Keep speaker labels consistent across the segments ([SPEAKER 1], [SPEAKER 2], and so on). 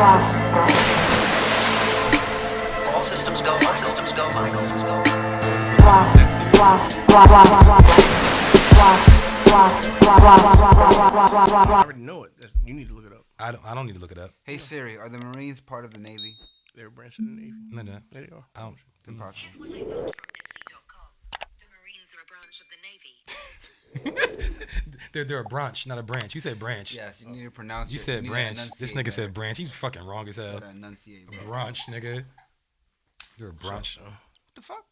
[SPEAKER 1] All systems go, my systems go, my systems go.
[SPEAKER 2] I already know it. You need to look it up.
[SPEAKER 3] I don't need to look it up.
[SPEAKER 4] Hey Siri, are the Marines part of the Navy?
[SPEAKER 2] They're a branch of the Navy.
[SPEAKER 3] No, no.
[SPEAKER 2] There you are.
[SPEAKER 3] I don't.
[SPEAKER 4] It's impossible.
[SPEAKER 5] Here's what I found from Pepsi.com. The Marines are a branch of the Navy.
[SPEAKER 3] They're a branch, not a branch. You said branch.
[SPEAKER 4] Yes, you need to pronounce it.
[SPEAKER 3] You said
[SPEAKER 4] need to
[SPEAKER 3] branch.
[SPEAKER 4] enunciate
[SPEAKER 3] This nigga
[SPEAKER 4] better.
[SPEAKER 3] said branch. He's fucking wrong as hell.
[SPEAKER 4] Gotta enunciate better.
[SPEAKER 3] Branch, nigga. You're a branch.
[SPEAKER 4] What the fuck?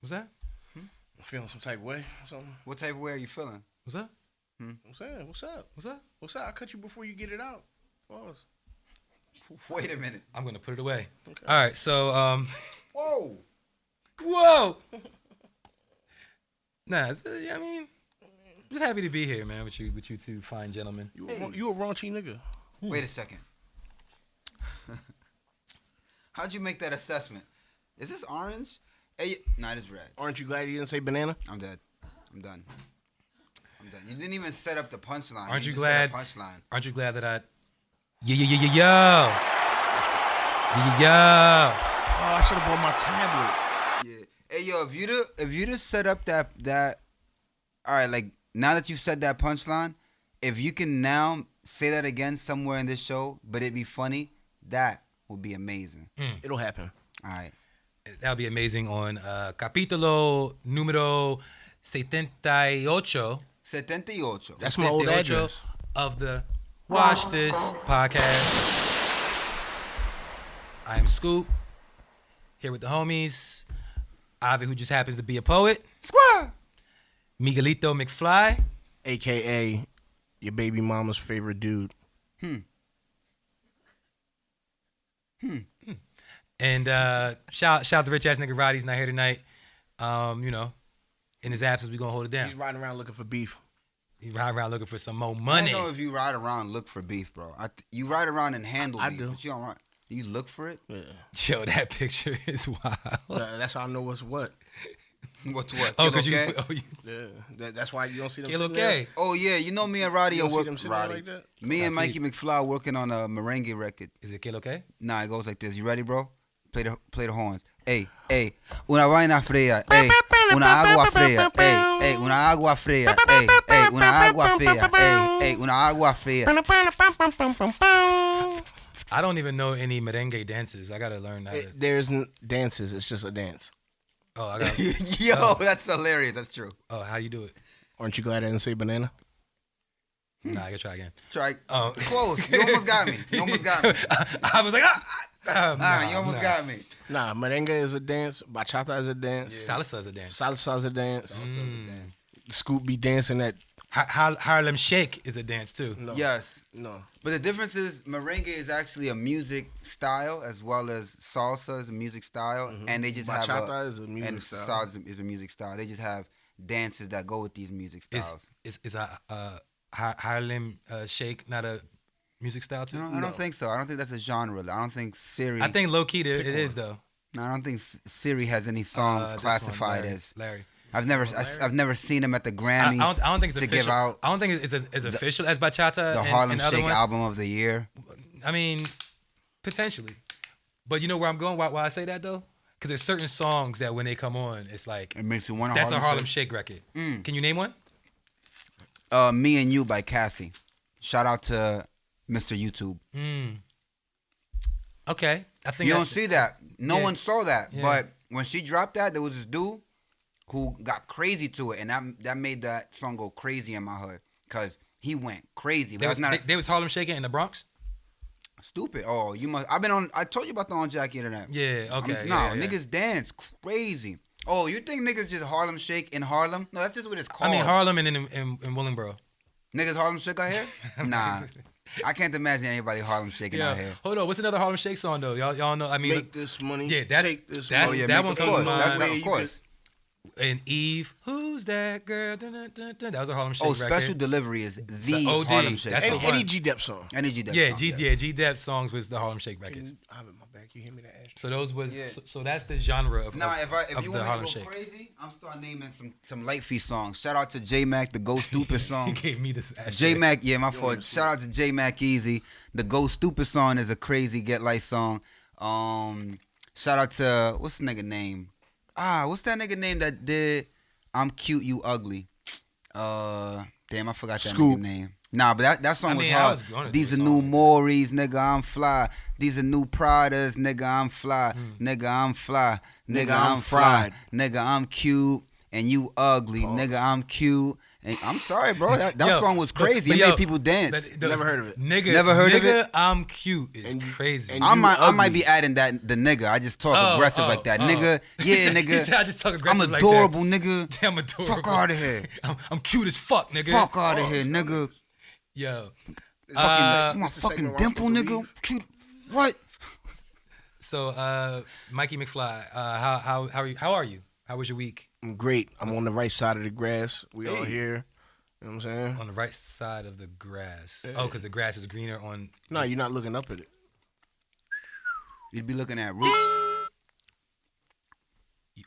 [SPEAKER 3] What's that?
[SPEAKER 2] I'm feeling some type of way or something.
[SPEAKER 4] What type of way are you feeling?
[SPEAKER 3] What's that?
[SPEAKER 2] I'm saying, what's up?
[SPEAKER 3] What's that?
[SPEAKER 2] What's up? I cut you before you get it out. Pause.
[SPEAKER 4] Wait a minute.
[SPEAKER 3] I'm gonna put it away.
[SPEAKER 2] Okay.
[SPEAKER 3] All right. So
[SPEAKER 4] Whoa.
[SPEAKER 3] whoa. Nah. I mean, just happy to be here, man. With you two fine gentlemen.
[SPEAKER 2] You a raunchy nigga.
[SPEAKER 4] Wait a second. How'd you make that assessment? Is this orange? Hey, nah, it's red.
[SPEAKER 2] Aren't you glad you didn't say banana?
[SPEAKER 4] I'm dead. I'm done. You didn't even set up the punchline.
[SPEAKER 3] Aren't you
[SPEAKER 4] just
[SPEAKER 3] glad?
[SPEAKER 4] set up punchline.
[SPEAKER 3] Aren't you glad that I? Yo.
[SPEAKER 2] Oh, I should have brought my tablet.
[SPEAKER 4] Yeah. Hey, yo, if you just set up that, all right, like now that you've said that punchline, if you can now say that again somewhere in this show, but it be funny, that would be amazing.
[SPEAKER 2] It'll happen.
[SPEAKER 4] All right.
[SPEAKER 3] That would be amazing on capítulo número 78.
[SPEAKER 4] 78.
[SPEAKER 2] That's my old
[SPEAKER 3] 78
[SPEAKER 2] address.
[SPEAKER 3] of the Wash This podcast. I am Scoop, here with the homies. Ovid, who just happens to be a poet.
[SPEAKER 4] Squad.
[SPEAKER 3] Miguelito McFly.
[SPEAKER 2] AKA your baby mama's favorite dude.
[SPEAKER 3] And shout out to rich ass nigga Roddy. He's not here tonight. You know, in his absence, we gonna hold it down.
[SPEAKER 2] He's riding around looking for beef.
[SPEAKER 3] He ride around looking for some more
[SPEAKER 4] I
[SPEAKER 3] money.
[SPEAKER 4] don't know if you ride around and look for beef, bro. You ride around and handle
[SPEAKER 2] I
[SPEAKER 4] beef,
[SPEAKER 2] do.
[SPEAKER 4] but you don't ride. You look for it?
[SPEAKER 2] Yeah.
[SPEAKER 3] Yo, that picture is wild.
[SPEAKER 2] That's how I know what's what.
[SPEAKER 4] What's what?
[SPEAKER 3] Oh,
[SPEAKER 4] Kilo
[SPEAKER 3] because
[SPEAKER 4] K?
[SPEAKER 3] you
[SPEAKER 2] Yeah. That's why you don't see them
[SPEAKER 3] Kilo
[SPEAKER 2] sitting there.
[SPEAKER 3] K.
[SPEAKER 4] Oh, yeah. You know me and Roddy
[SPEAKER 2] You
[SPEAKER 4] are
[SPEAKER 2] don't see
[SPEAKER 4] working.
[SPEAKER 2] them sitting there like that?
[SPEAKER 4] Me and Mikey McFly are working on a merengue record.
[SPEAKER 3] Is it Kilo K?
[SPEAKER 4] Nah, it goes like this. You ready, bro? Play the horns. Ey, una vaina fría, ey, una agua fría, ey, una agua fría, ey, una agua fría, ey, una agua fría.
[SPEAKER 3] I don't even know any merengue dances. I gotta learn how to.
[SPEAKER 2] There's dances. It's just a dance.
[SPEAKER 3] Oh, I got.
[SPEAKER 4] Yo, that's hilarious. That's true.
[SPEAKER 3] Oh, how you do it?
[SPEAKER 2] Aren't you glad I didn't say banana?
[SPEAKER 3] Nah, I gotta try again.
[SPEAKER 4] Try.
[SPEAKER 3] Oh.
[SPEAKER 4] Close. You almost got me. You almost got me.
[SPEAKER 3] I was like,
[SPEAKER 4] You almost got me.
[SPEAKER 2] Nah, merengue is a dance. Bachata is a dance.
[SPEAKER 3] Salsa is a dance.
[SPEAKER 2] Salsa is a dance. Scoop be dancing at.
[SPEAKER 3] Harlem Shake is a dance too.
[SPEAKER 2] No.
[SPEAKER 4] Yes.
[SPEAKER 2] No.
[SPEAKER 4] But the difference is merengue is actually a music style as well as salsa is a music style, and they just
[SPEAKER 2] Bachata is a music
[SPEAKER 4] and
[SPEAKER 2] style.
[SPEAKER 4] salsa is a music style. They just have dances that go with these music styles.
[SPEAKER 3] Is a Harlem Shake not a music style too?
[SPEAKER 4] I don't think so. I don't think that's a genre. I don't think Siri.
[SPEAKER 3] I think low key it is though.
[SPEAKER 4] No, I don't think Siri has any songs
[SPEAKER 3] This
[SPEAKER 4] classified
[SPEAKER 3] one,
[SPEAKER 4] as.
[SPEAKER 3] Larry.
[SPEAKER 4] I've never seen him at the Grammys.
[SPEAKER 3] I don't think it's
[SPEAKER 4] to
[SPEAKER 3] official.
[SPEAKER 4] give out.
[SPEAKER 3] I don't think it's as official as bachata.
[SPEAKER 4] The
[SPEAKER 3] and,
[SPEAKER 4] Harlem
[SPEAKER 3] and other
[SPEAKER 4] Shake
[SPEAKER 3] ones.
[SPEAKER 4] album of the year.
[SPEAKER 3] I mean, potentially, but you know where I'm going. Why I say that though? Because there's certain songs that when they come on, it's like
[SPEAKER 4] It makes you want
[SPEAKER 3] that's a Harlem Shake record. Can you name one?
[SPEAKER 4] Me and You by Cassie. Shout out to Mr. YouTube.
[SPEAKER 3] Okay, I think
[SPEAKER 4] You don't see that. No
[SPEAKER 3] Yeah.
[SPEAKER 4] one saw that.
[SPEAKER 3] Yeah.
[SPEAKER 4] But when she dropped that, there was this dude who got crazy to it, and that made that song go crazy in my hood because he went crazy. But
[SPEAKER 3] They was Harlem Shaking in the Bronx.
[SPEAKER 4] stupid. Oh, you must. I told you about the On Jack internet.
[SPEAKER 3] Yeah. Okay.
[SPEAKER 4] No,
[SPEAKER 3] yeah.
[SPEAKER 4] niggas dance crazy. Oh, you think niggas just Harlem Shake in Harlem? No, that's just what it's called.
[SPEAKER 3] I mean Harlem and in Willingboro.
[SPEAKER 4] Niggas Harlem Shake out here? Nah. I can't imagine anybody Harlem Shaking out here.
[SPEAKER 3] Hold on. What's another Harlem Shake song though? Y'all know. I mean,
[SPEAKER 2] Make this money.
[SPEAKER 3] yeah, that's
[SPEAKER 2] take this
[SPEAKER 3] that's
[SPEAKER 2] money.
[SPEAKER 4] Oh, yeah,
[SPEAKER 3] that
[SPEAKER 4] make
[SPEAKER 3] one
[SPEAKER 4] the
[SPEAKER 3] comes to
[SPEAKER 4] course.
[SPEAKER 3] mind.
[SPEAKER 4] That's of course.
[SPEAKER 3] And Eve, who's that girl? Dun, dun, dun, dun. That was a Harlem Shake
[SPEAKER 4] Oh,
[SPEAKER 3] record.
[SPEAKER 4] Special Delivery is the
[SPEAKER 3] OD.
[SPEAKER 4] Harlem Shake.
[SPEAKER 3] That's
[SPEAKER 4] song.
[SPEAKER 3] the
[SPEAKER 2] Any
[SPEAKER 3] one.
[SPEAKER 2] G Dep song.
[SPEAKER 4] Any G Dep
[SPEAKER 3] Yeah,
[SPEAKER 4] song,
[SPEAKER 3] G Dep songs was the Harlem Shake records.
[SPEAKER 2] I have it in my bag. Like you hit me that ass.
[SPEAKER 3] So those was
[SPEAKER 4] Yeah.
[SPEAKER 3] so that's the genre of
[SPEAKER 4] Nah,
[SPEAKER 3] of,
[SPEAKER 4] if
[SPEAKER 3] of
[SPEAKER 4] you
[SPEAKER 3] the
[SPEAKER 4] want
[SPEAKER 3] Harlem
[SPEAKER 4] me to go
[SPEAKER 3] Shake.
[SPEAKER 4] crazy, I'm start naming some light feet songs. Shout out to J Mac, the Go Stupid
[SPEAKER 3] He
[SPEAKER 4] song.
[SPEAKER 3] gave me this ass.
[SPEAKER 4] J
[SPEAKER 3] shake.
[SPEAKER 4] Mac, yeah, my fault. Shout out to J Mac Easy. The Go Stupid song is a crazy Get Light song. Shout out to what's the nigga name? What's that nigga name that did I'm Cute You Ugly? Damn, I forgot that
[SPEAKER 2] Scoop.
[SPEAKER 4] nigga name. Nah, but that song
[SPEAKER 3] I
[SPEAKER 4] was
[SPEAKER 3] mean, I
[SPEAKER 4] hard.
[SPEAKER 3] was going to
[SPEAKER 4] These
[SPEAKER 3] do
[SPEAKER 4] are
[SPEAKER 3] a
[SPEAKER 4] new
[SPEAKER 3] song.
[SPEAKER 4] Maury's, nigga, I'm fly. These are new Pradas, nigga, I'm fly. Nigga, I'm fly. Nigga, I'm fly. Nigga, I'm cute and you ugly. Nigga, I'm cute. And I'm sorry, bro. That
[SPEAKER 3] Yo,
[SPEAKER 4] song was
[SPEAKER 3] but-
[SPEAKER 4] crazy.
[SPEAKER 3] but
[SPEAKER 4] It
[SPEAKER 3] yo,
[SPEAKER 4] made people dance.
[SPEAKER 2] Never heard of it.
[SPEAKER 3] Nigga,
[SPEAKER 4] Never heard of
[SPEAKER 3] nigga,
[SPEAKER 4] it?
[SPEAKER 3] I'm cute is
[SPEAKER 2] And you-
[SPEAKER 3] crazy.
[SPEAKER 2] and
[SPEAKER 4] I
[SPEAKER 2] you
[SPEAKER 4] might
[SPEAKER 2] ugly.
[SPEAKER 4] be adding that the nigga. I just talk aggressive like that. Nigga, yeah,
[SPEAKER 3] He said,
[SPEAKER 4] nigga.
[SPEAKER 3] I just talk
[SPEAKER 4] I'm
[SPEAKER 3] aggressive like
[SPEAKER 4] adorable,
[SPEAKER 3] that.
[SPEAKER 4] nigga.
[SPEAKER 3] Damn adorable.
[SPEAKER 4] Fuck out of here.
[SPEAKER 3] I'm cute as fuck, nigga.
[SPEAKER 4] Fuck out of here, nigga.
[SPEAKER 3] Yo.
[SPEAKER 4] Fucking, my
[SPEAKER 2] it's the
[SPEAKER 4] fucking
[SPEAKER 2] segment where I'm
[SPEAKER 4] dimple,
[SPEAKER 2] supposed to
[SPEAKER 4] nigga.
[SPEAKER 2] leave.
[SPEAKER 4] Cute. What?
[SPEAKER 3] So, Mikey McFly, how are you? How was your week?
[SPEAKER 2] I'm great. I'm on the right side of the grass. We all here. You know what I'm saying?
[SPEAKER 3] On the right side of the grass. Oh, because the grass is greener on.
[SPEAKER 2] No, you're not looking up at it.
[SPEAKER 4] You'd be looking at roots.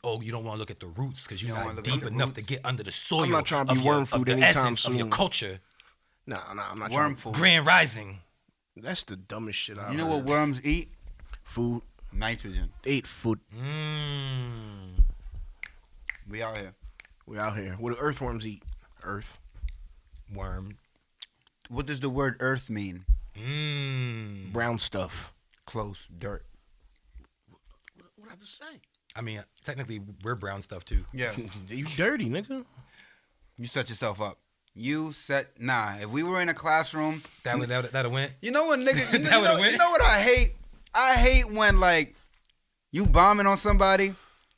[SPEAKER 3] Oh, you don't want to look at the roots because you're
[SPEAKER 4] You don't wanna
[SPEAKER 3] not
[SPEAKER 4] look at
[SPEAKER 3] deep
[SPEAKER 4] the
[SPEAKER 3] enough
[SPEAKER 4] roots?
[SPEAKER 3] to get under the soil.
[SPEAKER 2] I'm not trying to be
[SPEAKER 3] of your-
[SPEAKER 2] worm food
[SPEAKER 3] of the
[SPEAKER 2] anytime
[SPEAKER 3] essence of your
[SPEAKER 2] soon.
[SPEAKER 3] culture.
[SPEAKER 2] Nah, I'm not
[SPEAKER 4] Worm
[SPEAKER 2] trying.
[SPEAKER 4] food.
[SPEAKER 3] Grand Rising.
[SPEAKER 2] That's the dumbest shit I've
[SPEAKER 4] You know what
[SPEAKER 2] heard.
[SPEAKER 4] worms eat?
[SPEAKER 2] Food.
[SPEAKER 4] Nitrogen.
[SPEAKER 2] They eat food.
[SPEAKER 4] We out here.
[SPEAKER 2] We out here. What do earthworms eat? Earth.
[SPEAKER 3] Worm.
[SPEAKER 4] What does the word earth mean?
[SPEAKER 2] Brown stuff.
[SPEAKER 4] Close. Dirt.
[SPEAKER 2] What I just say?
[SPEAKER 3] I mean, technically, we're brown stuff too.
[SPEAKER 4] Yeah.
[SPEAKER 2] You dirty, nigga.
[SPEAKER 4] You set yourself up. Nah, if we were in a classroom,
[SPEAKER 3] That'll win.
[SPEAKER 4] you know what, nigga,
[SPEAKER 3] That would've went.
[SPEAKER 4] you know what I hate? I hate when, like, you bombing on somebody,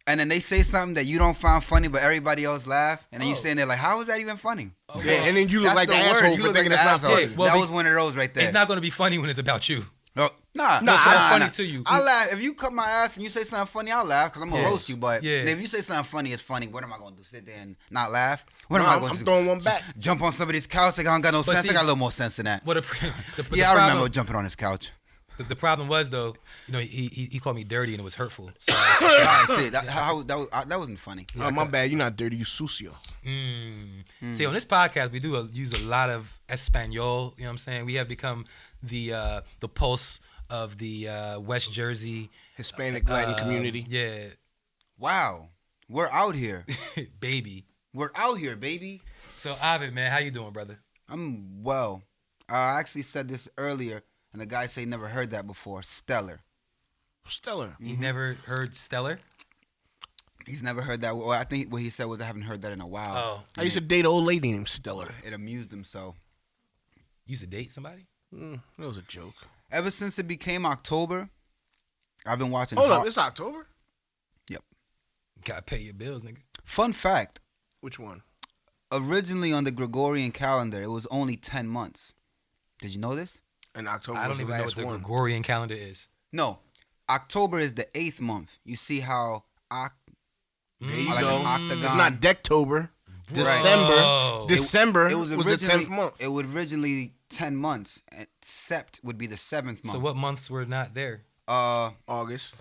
[SPEAKER 4] and then they say something that you don't find funny, but everybody else laugh, and then you standing there like, how is that even funny?
[SPEAKER 2] Yeah, and then you look
[SPEAKER 4] That's
[SPEAKER 2] like the
[SPEAKER 4] worst.
[SPEAKER 2] asshole
[SPEAKER 4] You
[SPEAKER 2] for
[SPEAKER 4] look
[SPEAKER 2] thinking
[SPEAKER 4] like the
[SPEAKER 2] that's not
[SPEAKER 4] asshole.
[SPEAKER 2] funny.
[SPEAKER 3] well,
[SPEAKER 4] that
[SPEAKER 3] be-
[SPEAKER 4] was one of those right there.
[SPEAKER 3] It's not going to be funny when it's about you.
[SPEAKER 4] No,
[SPEAKER 2] Nah,
[SPEAKER 3] funny to you.
[SPEAKER 4] I laugh. If you cut my ass and you say something funny, I'll laugh because I'm going to
[SPEAKER 3] Yeah.
[SPEAKER 4] roast you. But
[SPEAKER 3] Yeah.
[SPEAKER 4] if you say something funny, it's funny. What am I going to do? Sit there and not laugh? What am
[SPEAKER 2] Nah,
[SPEAKER 4] I going
[SPEAKER 2] I'm
[SPEAKER 4] to do?
[SPEAKER 2] throwing one back.
[SPEAKER 4] Jump on somebody's couch like I don't got no
[SPEAKER 3] But
[SPEAKER 4] sense?
[SPEAKER 3] see-
[SPEAKER 4] I got a little more sense than that.
[SPEAKER 3] What the
[SPEAKER 4] Yeah, I remember
[SPEAKER 3] problem,
[SPEAKER 4] jumping on his couch.
[SPEAKER 3] the problem was though, you know, he called me dirty and it was hurtful. So,
[SPEAKER 4] Alright, see, that wasn't funny.
[SPEAKER 2] Oh, my bad. You're not dirty. You sucio.
[SPEAKER 3] See, on this podcast, we do use a lot of Espanol. You know what I'm saying? We have become the pulse of the West Jersey
[SPEAKER 2] Hispanic Latin community.
[SPEAKER 3] Yeah,
[SPEAKER 4] Wow, we're out here.
[SPEAKER 3] baby.
[SPEAKER 4] We're out here, baby.
[SPEAKER 3] So, Ovid, man, how you doing, brother?
[SPEAKER 4] I'm well. I actually said this earlier, and the guy said he never heard that before. Stellar.
[SPEAKER 2] Stellar.
[SPEAKER 3] You never heard Stellar?
[SPEAKER 4] He's never heard that. Well, I think what he said was I haven't heard that in a while.
[SPEAKER 3] Oh,
[SPEAKER 2] I used to date an old lady named Stellar.
[SPEAKER 4] It amused him so.
[SPEAKER 3] you used to date somebody?
[SPEAKER 2] That was a joke.
[SPEAKER 4] Ever since it became October, I've been watching.
[SPEAKER 2] Hold up, it's October?
[SPEAKER 4] Yep.
[SPEAKER 3] Gotta pay your bills, nigga.
[SPEAKER 4] Fun fact.
[SPEAKER 2] Which one?
[SPEAKER 4] Originally on the Gregorian calendar, it was only 10 months. Did you know this?
[SPEAKER 2] And October
[SPEAKER 3] I
[SPEAKER 2] was
[SPEAKER 3] don't
[SPEAKER 2] the
[SPEAKER 3] even know what
[SPEAKER 2] last
[SPEAKER 3] the
[SPEAKER 2] one.
[SPEAKER 3] Gregorian calendar is.
[SPEAKER 4] No. October is the 8th month. You see how
[SPEAKER 2] There you
[SPEAKER 4] like
[SPEAKER 2] go.
[SPEAKER 4] an octagon.
[SPEAKER 2] It's not Decktober.
[SPEAKER 3] Whoa.
[SPEAKER 2] December. December
[SPEAKER 4] It
[SPEAKER 2] was the
[SPEAKER 4] originally
[SPEAKER 2] 10th month.
[SPEAKER 4] It was originally 10 months. And Sept would be the 7th month.
[SPEAKER 3] So what months were not there?
[SPEAKER 2] August.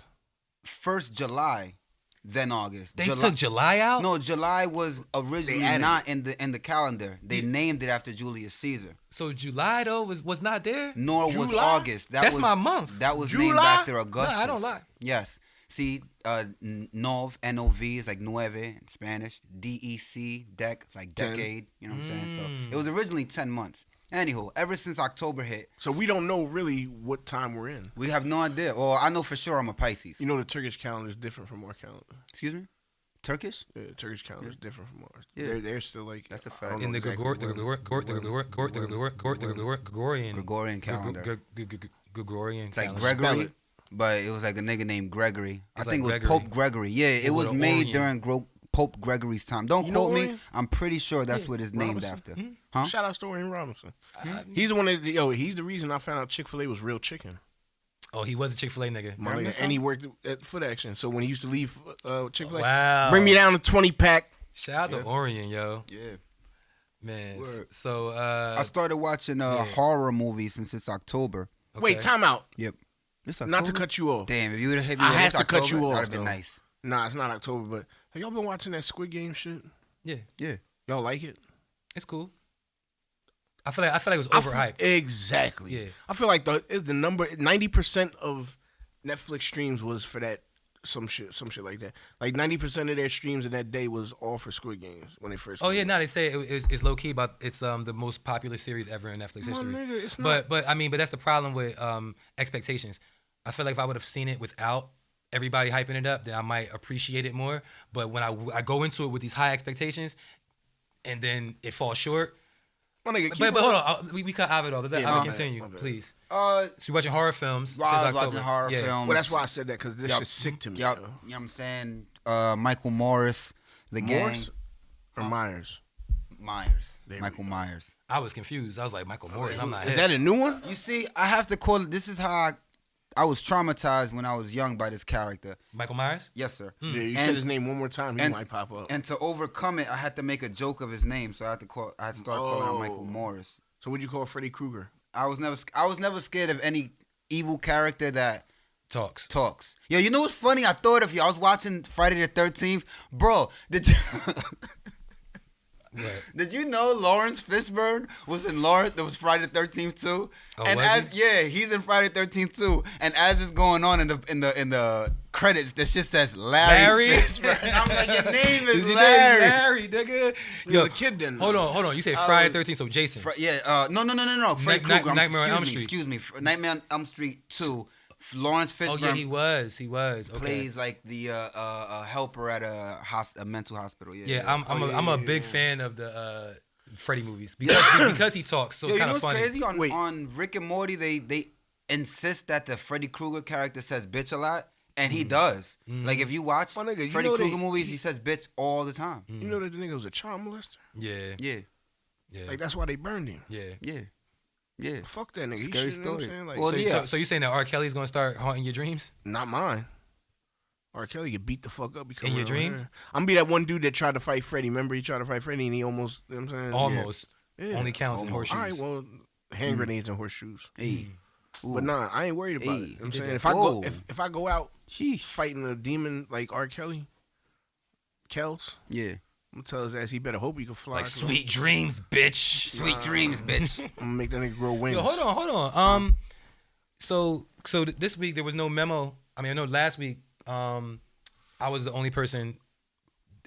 [SPEAKER 4] First July, then August.
[SPEAKER 3] They took July out?
[SPEAKER 4] No, July was originally
[SPEAKER 2] added
[SPEAKER 4] not in the calendar. They named it after Julius Caesar.
[SPEAKER 3] So July though was not there?
[SPEAKER 4] Nor was
[SPEAKER 2] July?
[SPEAKER 4] August.
[SPEAKER 3] That's
[SPEAKER 4] was,
[SPEAKER 3] my month.
[SPEAKER 4] That was
[SPEAKER 2] July?
[SPEAKER 4] named after Augustus.
[SPEAKER 3] No, I don't lie.
[SPEAKER 4] Yes. See, Nov, N-O-V is like nueve in Spanish. D-E-C, dec, like
[SPEAKER 2] 10.
[SPEAKER 4] decade. You know what I'm saying? So it was originally 10 months. Anywho, ever since October hit,
[SPEAKER 2] So we don't know really what time we're in.
[SPEAKER 4] we have no idea. Well, I know for sure I'm a Pisces.
[SPEAKER 2] You know the Turkish calendar is different from our calendar.
[SPEAKER 4] Excuse me? Turkish?
[SPEAKER 2] Yeah, the Turkish calendar is different from ours.
[SPEAKER 4] Yeah.
[SPEAKER 2] They're still like
[SPEAKER 4] That's a
[SPEAKER 2] I
[SPEAKER 4] fact.
[SPEAKER 2] don't
[SPEAKER 3] In
[SPEAKER 2] know
[SPEAKER 3] the
[SPEAKER 2] exactly
[SPEAKER 3] Gregorian
[SPEAKER 4] calendar.
[SPEAKER 3] Gregorian
[SPEAKER 4] It's like
[SPEAKER 3] calendar.
[SPEAKER 2] Spell
[SPEAKER 4] Gregory,
[SPEAKER 2] it.
[SPEAKER 4] but it was like a nigga named Gregory. I
[SPEAKER 3] It's
[SPEAKER 4] think
[SPEAKER 3] like
[SPEAKER 4] it was
[SPEAKER 3] Gregory.
[SPEAKER 4] Pope Gregory. Yeah, it
[SPEAKER 3] With
[SPEAKER 4] was
[SPEAKER 3] an
[SPEAKER 4] made
[SPEAKER 3] Orient.
[SPEAKER 4] during Pope Gregory's time. Don't
[SPEAKER 2] You know
[SPEAKER 4] quote me.
[SPEAKER 2] Orient?
[SPEAKER 4] I'm pretty sure that's
[SPEAKER 2] Yeah,
[SPEAKER 4] what it's named
[SPEAKER 2] Robinson.
[SPEAKER 4] after. Huh?
[SPEAKER 2] Shout out to Orion Robinson. He's the one that he's the reason I found out Chick-fil-A was real chicken.
[SPEAKER 3] Oh, he was a Chick-fil-A nigga.
[SPEAKER 2] My nigga. And he worked at Foot Action. So when he used to leave Chick-fil-A,
[SPEAKER 3] Wow.
[SPEAKER 2] bring me down to 20-pack.
[SPEAKER 3] Shout out to Orion, yo.
[SPEAKER 4] Yeah.
[SPEAKER 3] Man.
[SPEAKER 4] Word.
[SPEAKER 3] So
[SPEAKER 4] I started watching horror movies since it's October.
[SPEAKER 3] okay.
[SPEAKER 2] Wait, time out.
[SPEAKER 4] Yep. This
[SPEAKER 2] Not to
[SPEAKER 4] October?
[SPEAKER 2] cut you off.
[SPEAKER 4] Damn, if you would have hit me
[SPEAKER 2] I
[SPEAKER 4] with
[SPEAKER 2] have
[SPEAKER 4] this
[SPEAKER 2] to cut
[SPEAKER 4] October,
[SPEAKER 2] you off,
[SPEAKER 4] that'd have been
[SPEAKER 2] though.
[SPEAKER 4] nice.
[SPEAKER 2] Nah, it's not October, but have y'all been watching that Squid Game shit?
[SPEAKER 3] Yeah,
[SPEAKER 4] Yeah.
[SPEAKER 2] Y'all like it?
[SPEAKER 3] it's cool. I feel like it was
[SPEAKER 2] I feel-
[SPEAKER 3] overhyped.
[SPEAKER 2] Exactly.
[SPEAKER 3] Yeah.
[SPEAKER 2] I feel like the number 90% of Netflix streams was for that some shit like that. Like 90% of their streams in that day was all for Squid Games when they first.
[SPEAKER 3] Oh
[SPEAKER 2] came
[SPEAKER 3] yeah,
[SPEAKER 2] out.
[SPEAKER 3] no, they say it's low key, but it's the most popular series ever in Netflix
[SPEAKER 2] My
[SPEAKER 3] history.
[SPEAKER 2] nigga, it's not.
[SPEAKER 3] But I mean, but that's the problem with expectations. I feel like if I would have seen it without everybody hyping it up, then I might appreciate it more. But when I go into it with these high expectations, and then it falls short.
[SPEAKER 2] My nigga, keep
[SPEAKER 3] But
[SPEAKER 2] on-
[SPEAKER 3] hold on, we cut Ovid off. Let
[SPEAKER 2] Yeah,
[SPEAKER 3] Ovid
[SPEAKER 2] my bad,
[SPEAKER 3] continue,
[SPEAKER 2] my bad.
[SPEAKER 3] please.
[SPEAKER 4] So
[SPEAKER 3] So you're watching horror films.
[SPEAKER 4] I was
[SPEAKER 3] since
[SPEAKER 4] watching
[SPEAKER 3] October.
[SPEAKER 4] horror
[SPEAKER 3] Yeah.
[SPEAKER 4] films.
[SPEAKER 2] Well, that's why I said that because this
[SPEAKER 4] Yup.
[SPEAKER 2] shit's sick to me.
[SPEAKER 4] Yup.
[SPEAKER 2] yo.
[SPEAKER 4] You know what I'm saying? Michael Morris, the
[SPEAKER 2] Morse
[SPEAKER 4] gang.
[SPEAKER 2] or Myers?
[SPEAKER 4] Myers.
[SPEAKER 2] There we
[SPEAKER 4] Michael
[SPEAKER 2] go.
[SPEAKER 4] Myers.
[SPEAKER 3] I was confused. I was like Michael Morris. I'm not.
[SPEAKER 2] Is that a new one?
[SPEAKER 4] You see, I have to call it. This is how I was traumatized when I was young by this character.
[SPEAKER 3] Michael Myers?
[SPEAKER 4] Yes, sir.
[SPEAKER 2] Yeah, you
[SPEAKER 4] And-
[SPEAKER 2] said his name one more time, he
[SPEAKER 4] and-
[SPEAKER 2] might pop up.
[SPEAKER 4] And to overcome it, I had to make a joke of his name, so I had to start calling him Michael
[SPEAKER 2] Oh.
[SPEAKER 4] Morris.
[SPEAKER 2] So what'd you call Freddy Krueger?
[SPEAKER 4] I was never scared of any evil character that
[SPEAKER 3] Talks.
[SPEAKER 4] talks. Yo, you know what's funny? I thought of you. I was watching Friday the 13th. Bro, did you
[SPEAKER 3] What?
[SPEAKER 4] did you know Lawrence Fishburne was in Lawrence? That was Friday the 13th too.
[SPEAKER 3] Oh,
[SPEAKER 4] And
[SPEAKER 3] was
[SPEAKER 4] as he's in Friday the 13th too. And as it's going on in the credits, the shit says Larry Fishburne. And I'm like, your name is
[SPEAKER 3] Your name
[SPEAKER 4] Larry.
[SPEAKER 3] Larry, nigga.
[SPEAKER 2] Yo, the kid then.
[SPEAKER 3] Hold on. You say Friday 13th, so Jason.
[SPEAKER 4] No. Freddy
[SPEAKER 3] Night-
[SPEAKER 4] Krueger.
[SPEAKER 3] Nightmare on Elm
[SPEAKER 4] Excuse me. Nightmare on Elm Street 2. Lawrence Fishburne.
[SPEAKER 3] Oh yeah, he was. Okay.
[SPEAKER 4] Plays like the helper at a mental hospital.
[SPEAKER 3] Yeah, I'm a big fan of the Freddy movies because he talks, so
[SPEAKER 4] Yo,
[SPEAKER 3] it's
[SPEAKER 4] you know
[SPEAKER 3] kind of
[SPEAKER 4] what's
[SPEAKER 3] funny.
[SPEAKER 4] crazy?
[SPEAKER 2] Wait.
[SPEAKER 4] On Rick and Morty, they insist that the Freddy Krueger character says bitch a lot, and he does. Like if you watch
[SPEAKER 2] My nigga, you
[SPEAKER 4] Freddy
[SPEAKER 2] know
[SPEAKER 4] Krueger
[SPEAKER 2] they-
[SPEAKER 4] movies, he says bitch all the time.
[SPEAKER 2] You know that the nigga was a child molester?
[SPEAKER 3] Yeah,
[SPEAKER 4] Yeah,
[SPEAKER 2] Like that's why they burned him.
[SPEAKER 3] yeah.
[SPEAKER 4] yeah.
[SPEAKER 2] Fuck that nigga.
[SPEAKER 4] Scary
[SPEAKER 2] He should, you know what I'm
[SPEAKER 4] story.
[SPEAKER 2] saying? Like,
[SPEAKER 4] Well,
[SPEAKER 3] So,
[SPEAKER 4] yeah.
[SPEAKER 3] so you saying that R. Kelly's gonna start haunting your dreams?
[SPEAKER 2] not mine. R. Kelly get beat the fuck up because
[SPEAKER 3] In your dreams?
[SPEAKER 2] I'm gonna be that one dude that tried to fight Freddie. Remember he tried to fight Freddie and he almost, you know what I'm saying?
[SPEAKER 3] Almost.
[SPEAKER 2] Yeah.
[SPEAKER 3] Only counts in
[SPEAKER 2] Almost.
[SPEAKER 3] horseshoes.
[SPEAKER 2] All right, well, hand grenades and horseshoes.
[SPEAKER 4] Hey,
[SPEAKER 2] But nah, I ain't worried about
[SPEAKER 4] Hey,
[SPEAKER 2] it. You know what I'm
[SPEAKER 3] did
[SPEAKER 2] saying
[SPEAKER 3] that.
[SPEAKER 2] if I go
[SPEAKER 4] Whoa.
[SPEAKER 2] if I go out
[SPEAKER 4] sheesh.
[SPEAKER 2] fighting a demon like R. Kelly, Kels,
[SPEAKER 4] Yeah.
[SPEAKER 2] I'm gonna tell his ass he better hope he can fly.
[SPEAKER 3] Like
[SPEAKER 2] 'cause
[SPEAKER 3] sweet dreams, bitch.
[SPEAKER 4] Sweet dreams, bitch.
[SPEAKER 2] I'm gonna make that nigga grow wings.
[SPEAKER 3] Yo, hold on. So this week there was no memo. I mean, I know last week I was the only person.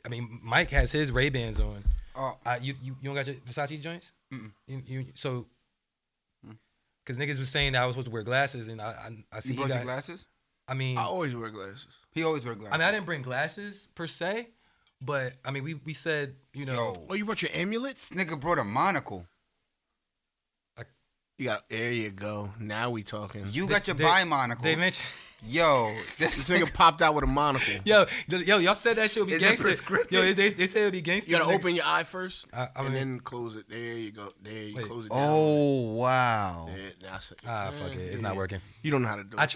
[SPEAKER 3] I mean, Mike has his Ray-Bans on.
[SPEAKER 4] Oh,
[SPEAKER 3] You don't got your Versace joints? So because niggas was saying that I was supposed to wear glasses, and I see
[SPEAKER 4] you brought
[SPEAKER 3] got,
[SPEAKER 4] your glasses?
[SPEAKER 3] I mean,
[SPEAKER 2] I always wear glasses.
[SPEAKER 4] He always wear glasses.
[SPEAKER 3] I mean, I didn't bring glasses per se, but I mean, we said, you know,
[SPEAKER 4] Yo.
[SPEAKER 2] Oh, you brought your amulets?
[SPEAKER 4] This nigga brought a monocle.
[SPEAKER 2] You got. There you go. Now we talking.
[SPEAKER 4] You got your
[SPEAKER 3] they-
[SPEAKER 4] bi-monocles.
[SPEAKER 3] they mentioned.
[SPEAKER 4] Yo,
[SPEAKER 2] This nigga popped out with a monocle.
[SPEAKER 3] Yo, y'all said that shit would be
[SPEAKER 4] Is it
[SPEAKER 3] gangster.
[SPEAKER 4] prescriptive?
[SPEAKER 3] Yo, they said it would be gangster.
[SPEAKER 2] You gotta
[SPEAKER 3] Nigga.
[SPEAKER 2] open your eye first
[SPEAKER 3] I
[SPEAKER 2] and
[SPEAKER 3] mean-
[SPEAKER 2] then close it. There you go. There you
[SPEAKER 3] Wait.
[SPEAKER 2] close it down.
[SPEAKER 4] Oh wow.
[SPEAKER 2] There, that's it.
[SPEAKER 3] Fuck it, it's not working.
[SPEAKER 2] You don't know how to do it.
[SPEAKER 3] I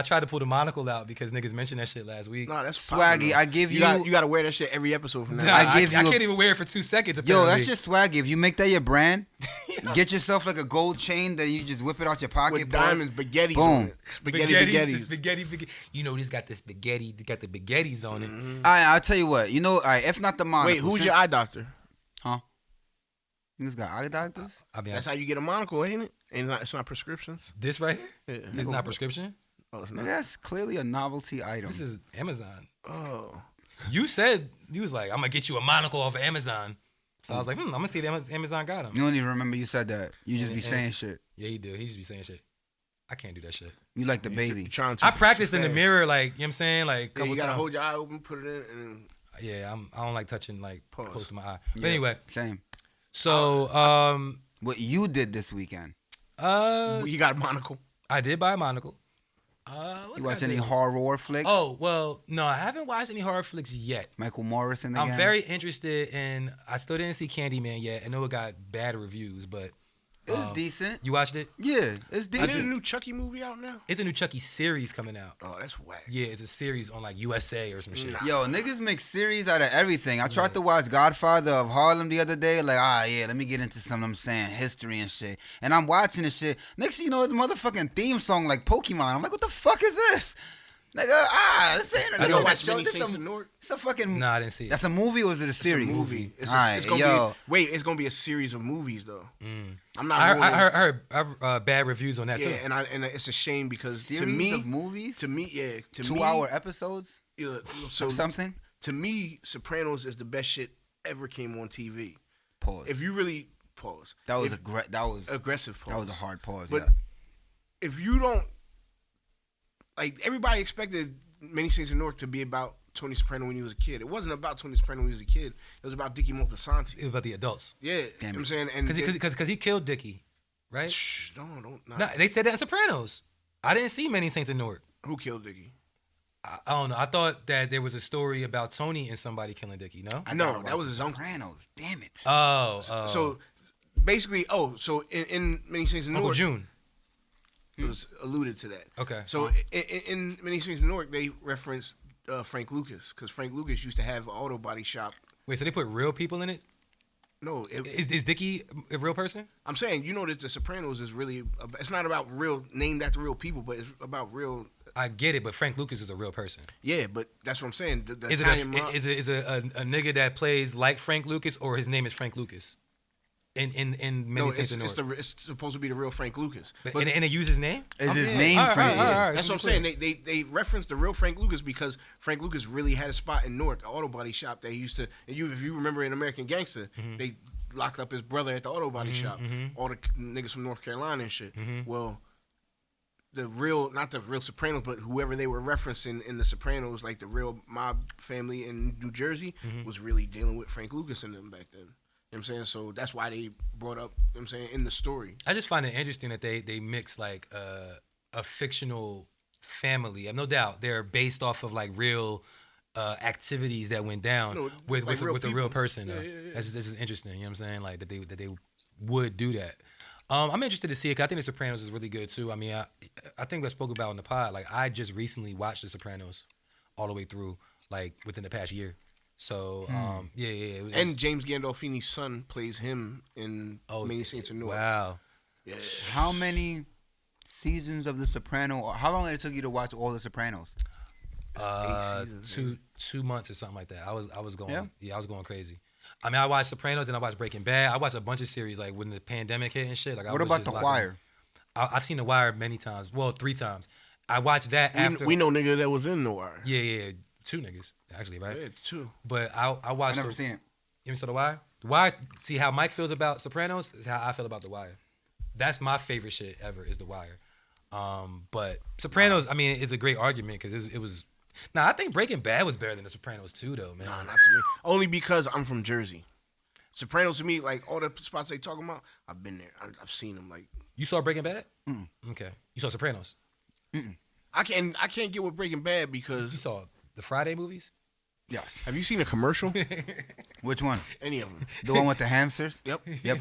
[SPEAKER 3] tried to pull the monocle out because niggas mentioned that shit last week.
[SPEAKER 2] Nah, that's
[SPEAKER 4] Swaggy,
[SPEAKER 2] popping, though.
[SPEAKER 4] I give you-
[SPEAKER 2] You gotta wear that shit every episode from now.
[SPEAKER 3] Nah,
[SPEAKER 2] on.
[SPEAKER 4] I give you
[SPEAKER 3] I
[SPEAKER 4] a-
[SPEAKER 3] can't even wear it for 2 seconds.
[SPEAKER 4] Yo,
[SPEAKER 3] Apparently.
[SPEAKER 4] that's just swaggy. If you make that your brand, get yourself like a gold chain that you just whip it out your pocket.
[SPEAKER 2] With
[SPEAKER 4] pause.
[SPEAKER 2] diamonds, spaghettis
[SPEAKER 4] Boom.
[SPEAKER 2] on it. Spaghetti.
[SPEAKER 3] spaghetti. You know, this got the spaghetti. Got the spaghettis on it.
[SPEAKER 4] I'll tell you what. You know, if not the monocle.
[SPEAKER 2] Wait, who's
[SPEAKER 4] since-
[SPEAKER 2] your eye doctor?
[SPEAKER 4] Niggas got eye doctors?
[SPEAKER 3] I mean,
[SPEAKER 2] That's how you get a monocle, ain't it? And it's not prescriptions.
[SPEAKER 3] this right here
[SPEAKER 2] Yeah.
[SPEAKER 3] is not prescription.
[SPEAKER 2] Oh, it's
[SPEAKER 4] Nigga,
[SPEAKER 2] not.
[SPEAKER 4] that's clearly a novelty item.
[SPEAKER 3] This is Amazon.
[SPEAKER 2] Oh,
[SPEAKER 3] You said you was like, I'm gonna get you a monocle off of Amazon. So I was like, I'm gonna see if Amazon got them.
[SPEAKER 4] You don't even remember you said that. You just be
[SPEAKER 3] And-
[SPEAKER 4] saying shit.
[SPEAKER 3] Yeah, he do. He just be saying shit. I can't do that shit.
[SPEAKER 4] You like the
[SPEAKER 2] you
[SPEAKER 4] baby.
[SPEAKER 2] trying to?
[SPEAKER 3] I practiced in the
[SPEAKER 2] fast.
[SPEAKER 3] mirror, like, you know what I'm saying? Like,
[SPEAKER 2] Yeah,
[SPEAKER 3] couple
[SPEAKER 2] you gotta
[SPEAKER 3] times.
[SPEAKER 2] hold your eye open, put it in, and
[SPEAKER 3] Yeah, I don't like touching like
[SPEAKER 2] Pause.
[SPEAKER 3] close to my eye. But
[SPEAKER 4] Yeah,
[SPEAKER 3] anyway,
[SPEAKER 4] Same.
[SPEAKER 3] so
[SPEAKER 4] What you did this weekend.
[SPEAKER 2] you got a monocle.
[SPEAKER 3] I did buy a monocle. What
[SPEAKER 4] You
[SPEAKER 3] did
[SPEAKER 4] watch
[SPEAKER 3] I
[SPEAKER 4] any
[SPEAKER 3] do?
[SPEAKER 4] horror flicks?
[SPEAKER 3] Oh well, no, I haven't watched any horror flicks yet.
[SPEAKER 4] Michael Morris in the
[SPEAKER 3] I'm
[SPEAKER 4] game?
[SPEAKER 3] very interested in. I still didn't see Candyman yet. I know it got bad reviews, but
[SPEAKER 4] It's decent.
[SPEAKER 3] You watched it?
[SPEAKER 4] Yeah, it's
[SPEAKER 2] Is there a
[SPEAKER 4] decent.
[SPEAKER 2] new Chucky movie out now?
[SPEAKER 3] It's a new Chucky series coming out.
[SPEAKER 2] Oh, that's whack.
[SPEAKER 3] Yeah, it's a series on like USA or some shit.
[SPEAKER 4] Yo, niggas make series out of everything. I tried to watch Godfather of Harlem the other day. Like, yeah, let me get into some, I'm saying, history and shit. And I'm watching this shit. Next thing you know, it's a motherfucking theme song like Pokemon. I'm like, what the fuck is this? Nigga, this ain't
[SPEAKER 2] I
[SPEAKER 4] a
[SPEAKER 2] know
[SPEAKER 4] watch
[SPEAKER 2] that's
[SPEAKER 4] show.
[SPEAKER 2] Many
[SPEAKER 4] This
[SPEAKER 2] Saints
[SPEAKER 4] a,
[SPEAKER 2] of Newark.
[SPEAKER 4] it's a fucking.
[SPEAKER 3] Nah, I didn't see it.
[SPEAKER 4] That's a movie or is it a series?
[SPEAKER 2] Movie. It's
[SPEAKER 4] Alright,
[SPEAKER 2] gonna
[SPEAKER 4] yo.
[SPEAKER 2] it's gonna be a series of movies though. I'm not.
[SPEAKER 3] I heard bad reviews on that
[SPEAKER 2] Yeah,
[SPEAKER 3] too.
[SPEAKER 2] and it's a shame because
[SPEAKER 4] Series
[SPEAKER 2] to me,
[SPEAKER 4] of movies?
[SPEAKER 2] to me, yeah, to
[SPEAKER 4] 2
[SPEAKER 2] me,
[SPEAKER 4] hour episodes?
[SPEAKER 2] yeah, so
[SPEAKER 4] Or something?
[SPEAKER 2] to me, Sopranos is the best shit ever came on TV.
[SPEAKER 4] Pause.
[SPEAKER 2] If you really pause,
[SPEAKER 4] that was
[SPEAKER 2] aggressive pause.
[SPEAKER 4] that was a hard pause.
[SPEAKER 2] But
[SPEAKER 4] yeah.
[SPEAKER 2] if you don't like, everybody expected Many Saints of Newark to be about Tony Soprano when he was a kid. It wasn't about Tony Soprano when he was a kid. It was about Dickie Moltisanti.
[SPEAKER 3] It was about the adults.
[SPEAKER 2] Yeah, you know what I'm saying, and
[SPEAKER 3] Because he killed Dickie, right?
[SPEAKER 2] shh, don't.
[SPEAKER 3] No, they said that in Sopranos. I didn't see Many Saints of Newark.
[SPEAKER 2] Who killed Dickie?
[SPEAKER 3] I don't know. I thought that there was a story about Tony and somebody killing Dickie. No.
[SPEAKER 2] No, that was his uncle.
[SPEAKER 4] Sopranos. Damn it.
[SPEAKER 3] Oh.
[SPEAKER 2] So basically, so in Many Saints of
[SPEAKER 3] Uncle
[SPEAKER 2] Newark,
[SPEAKER 3] June.
[SPEAKER 2] it was alluded to that.
[SPEAKER 3] Okay.
[SPEAKER 2] So in Many Saints of Newark, they referenced Frank Lucas because Frank Lucas used to have an auto body shop.
[SPEAKER 3] Wait, so they put real people in it?
[SPEAKER 2] No,
[SPEAKER 3] Is Dickie a real person?
[SPEAKER 2] I'm saying, you know, that The Sopranos is really, it's not about real, named after real people, but it's about real.
[SPEAKER 3] I get it, but Frank Lucas is a real person.
[SPEAKER 2] Yeah, but that's what I'm saying. The
[SPEAKER 3] Is
[SPEAKER 2] Italian
[SPEAKER 3] it a nigga that plays like Frank Lucas, or his name is Frank Lucas? In Many
[SPEAKER 2] no,
[SPEAKER 3] Saints of Newark.
[SPEAKER 2] it's supposed to be the real Frank Lucas.
[SPEAKER 3] But they use his name?
[SPEAKER 4] Is his
[SPEAKER 2] yeah.
[SPEAKER 4] name
[SPEAKER 3] All right,
[SPEAKER 4] Frank?
[SPEAKER 3] all right, all right.
[SPEAKER 2] That's what I'm saying. They referenced the real Frank Lucas because Frank Lucas really had a spot in Newark, an auto body shop. They used to, and if you remember in American Gangster, they locked up his brother at the auto body shop. All the niggas from North Carolina and shit. Well, the real, not the real Sopranos, but whoever they were referencing in the Sopranos, like the real mob family in New Jersey, was really dealing with Frank Lucas and them back then. You know what I'm saying? So that's why they brought up, you know what I'm saying, in the story.
[SPEAKER 3] I just find it interesting that they mix like a fictional family. No doubt they're based off of like real activities that went down with
[SPEAKER 2] like real
[SPEAKER 3] a real
[SPEAKER 2] people.
[SPEAKER 3] person.
[SPEAKER 2] Yeah.
[SPEAKER 3] This is interesting. You know what I'm saying? Like that they would do that. I'm interested to see it 'cause I think The Sopranos is really good too. I mean, I think we spoke about in the pod. Like I just recently watched The Sopranos all the way through, like within the past year. So yeah. It was,
[SPEAKER 2] And James Gandolfini's son plays him in Many Saints of Newark.
[SPEAKER 3] wow.
[SPEAKER 2] Yeah.
[SPEAKER 4] How many seasons of The Soprano? Or how long did it took you to watch all The Sopranos?
[SPEAKER 2] 8 seasons,
[SPEAKER 3] 2 months or something like that. I was going
[SPEAKER 4] Yeah?
[SPEAKER 3] I was going crazy. I mean, I watched Sopranos and I watched Breaking Bad. I watched a bunch of series like when the pandemic hit and shit. Like, I
[SPEAKER 4] What
[SPEAKER 3] was
[SPEAKER 4] about
[SPEAKER 3] just
[SPEAKER 4] The
[SPEAKER 3] locked
[SPEAKER 4] Wire?
[SPEAKER 3] in. I've seen The Wire many times. Well, 3 times. I watched that after.
[SPEAKER 2] We know nigga that was in The Wire.
[SPEAKER 3] Yeah. 2 niggas actually, right?
[SPEAKER 2] Yeah, it's 2.
[SPEAKER 3] But I watched.
[SPEAKER 4] I've never seen it.
[SPEAKER 3] You saw The Wire? The Wire. See how Mike feels about Sopranos is how I feel about The Wire. That's my favorite shit ever is The Wire. But Sopranos, I mean, is a great argument because it was. Nah, I think Breaking Bad was better than The Sopranos too, though, man.
[SPEAKER 2] Nah, not to me. Only because I'm from Jersey. Sopranos to me, like all the spots they talking about, I've been there. I've seen them. Like
[SPEAKER 3] You saw Breaking Bad? Okay. You saw Sopranos?
[SPEAKER 2] I can't get with Breaking Bad
[SPEAKER 3] You
[SPEAKER 2] because
[SPEAKER 3] saw the Friday movies?
[SPEAKER 4] Yes.
[SPEAKER 2] have you seen a commercial?
[SPEAKER 4] Which one?
[SPEAKER 2] Any of them?
[SPEAKER 4] The one with the hamsters?
[SPEAKER 2] Yep.
[SPEAKER 4] Yep.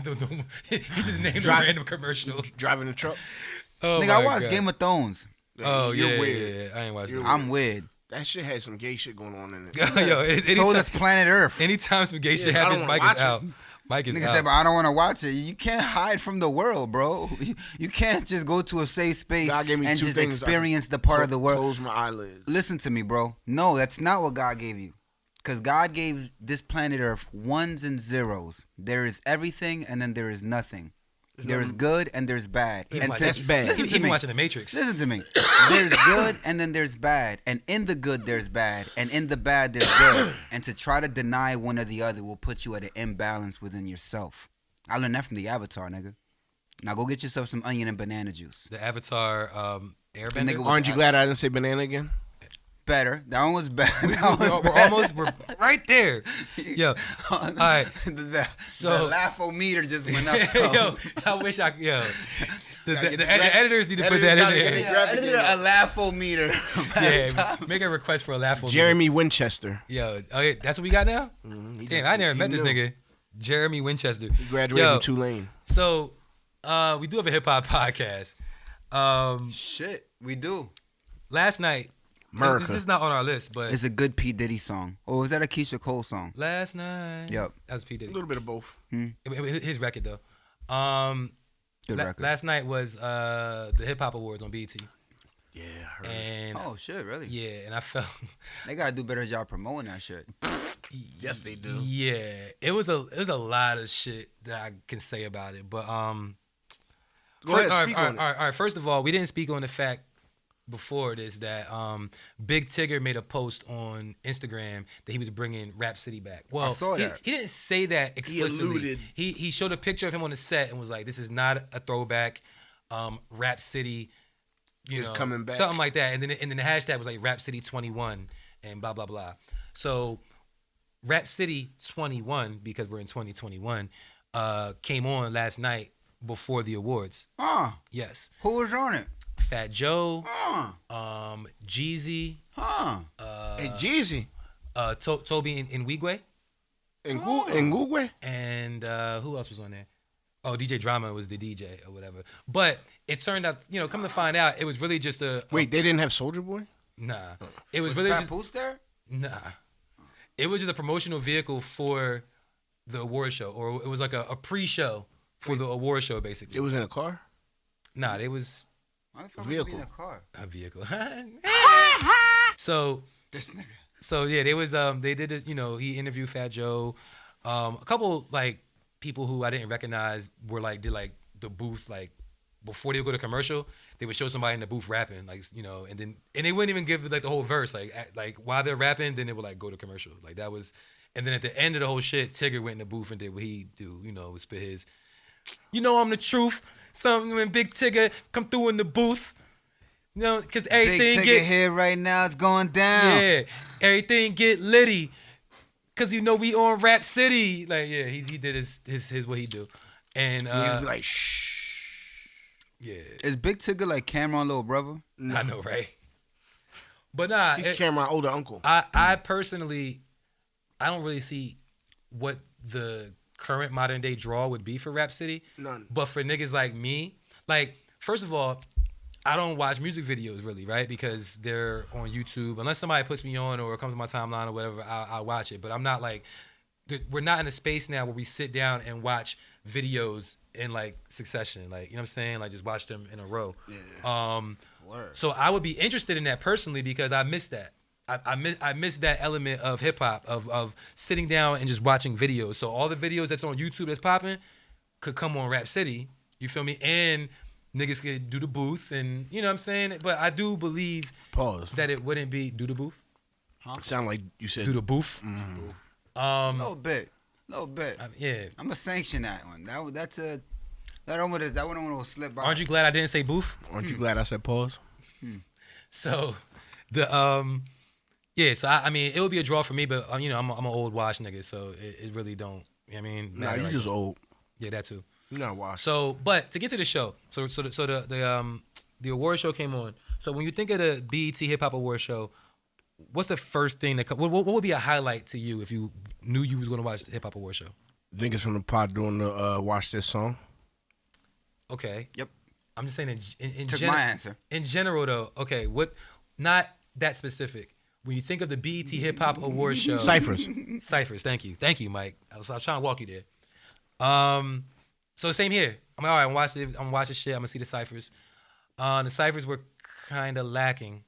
[SPEAKER 3] He just named a
[SPEAKER 2] Drive-
[SPEAKER 3] random commercial.
[SPEAKER 2] Driving the truck.
[SPEAKER 3] Oh,
[SPEAKER 4] Nigga, I
[SPEAKER 3] my
[SPEAKER 4] watched
[SPEAKER 3] God.
[SPEAKER 4] Game of Thrones.
[SPEAKER 3] Oh,
[SPEAKER 2] You're
[SPEAKER 3] yeah,
[SPEAKER 2] weird.
[SPEAKER 3] I ain't watching
[SPEAKER 2] You're
[SPEAKER 3] it.
[SPEAKER 4] I'm weird.
[SPEAKER 2] That shit had some gay shit going on in it.
[SPEAKER 3] Yo,
[SPEAKER 4] So does Planet Earth.
[SPEAKER 3] anytime some gay shit
[SPEAKER 2] I
[SPEAKER 3] happens,
[SPEAKER 2] don't wanna
[SPEAKER 3] Mike is
[SPEAKER 2] watch
[SPEAKER 3] out. Mike is
[SPEAKER 4] Nigga
[SPEAKER 3] out.
[SPEAKER 4] said, but I don't want to watch it. You can't hide from the world, bro. You can't just go to a safe space
[SPEAKER 2] God gave me
[SPEAKER 4] and
[SPEAKER 2] 2
[SPEAKER 4] just
[SPEAKER 2] things.
[SPEAKER 4] experience the part of the world.
[SPEAKER 2] Close my eyelids.
[SPEAKER 4] Listen to me, bro. No, that's not what God gave you. Because God gave this planet Earth ones and zeros. There is everything and then there is nothing. There is good and there's bad. And
[SPEAKER 2] That's bad.
[SPEAKER 4] Listen
[SPEAKER 3] He
[SPEAKER 4] to
[SPEAKER 3] been
[SPEAKER 4] me.
[SPEAKER 3] watching The Matrix.
[SPEAKER 4] Listen to me. There's good and then there's bad. And in the good, there's bad. And in the bad, there's good. And to try to deny one or the other will put you at an imbalance within yourself. I learned that from the Avatar, nigga. Now go get yourself some onion and banana juice.
[SPEAKER 3] The Avatar
[SPEAKER 4] nigga
[SPEAKER 3] Airbender.
[SPEAKER 4] was-
[SPEAKER 2] Aren't you glad I didn't say banana again?
[SPEAKER 4] Better. That one was bad. That was bad.
[SPEAKER 3] We're right there. Yo, all right.
[SPEAKER 4] the
[SPEAKER 3] So-
[SPEAKER 4] laugh-o-meter just went up. So.
[SPEAKER 3] Yo, I wish I. Yo, the
[SPEAKER 2] Gotta get the
[SPEAKER 3] editors need to put that
[SPEAKER 2] editors
[SPEAKER 3] in
[SPEAKER 2] gotta
[SPEAKER 3] there.
[SPEAKER 2] get it. graphic
[SPEAKER 4] I did
[SPEAKER 2] game.
[SPEAKER 4] a laugh-o-meter.
[SPEAKER 3] Yeah, make a request for a laugh.
[SPEAKER 2] Jeremy Winchester.
[SPEAKER 3] Yo, oh yeah, that's what we got now.
[SPEAKER 2] He
[SPEAKER 3] Damn,
[SPEAKER 2] just-
[SPEAKER 3] I never
[SPEAKER 2] he
[SPEAKER 3] met this
[SPEAKER 2] knew.
[SPEAKER 3] nigga. Jeremy Winchester.
[SPEAKER 2] He graduated
[SPEAKER 3] Yo,
[SPEAKER 2] from Tulane.
[SPEAKER 3] So We do have a hip hop podcast.
[SPEAKER 4] Shit, we do.
[SPEAKER 3] Last night,
[SPEAKER 2] America.
[SPEAKER 3] this is not on our list, but
[SPEAKER 4] It's a good P Diddy song. Or was that a Keisha Cole song?
[SPEAKER 3] last night,
[SPEAKER 4] Yep.
[SPEAKER 3] that was P
[SPEAKER 2] A
[SPEAKER 3] Diddy.
[SPEAKER 2] little bit of both.
[SPEAKER 3] His record though.
[SPEAKER 4] Good record.
[SPEAKER 3] Last night was the Hip Hop Awards on BET,
[SPEAKER 2] Yeah, I heard.
[SPEAKER 3] and
[SPEAKER 4] Oh shit, really?
[SPEAKER 3] yeah, and I felt
[SPEAKER 4] They gotta do better job promoting that shit.
[SPEAKER 2] Yes, they do.
[SPEAKER 3] Yeah, it was a lot of shit that I can say about it, but
[SPEAKER 2] Go ahead,
[SPEAKER 3] all
[SPEAKER 2] speak
[SPEAKER 3] right,
[SPEAKER 2] on it.
[SPEAKER 3] all right. First of all, we didn't speak on the fact before this that Big Tigger made a post on Instagram that he was bringing Rap City back. Well,
[SPEAKER 4] I saw that.
[SPEAKER 3] He didn't say that explicitly.
[SPEAKER 2] alluded.
[SPEAKER 3] He showed a picture of him on the set and was like, "This is not a throwback. Rap City,
[SPEAKER 2] Is coming back."
[SPEAKER 3] something like that." And then the hashtag was like Rap City 21 and blah blah blah. So Rap City 21, because we're in 2021, came on last night before the awards. Yes.
[SPEAKER 4] Who was on it?
[SPEAKER 3] Fat Joe, Jeezy,
[SPEAKER 2] Hey, Jeezy.
[SPEAKER 3] Toby and Wigwe,
[SPEAKER 2] And Gugwe.
[SPEAKER 3] and who else was on there? Oh, DJ Drama was the DJ or whatever. But it turned out, come to find out, it was really just
[SPEAKER 2] Wait, they didn't have Soulja Boy?
[SPEAKER 3] nah. It was
[SPEAKER 4] Was
[SPEAKER 3] really
[SPEAKER 4] Fat
[SPEAKER 3] just
[SPEAKER 4] Boost there?
[SPEAKER 3] nah. It was just a promotional vehicle for the award show, or it was like a pre-show for the award show, basically.
[SPEAKER 2] It was in a car?
[SPEAKER 3] Nah, it was
[SPEAKER 4] Why the fuck would he be
[SPEAKER 2] Vehicle.
[SPEAKER 4] in a car?
[SPEAKER 3] a vehicle. So
[SPEAKER 4] This nigga.
[SPEAKER 3] So yeah, they was they did this, he interviewed Fat Joe, a couple like people who I didn't recognize were like did like the booth like before they would go to commercial, they would show somebody in the booth rapping like and they wouldn't even give like the whole verse like while they're rapping, then they would like go to commercial like that was, and then at the end of the whole shit, Tigger went in the booth and did what he do, would spit his, I'm the truth, something when Big Tigger come through in the booth. Because everything
[SPEAKER 4] Big Tigger here right now is going down.
[SPEAKER 3] yeah, everything get litty. Cause we on Rap City. Like, yeah, he did his what he do. And
[SPEAKER 2] You'd be like, shh.
[SPEAKER 3] yeah.
[SPEAKER 4] Is Big Tigger like Cameron little brother?
[SPEAKER 3] I know, right? But nah,
[SPEAKER 2] He's Cameron older uncle.
[SPEAKER 3] I personally I don't really see what the current modern day draw would be for Rap City.
[SPEAKER 2] None.
[SPEAKER 3] But for niggas like me, like, first of all, I don't watch music videos really, right? Because they're on YouTube. Unless somebody puts me on or it comes to my timeline or whatever, I'll watch it. But I'm not like, we're not in a space now where we sit down and watch videos in like succession. Like, you know what I'm saying? Like just watch them in a row.
[SPEAKER 2] Yeah.
[SPEAKER 4] Word.
[SPEAKER 3] So I would be interested in that personally because I miss that. I miss that element of hip hop of sitting down and just watching videos. So all the videos that's on YouTube that's popping could come on Rap City. You feel me? And niggas could do the booth and you know what I'm saying? But I do believe
[SPEAKER 2] Pause.
[SPEAKER 3] that it wouldn't be do the booth.
[SPEAKER 2] Sound like you said.
[SPEAKER 3] Do the booth.
[SPEAKER 4] A little bit.
[SPEAKER 3] Yeah.
[SPEAKER 4] I'm gonna sanction that one. That one will slip by.
[SPEAKER 3] Aren't you glad I didn't say booth?
[SPEAKER 2] Aren't you glad I said pause?
[SPEAKER 3] So the yeah, so I mean it would be a draw for me, but I'm an old wash nigga, so it really don't. I mean,
[SPEAKER 2] Nah,
[SPEAKER 3] matter
[SPEAKER 2] you
[SPEAKER 3] like
[SPEAKER 2] just
[SPEAKER 3] that.
[SPEAKER 2] old.
[SPEAKER 3] Yeah, that too.
[SPEAKER 2] You're not washed.
[SPEAKER 3] So, but to get to the show, so the award show came on. So when you think of the BET Hip Hop Award Show, what's the first thing that what would be a highlight to you if you knew you was going to watch the Hip Hop Award Show?
[SPEAKER 2] Niggas from the pod doing the watch this song.
[SPEAKER 3] Okay.
[SPEAKER 4] Yep.
[SPEAKER 3] I'm just saying in
[SPEAKER 4] Took my answer.
[SPEAKER 3] In general though, okay, what? Not that specific. When you think of the BET Hip Hop Award Show,
[SPEAKER 2] Ciphers.
[SPEAKER 3] Thank you, Mike. I was trying to walk you there. So same here. I'm like, all right. I'm gonna watch this shit. I'm gonna see the ciphers. The ciphers were kind of lacking.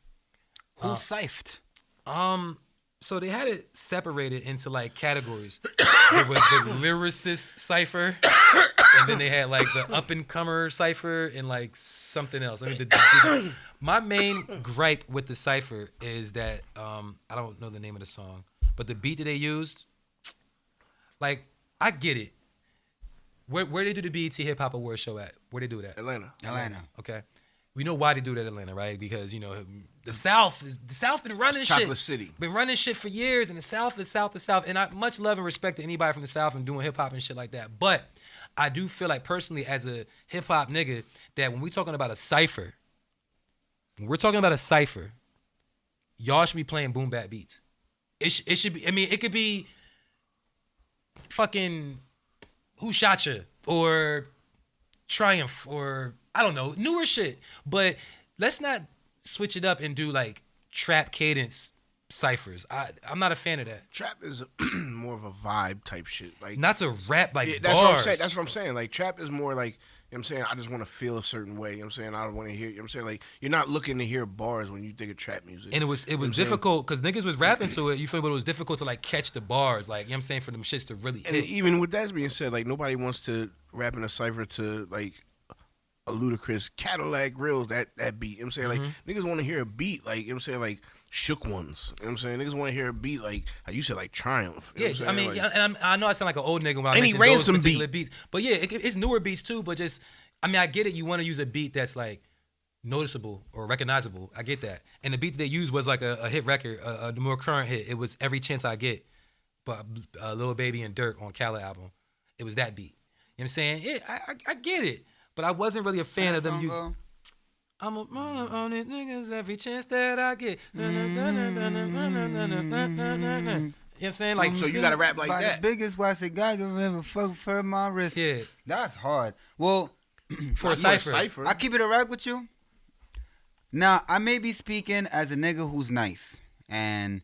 [SPEAKER 4] Who siphed?
[SPEAKER 3] So they had it separated into like categories. There was the lyricist cipher, and then they had like the up and comer cipher and like something else. I mean, my main gripe with the cipher is that I don't know the name of the song, but the beat that they used, like I get it. Where they do the BET Hip Hop Award Show at? Where they do it at?
[SPEAKER 2] Atlanta.
[SPEAKER 3] Okay. We know why they do that in Atlanta, right? Because the South been running shit.
[SPEAKER 2] Chocolate City.
[SPEAKER 3] Been running shit for years, and the South is South. And I much love and respect to anybody from the South and doing hip hop and shit like that. But I do feel like personally, as a hip hop nigga, that when we're talking about a cipher, y'all should be playing boom bap beats. It should be. I mean, it could be fucking Who Shot Ya or Triumph or I don't know, newer shit. But let's not switch it up and do like trap cadence ciphers. I'm not a fan of that.
[SPEAKER 2] Trap is more of a vibe type shit. Like
[SPEAKER 3] Not to rap like
[SPEAKER 2] that's
[SPEAKER 3] bars.
[SPEAKER 2] what I'm saying. That's what I'm saying. Like trap is more like, you know what I'm saying, I just want to feel a certain way. You know what I'm saying? I don't want to hear, you know what I'm saying? Like you're not looking to hear bars when you think of trap music.
[SPEAKER 3] And it was difficult because niggas was rapping to it. You feel, but it was difficult to like catch the bars. Like, you know what I'm saying, for them shits to really
[SPEAKER 2] And
[SPEAKER 3] hit.
[SPEAKER 2] even with that being said, like nobody wants to rap in a cipher to like a ludicrous Cadillac Grills that beat. You know what I'm saying? Like niggas want to hear a beat, like, you know what I'm saying, like shook ones. You know what I'm saying? Niggas want to hear a beat like how you said, like Triumph. You know what I'm
[SPEAKER 3] I mean,
[SPEAKER 2] saying? Like,
[SPEAKER 3] and I know I sound like an old nigga when I
[SPEAKER 2] Any
[SPEAKER 3] mention
[SPEAKER 2] ransom
[SPEAKER 3] those particular
[SPEAKER 2] beat.
[SPEAKER 3] beats, but yeah, it's newer beats too. But just, I mean, I get it. You want to use a beat that's like noticeable or recognizable. I get that. And the beat that they used was like a hit record, the more current hit. It was Every Chance I Get, but Lil Baby and Dirk on Khaled album. It was that beat. You know what I'm saying? Yeah, I get it. But I wasn't really a fan of them using. I'm a on it, niggas, every chance that I get. You know what I'm saying? Like,
[SPEAKER 2] so you gotta rap like
[SPEAKER 4] By
[SPEAKER 2] that.
[SPEAKER 4] the biggest watch that guy can ever fuck for my wrist.
[SPEAKER 3] Yeah.
[SPEAKER 4] That's hard. Well,
[SPEAKER 3] for a
[SPEAKER 2] Not
[SPEAKER 3] cipher.
[SPEAKER 4] I keep it a rack with you. Now, I may be speaking as a nigga who's nice, and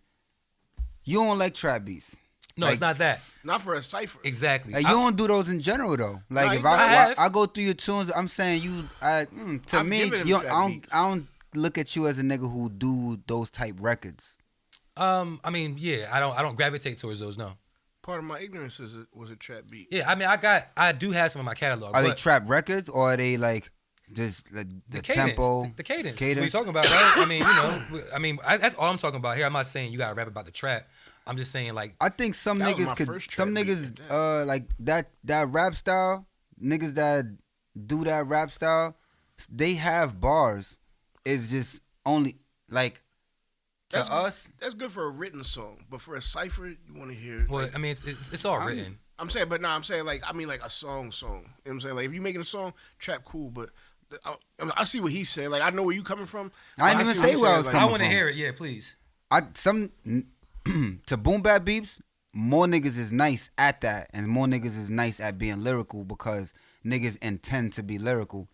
[SPEAKER 4] you don't like trap beats.
[SPEAKER 3] No,
[SPEAKER 4] Like,
[SPEAKER 3] it's not that.
[SPEAKER 2] Not for a cipher.
[SPEAKER 3] Exactly.
[SPEAKER 4] Like, you don't do those in general though. Like
[SPEAKER 2] No,
[SPEAKER 4] if
[SPEAKER 2] I
[SPEAKER 4] I
[SPEAKER 3] have.
[SPEAKER 4] go through your tunes, I'm saying you. To
[SPEAKER 2] I've
[SPEAKER 4] me,
[SPEAKER 2] given him
[SPEAKER 4] you,
[SPEAKER 2] trap
[SPEAKER 4] I
[SPEAKER 2] beats.
[SPEAKER 4] don't look at you as a nigga who do those type records.
[SPEAKER 3] I mean, yeah, I don't gravitate towards those. No.
[SPEAKER 2] Part of my ignorance was a trap beat.
[SPEAKER 3] Yeah, I mean, I do have some in my catalog.
[SPEAKER 4] Are they
[SPEAKER 3] but
[SPEAKER 4] trap records or are they like just the
[SPEAKER 3] cadence,
[SPEAKER 4] tempo?
[SPEAKER 3] the cadence.
[SPEAKER 4] Cadence.
[SPEAKER 3] What you talking about, right? I mean, that's all I'm talking about here. I'm not saying you gotta rap about the trap. I'm just saying, like,
[SPEAKER 4] I think some
[SPEAKER 2] That was my
[SPEAKER 4] niggas could.
[SPEAKER 2] first
[SPEAKER 4] Some
[SPEAKER 2] trap beat
[SPEAKER 4] niggas
[SPEAKER 2] like
[SPEAKER 4] like that rap style. Niggas that do that rap style, they have bars. It's just only like to us.
[SPEAKER 2] That's good for a written song, but for a cipher, you want to hear.
[SPEAKER 3] well,
[SPEAKER 2] Like,
[SPEAKER 3] I mean, it's all written.
[SPEAKER 2] I'm saying, but no, I'm saying like a song. You know what I'm saying? Like if you making a song, trap cool, but I see what he's saying. Like I know where you coming from.
[SPEAKER 4] I didn't even
[SPEAKER 2] see
[SPEAKER 4] say
[SPEAKER 2] he's
[SPEAKER 4] where I
[SPEAKER 2] saying,
[SPEAKER 4] was
[SPEAKER 2] like,
[SPEAKER 3] I
[SPEAKER 4] coming
[SPEAKER 3] want to
[SPEAKER 4] from.
[SPEAKER 3] hear it. Yeah, please.
[SPEAKER 4] To boom bap beeps, more niggas is nice at that, and more niggas is nice at being lyrical because niggas intend to be lyrical.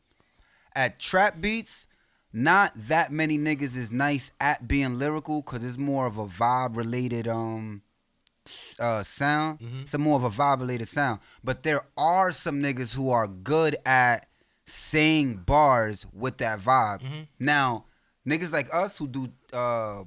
[SPEAKER 4] At trap beats, not that many niggas is nice at being lyrical because it's more of a vibe related sound. It's more of a vibe related sound. But there are some niggas who are good at saying bars with that vibe. Now, niggas like us who do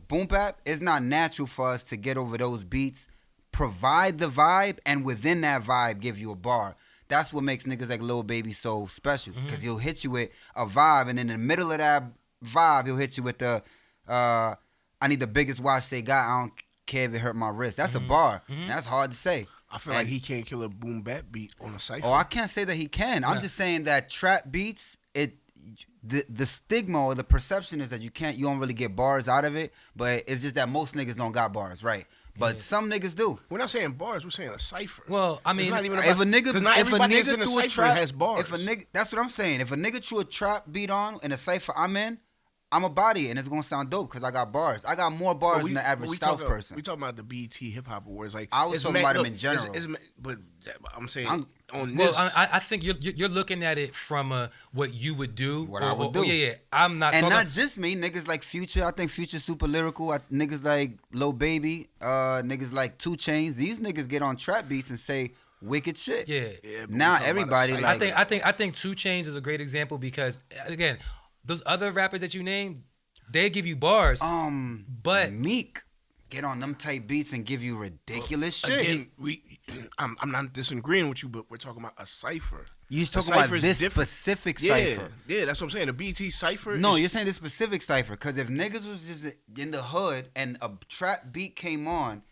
[SPEAKER 4] boom bap, it's not natural for us to get over those beats, provide the vibe, and within that vibe give you a bar. That's what makes niggas like Lil Baby so special, because he'll hit you with a vibe, and in the middle of that vibe, he'll hit you with the I need the biggest watch they got. I don't care if it hurt my wrist. That's a bar. That's hard to say.
[SPEAKER 2] I feel like he can't kill a boom bap beat on a cipher.
[SPEAKER 4] Oh, I can't say that he can. I'm just saying that trap beats, the stigma or the perception is that you don't really get bars out of it, but it's just that most niggas don't got bars, right? But some niggas do.
[SPEAKER 2] We're not saying bars. We're saying a cipher.
[SPEAKER 3] Well, I mean,
[SPEAKER 2] it's not even
[SPEAKER 4] If
[SPEAKER 2] about,
[SPEAKER 4] a nigga,
[SPEAKER 2] 'cause not
[SPEAKER 4] if a
[SPEAKER 2] everybody that's
[SPEAKER 4] nigga
[SPEAKER 2] in a
[SPEAKER 4] threw a
[SPEAKER 2] cipher
[SPEAKER 4] trap,
[SPEAKER 2] has bars.
[SPEAKER 4] if a nigga, that's what I'm saying. If a nigga threw a trap beat on in a cipher I'm in, I'm a body and it's gonna sound dope because I got bars. I got more bars than the average South person.
[SPEAKER 2] We talking about the BT Hip Hop Awards. Like
[SPEAKER 4] I was
[SPEAKER 2] it's
[SPEAKER 4] talking
[SPEAKER 2] ma-
[SPEAKER 4] about them
[SPEAKER 2] look,
[SPEAKER 4] in general.
[SPEAKER 2] but I'm saying on
[SPEAKER 3] well,
[SPEAKER 2] this.
[SPEAKER 3] I think you're looking at it from what you would do.
[SPEAKER 4] What I would do.
[SPEAKER 3] Yeah. I'm not
[SPEAKER 4] And
[SPEAKER 3] talking.
[SPEAKER 4] not just me, niggas like Future. I think Future super lyrical. Niggas like Lil Baby, niggas like 2 Chainz. These niggas get on trap beats and say wicked shit.
[SPEAKER 3] Yeah.
[SPEAKER 2] but we
[SPEAKER 4] Now
[SPEAKER 2] talking about
[SPEAKER 4] everybody
[SPEAKER 2] a
[SPEAKER 4] like.
[SPEAKER 2] cipher.
[SPEAKER 3] I think 2 Chainz is a great example because again, those other rappers that you named, they give you bars. But
[SPEAKER 4] Meek get on them type beats and give you ridiculous shit.
[SPEAKER 2] Again, I'm not disagreeing with you, but we're talking about a cipher.
[SPEAKER 4] You
[SPEAKER 2] A
[SPEAKER 4] talking about
[SPEAKER 2] cipher is
[SPEAKER 4] this
[SPEAKER 2] different.
[SPEAKER 4] specific
[SPEAKER 2] Yeah,
[SPEAKER 4] cipher.
[SPEAKER 2] yeah, that's what I'm saying. The BT cipher.
[SPEAKER 4] No,
[SPEAKER 2] is,
[SPEAKER 4] you're saying this specific cipher. Because if niggas was just in the hood and a trap beat came on,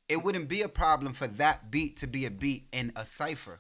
[SPEAKER 4] it wouldn't be a problem for that beat to be a beat in a cipher.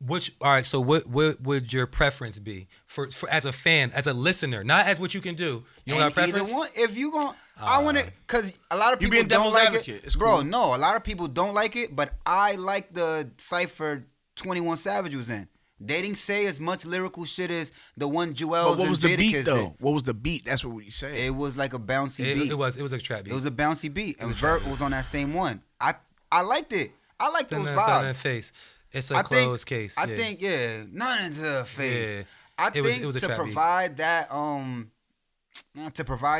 [SPEAKER 3] all right, so what would your preference be for as a fan, as a listener, not as what you can do? You don't got a
[SPEAKER 4] And
[SPEAKER 3] preference?
[SPEAKER 4] either one, if you gon' I want it, because a lot of
[SPEAKER 2] You
[SPEAKER 4] people
[SPEAKER 2] being
[SPEAKER 4] don't
[SPEAKER 2] devil's
[SPEAKER 4] like
[SPEAKER 2] advocate.
[SPEAKER 4] it.
[SPEAKER 2] It's
[SPEAKER 4] Bro,
[SPEAKER 2] cool.
[SPEAKER 4] no, a lot of people don't like it, but I like the cipher 21 Savage was in. They didn't say as much lyrical shit as the one Jewels
[SPEAKER 2] But what was
[SPEAKER 4] and
[SPEAKER 2] the beat
[SPEAKER 4] Jadakiss
[SPEAKER 2] though?
[SPEAKER 4] did.
[SPEAKER 2] What was the beat? That's what we saying.
[SPEAKER 4] It was like a bouncy beat.
[SPEAKER 3] It was a trap beat.
[SPEAKER 4] It was a bouncy beat, and Vert was on that same one. I liked it. I liked those
[SPEAKER 3] Nothing in the
[SPEAKER 4] vibes.
[SPEAKER 3] face. It's a closed case.
[SPEAKER 4] I think, yeah, nothing to the face.
[SPEAKER 3] Yeah.
[SPEAKER 4] I
[SPEAKER 3] it
[SPEAKER 4] think
[SPEAKER 3] was a
[SPEAKER 4] to
[SPEAKER 3] trap beat.
[SPEAKER 4] provide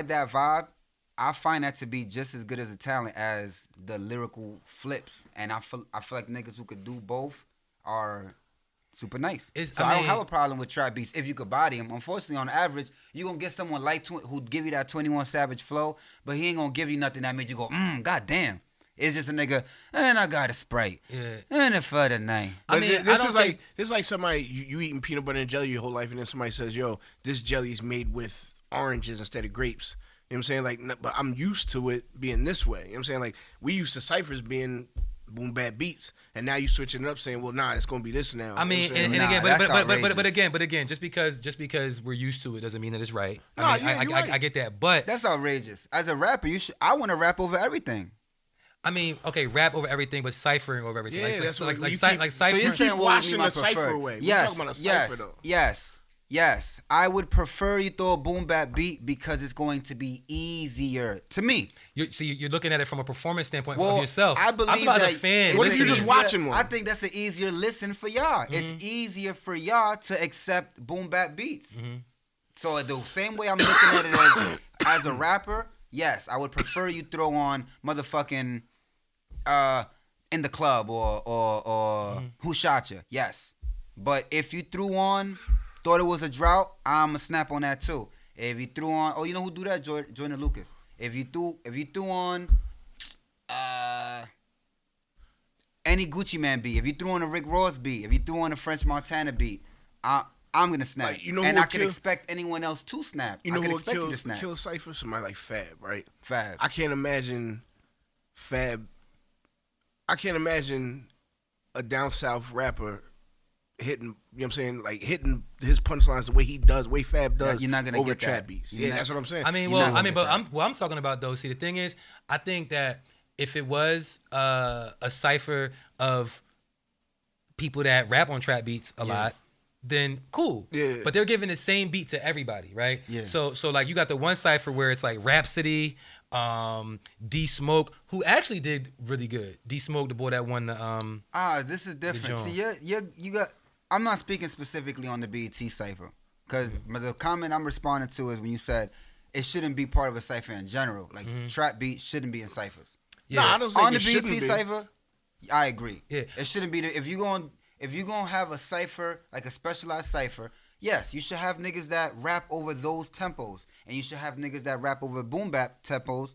[SPEAKER 4] that vibe, I find that to be just as good as a talent as the lyrical flips, and I feel like niggas who could do both are super nice. I don't have a problem with trap beats if you could body them. Unfortunately, on average, you gonna get someone like who give you that 21 Savage flow, but he ain't gonna give you nothing that made you go, goddamn. It's just a nigga, and I got a Sprite, and it for the night.
[SPEAKER 2] But this is like somebody you eating peanut butter and jelly your whole life, and then somebody says, "Yo, this jelly's made with oranges instead of grapes." You know what I'm saying? Like, but I'm used to it being this way. You know what I'm saying? Like, we used to ciphers being boom bap beats, and now you switching it up, saying, "Well, nah, it's gonna be this now."
[SPEAKER 3] I mean,
[SPEAKER 2] you know
[SPEAKER 3] but again, just because we're used to it doesn't mean that it's right.
[SPEAKER 2] Nah,
[SPEAKER 3] I get that, but
[SPEAKER 4] that's outrageous. As a rapper, I want to rap over everything.
[SPEAKER 3] I mean, okay, rap over everything, but ciphering over everything.
[SPEAKER 2] Yeah, that's
[SPEAKER 3] like
[SPEAKER 2] ciphering.
[SPEAKER 4] So you're saying
[SPEAKER 2] keep
[SPEAKER 4] what
[SPEAKER 2] washing
[SPEAKER 4] would be my
[SPEAKER 2] the cipher
[SPEAKER 4] preferred?
[SPEAKER 2] away. We're
[SPEAKER 4] Yes,
[SPEAKER 2] talking about a cipher, though.
[SPEAKER 4] Yes. I would prefer you throw a boom bap beat because it's going to be easier to me.
[SPEAKER 3] You're looking at it from a performance standpoint of
[SPEAKER 4] Well,
[SPEAKER 3] yourself.
[SPEAKER 4] I believe
[SPEAKER 3] as
[SPEAKER 4] that.
[SPEAKER 3] a fan.
[SPEAKER 2] What if you just watching one?
[SPEAKER 4] I think that's an easier listen for y'all. It's easier for y'all to accept boom bap beats. So the same way I'm looking at it as a rapper, yes, I would prefer you throw on motherfucking In the Club or Who Shot Ya? Yes. But if you thought it was a drought, I'ma snap on that too. If you threw on, you know who do that? Jordan Lucas. If you threw on any Gucci Man beat, if you threw on a Rick Ross beat, if you threw on a French Montana beat, I'm gonna snap.
[SPEAKER 2] Like, you know,
[SPEAKER 4] and I could expect anyone else to snap.
[SPEAKER 2] You know,
[SPEAKER 4] I could
[SPEAKER 2] who
[SPEAKER 4] expect you to snap.
[SPEAKER 2] kill a cipher? Somebody like Fab, right?
[SPEAKER 4] Fab.
[SPEAKER 2] I can't imagine Fab. I can't imagine a down south rapper hitting, you know what I'm saying, like hitting his punchlines the way he does, the way Fab does,
[SPEAKER 4] you're not gonna
[SPEAKER 2] over
[SPEAKER 4] get
[SPEAKER 2] trap
[SPEAKER 4] that.
[SPEAKER 2] beats.
[SPEAKER 4] You're
[SPEAKER 2] Yeah,
[SPEAKER 4] not-
[SPEAKER 2] that's what I'm saying.
[SPEAKER 3] I mean, what I'm talking about though. See, the thing is, I think that if it was a cipher of people that rap on trap beats a lot, then cool.
[SPEAKER 2] Yeah.
[SPEAKER 3] But they're giving the same beat to everybody, right?
[SPEAKER 4] Yeah.
[SPEAKER 3] So like you got the one cipher where it's like Rhapsody, D Smoke, who actually did really good. D Smoke, the boy that won the
[SPEAKER 4] This is different.
[SPEAKER 3] Jones.
[SPEAKER 4] See, you got. I'm not speaking specifically on the BET cipher, because the comment I'm responding to is when you said it shouldn't be part of a cipher in general. Like trap beats shouldn't be in ciphers.
[SPEAKER 3] Yeah.
[SPEAKER 2] Nah, I don't think
[SPEAKER 4] On the
[SPEAKER 2] it shouldn't
[SPEAKER 4] BET
[SPEAKER 2] be.
[SPEAKER 4] cipher, I agree.
[SPEAKER 3] Yeah.
[SPEAKER 4] It shouldn't be. If you gonna have a cipher, like a specialized cipher, yes, you should have niggas that rap over those tempos, and you should have niggas that rap over boom bap tempos,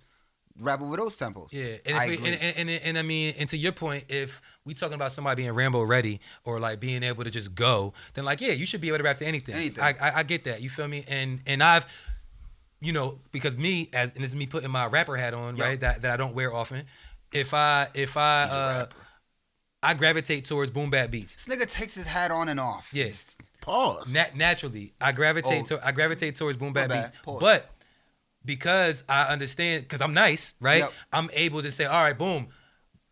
[SPEAKER 4] rap over those tempos.
[SPEAKER 3] Yeah, and I mean, and to your point, if we talking about somebody being Rambo ready or like being able to just go, then like you should be able to rap to anything. I get that. You feel me? And I've, you know, because and this is me putting my rapper hat on, right? That I don't wear often. If I gravitate towards boom bap beats.
[SPEAKER 4] This nigga takes his hat on and off.
[SPEAKER 3] Yeah.
[SPEAKER 2] Pause.
[SPEAKER 3] Naturally, I gravitate towards boom bap beats,
[SPEAKER 4] Pause.
[SPEAKER 3] but because I understand, because I'm nice, right?
[SPEAKER 4] Yep.
[SPEAKER 3] I'm able to say, all right, boom,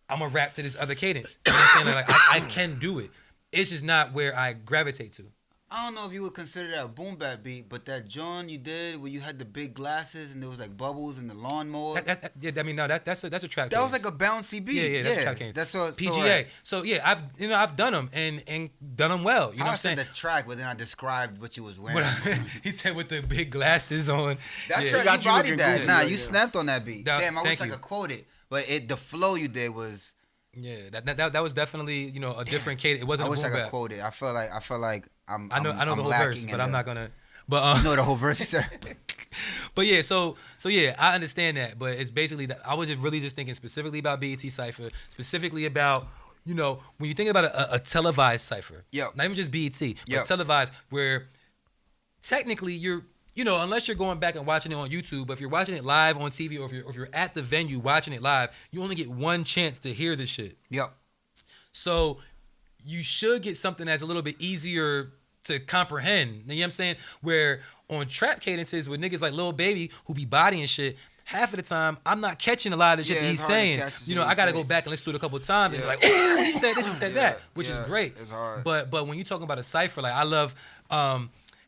[SPEAKER 3] I'm gonna rap to this other cadence. You know what I'm saying? Like I can do it. It's just not where I gravitate to.
[SPEAKER 4] I don't know if you would consider that a boom bap beat, but that John you did where you had the big glasses and there was like bubbles in the lawnmower.
[SPEAKER 3] That's a trap.
[SPEAKER 4] That was like a bouncy beat.
[SPEAKER 3] Yeah, that's a trap cadence.
[SPEAKER 4] That's so
[SPEAKER 3] PGA.
[SPEAKER 4] right.
[SPEAKER 3] So yeah, I've done them and done them well. You know what
[SPEAKER 4] I
[SPEAKER 3] I'm saying?
[SPEAKER 4] said the track, but then I described what you was wearing.
[SPEAKER 3] He said with the big glasses on.
[SPEAKER 4] That
[SPEAKER 3] Yeah.
[SPEAKER 4] track,
[SPEAKER 2] Got
[SPEAKER 4] you
[SPEAKER 2] you
[SPEAKER 4] bodied
[SPEAKER 2] looking
[SPEAKER 4] that.
[SPEAKER 2] goofy,
[SPEAKER 4] Nah,
[SPEAKER 2] like,
[SPEAKER 4] you
[SPEAKER 2] yeah.
[SPEAKER 4] snapped on that beat.
[SPEAKER 3] That-
[SPEAKER 4] Damn, I wish
[SPEAKER 3] thank
[SPEAKER 4] I
[SPEAKER 3] you.
[SPEAKER 4] could quote it, but the flow you did was.
[SPEAKER 3] Yeah, that was definitely a different cadence. It wasn't.
[SPEAKER 4] I wish
[SPEAKER 3] a boom
[SPEAKER 4] I could
[SPEAKER 3] bap.
[SPEAKER 4] quote it. I feel like I'm.
[SPEAKER 3] I know
[SPEAKER 4] I'm
[SPEAKER 3] the whole
[SPEAKER 4] lacking
[SPEAKER 3] verse,
[SPEAKER 4] in
[SPEAKER 3] but I'm
[SPEAKER 4] the-
[SPEAKER 3] not gonna. But
[SPEAKER 4] No, the whole verse, sir.
[SPEAKER 3] But yeah, so yeah, I understand that, but it's basically that I was just really just thinking specifically about BET cipher, specifically about when you think about a televised cipher,
[SPEAKER 4] Yep.
[SPEAKER 3] not even just BET, but
[SPEAKER 4] Yep.
[SPEAKER 3] televised, where technically you're unless you're going back and watching it on YouTube, but if you're watching it live on TV or if you're at the venue watching it live, you only get one chance to hear this shit.
[SPEAKER 4] Yep.
[SPEAKER 3] So you should get something that's a little bit easier to comprehend. You know what I'm saying? Where on trap cadences with niggas like Lil Baby who be bodying shit, half of the time I'm not catching a lot of the shit
[SPEAKER 4] Yeah,
[SPEAKER 3] that
[SPEAKER 4] it's
[SPEAKER 3] he's
[SPEAKER 4] hard to
[SPEAKER 3] saying.
[SPEAKER 4] catch the
[SPEAKER 3] You know,
[SPEAKER 4] shit
[SPEAKER 3] I gotta
[SPEAKER 4] he's
[SPEAKER 3] go
[SPEAKER 4] saying.
[SPEAKER 3] back and listen to it a couple of times and be
[SPEAKER 4] Yeah.
[SPEAKER 3] like, oh, he said this, he said that, which is
[SPEAKER 4] yeah,
[SPEAKER 3] great.
[SPEAKER 4] it's hard.
[SPEAKER 3] But when you talking about a cipher, like I love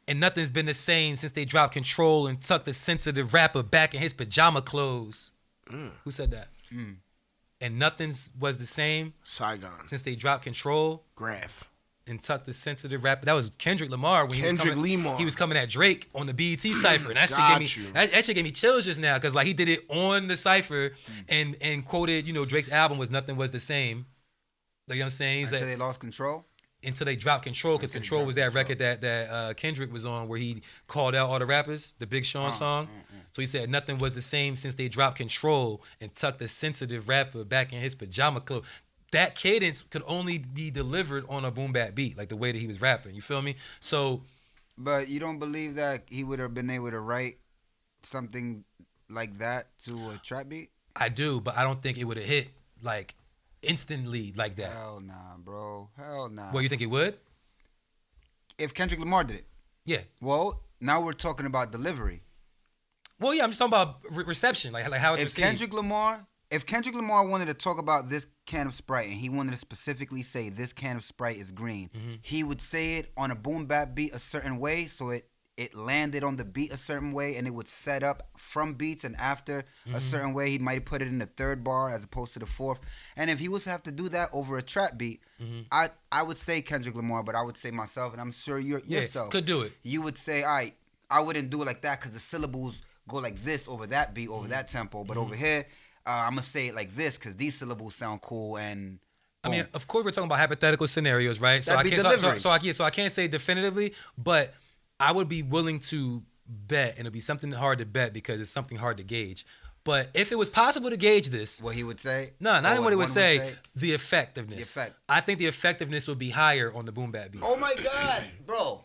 [SPEAKER 3] and nothing's been the same since they dropped Control and tucked the sensitive rapper back in his pajama clothes. Who said that? And nothing's was the same
[SPEAKER 2] Saigon.
[SPEAKER 3] since they dropped Control
[SPEAKER 2] Graph.
[SPEAKER 3] and tuck the sensitive rap. That was Kendrick Lamar when
[SPEAKER 2] Kendrick Lamar.
[SPEAKER 3] he was coming at Drake on the BET cipher, and that shit gave me chills just now because like he did it on the cipher and quoted Drake's album was Nothing Was the Same. You know what I'm saying?
[SPEAKER 4] Until they lost control.
[SPEAKER 3] Until they dropped Control, because Control was that record that Kendrick was on where he called out all the rappers, the Big Sean song. So he said nothing was the same since they dropped Control and tucked the sensitive rapper back in his pajama clothes. That cadence could only be delivered on a boom bap beat, like the way that he was rapping. You feel me? So,
[SPEAKER 4] but you don't believe that he would have been able to write something like that to a trap beat?
[SPEAKER 3] I do, but I don't think it would have hit like instantly like that.
[SPEAKER 4] Hell nah, bro. Hell nah.
[SPEAKER 3] Well, you think it would?
[SPEAKER 4] If Kendrick Lamar did it.
[SPEAKER 3] Yeah.
[SPEAKER 4] Well, now we're talking about delivery.
[SPEAKER 3] Well, yeah, I'm just talking about reception, like how it's received.
[SPEAKER 4] If Kendrick Lamar wanted to talk about this can of Sprite and he wanted to specifically say this can of Sprite is green, he would say it on a boom bap beat a certain way, so it landed on the beat a certain way, and it would set up from beats and after a certain way. He might put it in the third bar as opposed to the fourth. And if he was to have to do that over a trap beat, I would say Kendrick Lamar, but I would say myself, and I'm sure yourself
[SPEAKER 3] could do it.
[SPEAKER 4] You would say, all right, I wouldn't do it like that because the syllables go like this over that beat, over that tempo. But over here, I'm going to say it like this because these syllables sound cool. And boom.
[SPEAKER 3] I mean, of course, we're talking about hypothetical scenarios, right? So
[SPEAKER 4] That'd be delivery.
[SPEAKER 3] So I can't say definitively, but I would be willing to bet, and it'll be something hard to bet because it's something hard to gauge. But if it was possible to gauge this,
[SPEAKER 4] what he would say?
[SPEAKER 3] No, not what he would say. The effectiveness.
[SPEAKER 4] The effect.
[SPEAKER 3] I think the effectiveness would be higher on the boom bap beat.
[SPEAKER 4] Oh my God, bro.